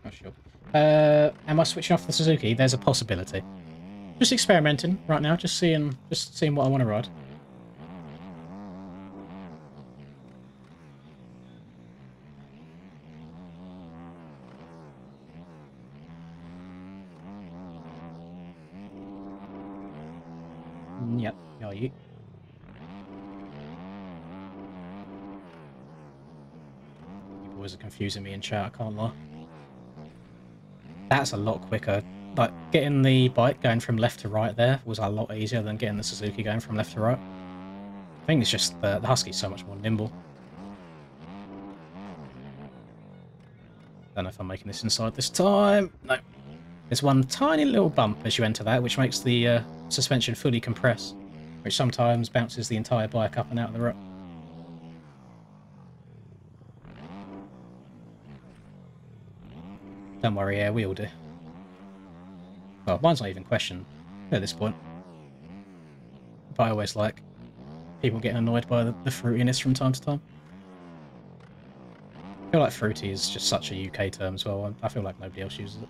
S1: Not sure. Am I switching off the Suzuki? There's a possibility. Just experimenting right now, just seeing what I want to ride. Yep, are you? You boys are confusing me in chat, I can't lie. That's a lot quicker. Like, getting the bike going from left to right there was a lot easier than getting the Suzuki going from left to right. I think it's just the Husky's so much more nimble. Don't know if I'm making this inside this time. No. There's one tiny little bump as you enter that, which makes the suspension fully compress, which sometimes bounces the entire bike up and out of the rut. Don't worry, yeah, we all do. Well, mine's not even questioned at this point. But I always like people getting annoyed by the fruitiness from time to time. I feel like fruity is just such a UK term as well. I feel like nobody else uses it.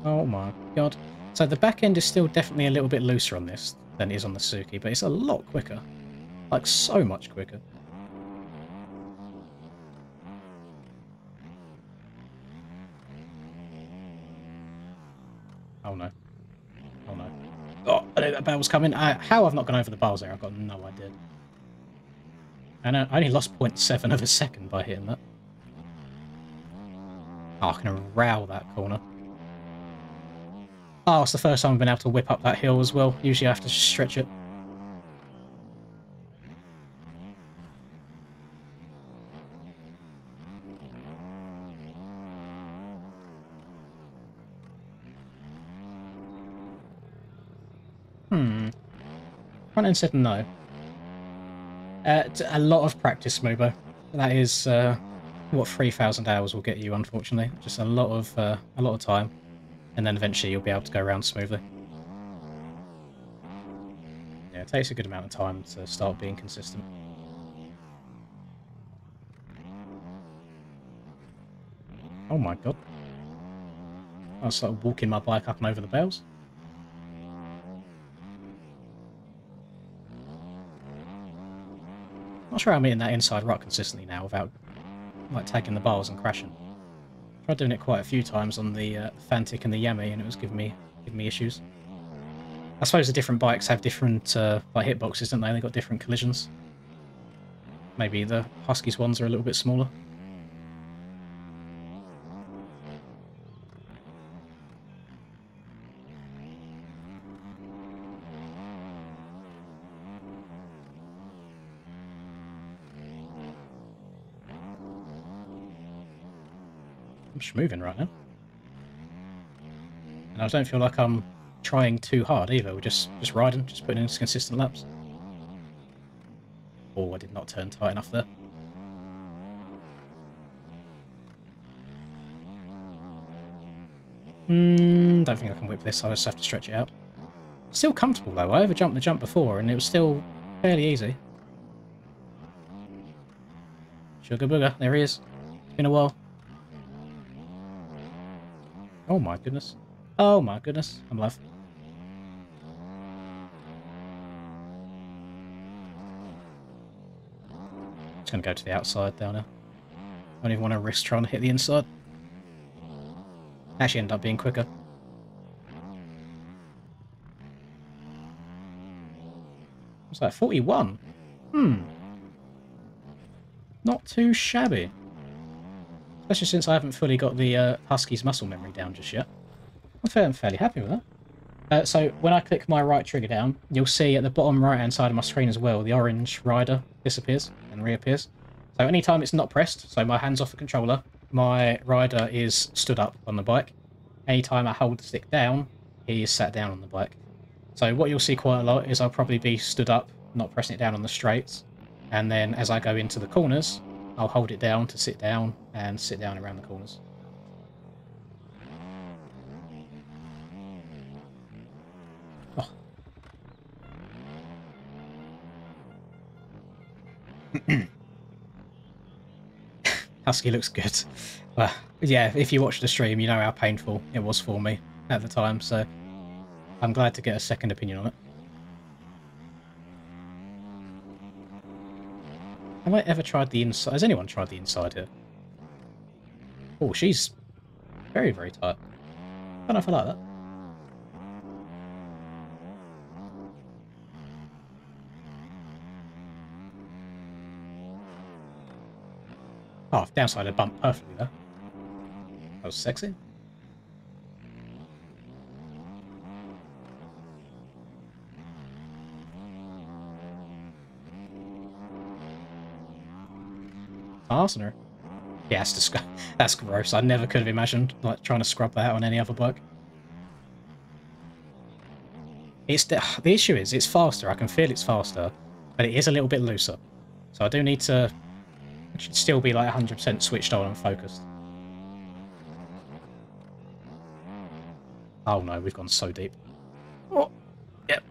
S1: Oh my god. So the back end is still definitely a little bit looser on this than it is on the Suzuki, but it's a lot quicker. Like, so much quicker. Oh no. Oh no. Oh! I know that barrel's coming. How I've not gone over the bars there, I've got no idea. And I only lost 0.7 of a second by hitting that. Oh, I can row that corner. Oh, it's the first time I've been able to whip up that hill as well. Usually I have to stretch it. Front end said no. A lot of practice, Mobo. That is what 3,000 hours will get you, unfortunately. Just a lot of time, and then eventually you'll be able to go around smoothly. Yeah, it takes a good amount of time to start being consistent. Oh my god. I was like walking my bike up and over the bales. Not sure how I'm hitting that inside rut consistently now without like taking the bars and crashing. Tried doing it quite a few times on the Fantic and the Yami, and it was giving me issues. I suppose the different bikes have different like hitboxes, don't they? They've got different collisions. Maybe the Husky's ones are a little bit smaller. I'm just moving right now. And I don't feel like I'm trying too hard either. We're just riding, just putting in consistent laps. Oh, I did not turn tight enough there. Don't think I can whip this, I just have to stretch it out. Still comfortable though, I overjumped the jump before and it was still fairly easy. Sugar booger, there he is. It's been a while. Oh my goodness. Oh my goodness, I'm alive. Just gonna go to the outside down there. I don't even want to risk trying to hit the inside. Actually ended up being quicker. What's that, 41? Not too shabby. Especially since I haven't fully got the Husky's muscle memory down just yet. I'm fairly happy with that. So when I click my right trigger down, you'll see at the bottom right hand side of my screen as well, the orange rider disappears and reappears. So anytime it's not pressed, so my hand's off the controller, my rider is stood up on the bike. Anytime I hold the stick down, he is sat down on the bike. So what you'll see quite a lot is I'll probably be stood up, not pressing it down on the straights, and then as I go into the corners, I'll hold it down to sit down and sit down around the corners. Oh. Husky looks good. Yeah, if you watch the stream, you know how painful it was for me at the time, so I'm glad to get a second opinion on it. Have I ever tried the inside? Has anyone tried the inside here? Oh, she's very, very tight. I don't know if I like that. Oh, downside I bumped perfectly there. That was sexy. Arsener. Yeah, that's gross. I never could have imagined like trying to scrub that on any other bike. It's the issue is it's faster. I can feel it's faster, but it is a little bit looser. So I do need to. It should still be like 100% switched on and focused. Oh no, we've gone so deep. Oh, yep.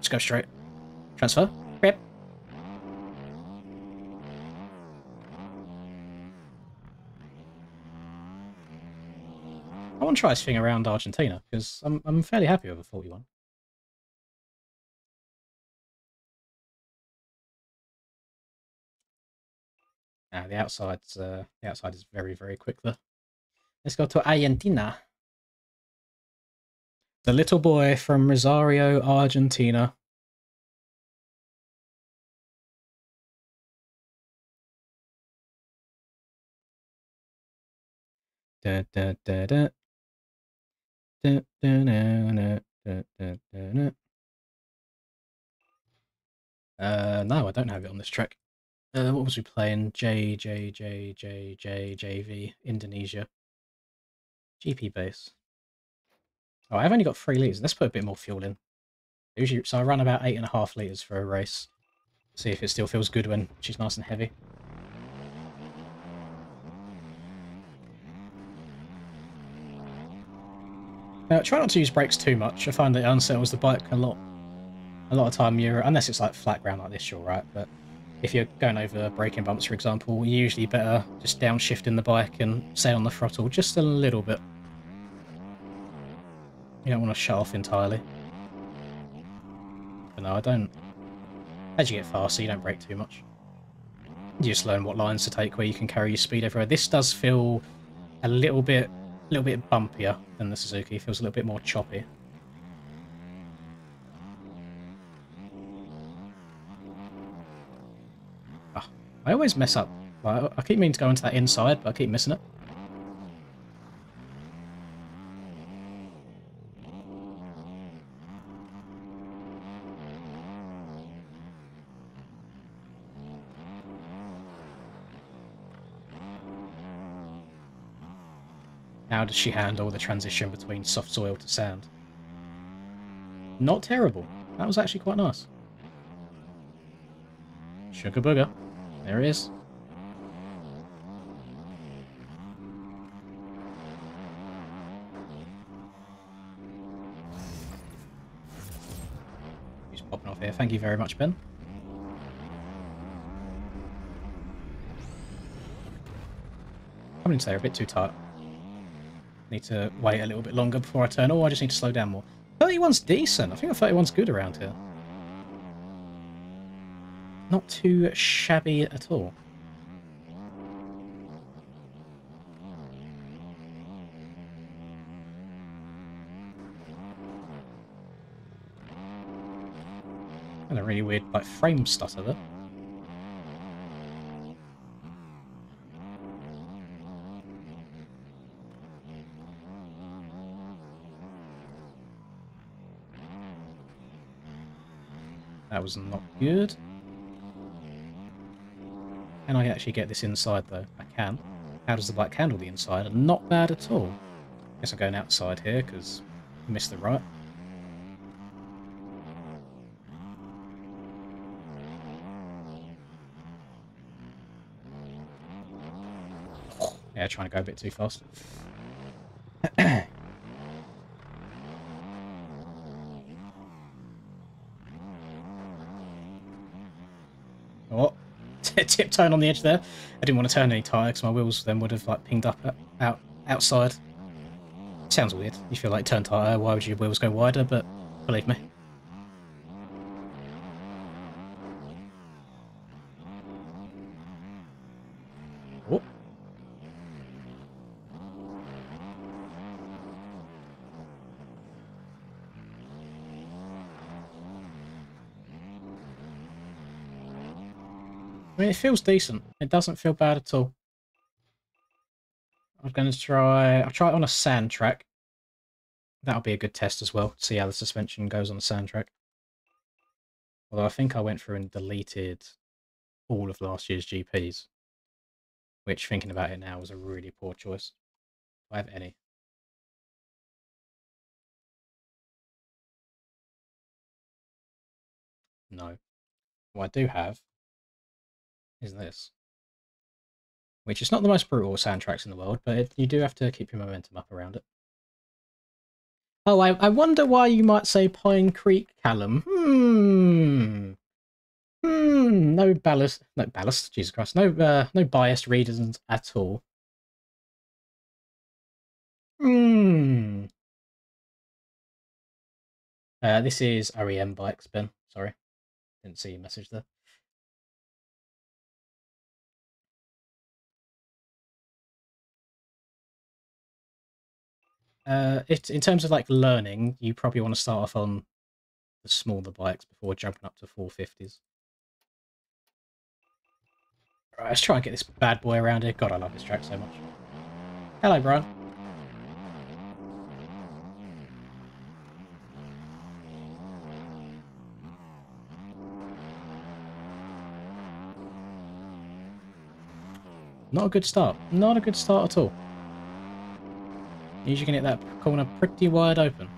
S1: Just go straight. Transfer. Yep. I want to try this thing around Argentina because I'm fairly happy with a 41. The outside is very, very quick there. Let's go to Argentina. The little boy from Rosario, Argentina. Da, da, da, da. Da, da, da, da, da, da, da. No, I don't have it on this track. What was we playing? JV, Indonesia. GP base. Oh, I've only got 3 litres. Let's put a bit more fuel in. Usually, so I run about 8.5 litres for a race. See if it still feels good when she's nice and heavy. Now, try not to use brakes too much. I find that it unsettles the bike a lot. A lot of time, unless it's like flat ground like this, you're right. But if you're going over braking bumps, for example, you're usually better just downshifting the bike and stay on the throttle just a little bit. You don't want to shut off entirely. But no, I don't. As you get faster, you don't brake too much. You just learn what lines to take where you can carry your speed everywhere. This does feel a little bit bumpier than the Suzuki. It feels a little bit more choppy. Oh, I always mess up. Like, I keep meaning to go into that inside, but I keep missing it. How does she handle the transition between soft soil to sand? Not terrible. That was actually quite nice. Sugar booger. There it is. He's popping off here. Thank you very much, Ben. Coming into there a bit too tight. Need to wait a little bit longer before I turn. Oh, I just need to slow down more. 31's decent. I think 31's good around here. Not too shabby at all. And a really weird, like, frame stutter there. That was not good. Can I actually get this inside, though? I can. How does the bike handle the inside? Not bad at all. Guess I'm going outside here, because I missed the right. Yeah, trying to go a bit too fast. Oh, tiptoeing on the edge there. I didn't want to turn any tighter because my wheels then would have like pinged up outside. Sounds weird. You feel like turn tighter, why would your wheels go wider? But believe me. Oh. I mean, it feels decent. It doesn't feel bad at all. I'm going to try... I'll try it on a sand track. That'll be a good test as well. See how the suspension goes on a sand track. Although I think I went through and deleted all of last year's GPs. Which, thinking about it now, was a really poor choice. Do I have any? No. What I do have is this. Which is not the most brutal sand tracks in the world, but you do have to keep your momentum up around it. Oh, I wonder why you might say Pine Creek, Callum. No ballast. No ballast. Jesus Christ. No biased reasons at all. This is REM bikes, Ben. Sorry. Didn't see your message there. In terms of like learning, you probably want to start off on the smaller bikes before jumping up to 450s. Right, let's try and get this bad boy around here. God, I love this track so much. Hello, Brian. Not a good start. Not a good start at all. Usually can hit that corner pretty wide open.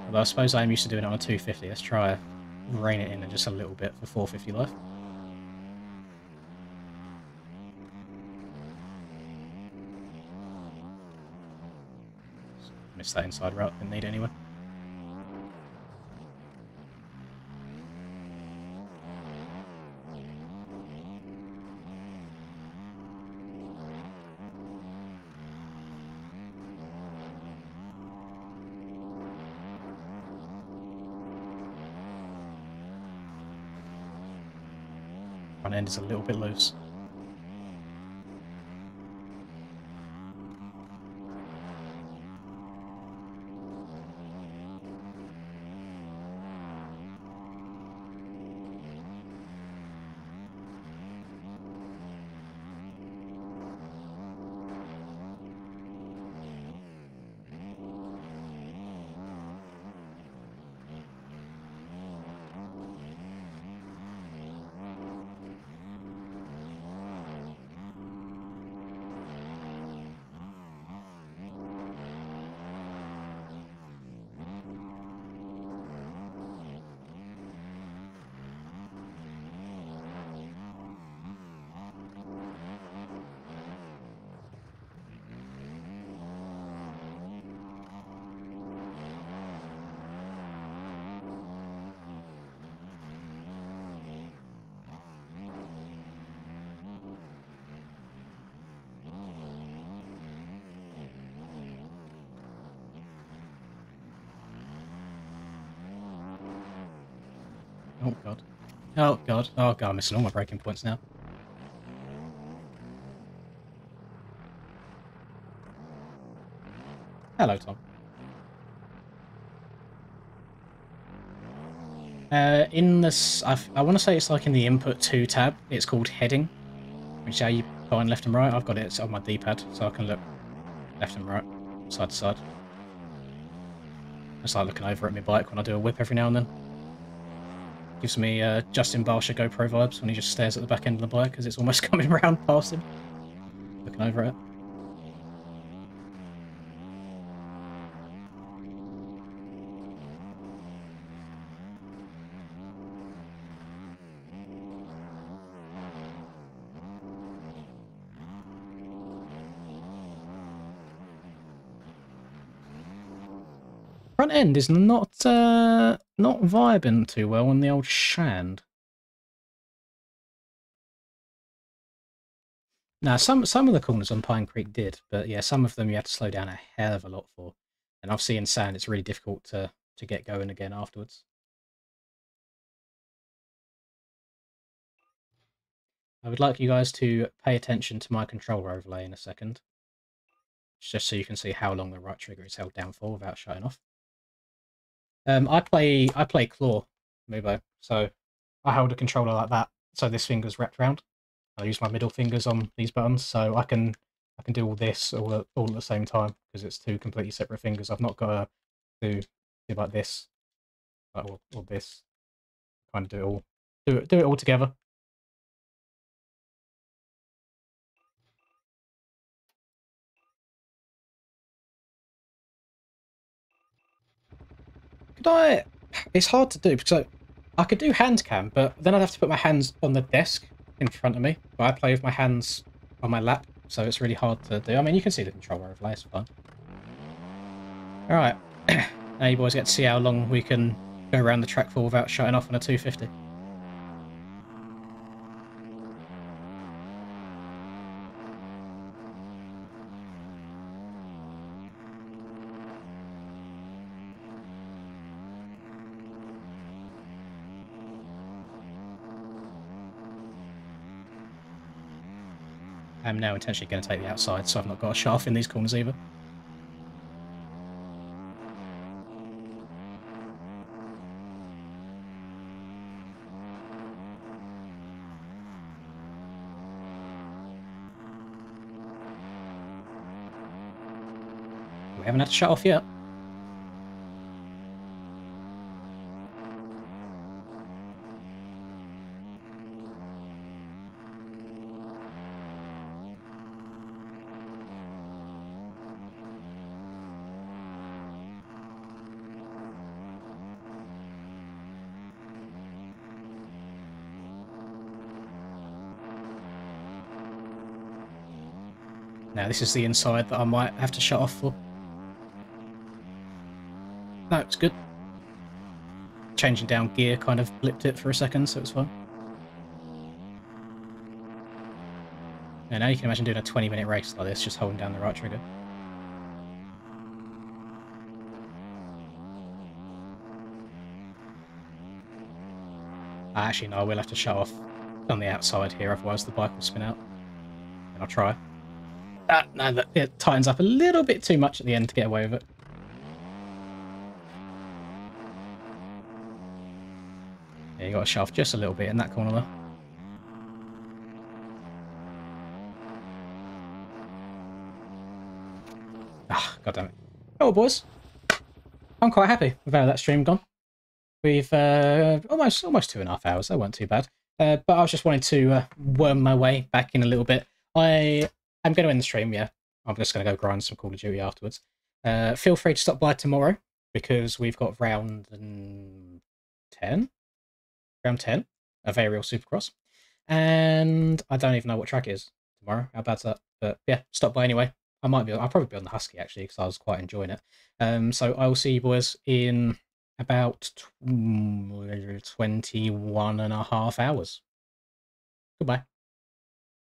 S1: Although I suppose I am used to doing it on a 250. Let's try rein it in just a little bit for 450 left. Missed that inside route. Didn't need anyone. Front end is a little bit loose. Oh god. Oh god. Oh god, I'm missing all my braking points now. Hello, Tom. In this, I want to say it's like in the input 2 tab, it's called heading, which is how you find left and right. I've got it on my D-pad, so I can look left and right, side to side. It's like looking over at my bike when I do a whip every now and then. Gives me Justin Barsha GoPro vibes when he just stares at the back end of the bike because it's almost coming round past him. Looking over it. Front end is not vibing too well on the old Shand. Now, some of the corners on Pine Creek did, but yeah, some of them you had to slow down a hell of a lot for. And obviously in sand, it's really difficult to get going again afterwards. I would like you guys to pay attention to my controller overlay in a second, just so you can see how long the right trigger is held down for without shutting off. I play claw Mubo, so I hold a controller like that, so this finger's wrapped around. I use my middle fingers on these buttons, so I can do all this all at the same time because it's 2 completely separate fingers. I've not got to do like this, or this. Kind of do it all together. Could I? It's hard to do because I could do hand cam, but then I'd have to put my hands on the desk in front of me. But I play with my hands on my lap, so it's really hard to do. I mean, you can see the controller overlay, it's fine. Alright, now you boys get to see how long we can go around the track for without shutting off on a 250. I'm now intentionally going to take the outside, so I've not got a shut off in these corners either. We haven't had to shut off yet. Now this is the inside that I might have to shut off for. No, it's good. Changing down gear kind of blipped it for a second, so it's fine. And now you can imagine doing a 20-minute race like this, just holding down the right trigger. Actually, no, I will have to shut off on the outside here, otherwise the bike will spin out. And I'll try. No, it tightens up a little bit too much at the end to get away with it. Yeah, you got to shut off just a little bit in that corner there. Ah, God damn it. Oh, boys. I'm quite happy with how that stream gone. We've almost 2.5 hours. That weren't too bad. But I was just wanting to worm my way back in a little bit. I'm going to end the stream, yeah. I'm just going to go grind some Call of Duty afterwards. Feel free to stop by tomorrow, because we've got round 10? Round 10 of Aerial Supercross. And I don't even know what track it is tomorrow. How bad's that? But yeah, stop by anyway. I'll probably be on the Husky, actually, because I was quite enjoying it. So I will see you boys in about 21.5 hours. Goodbye.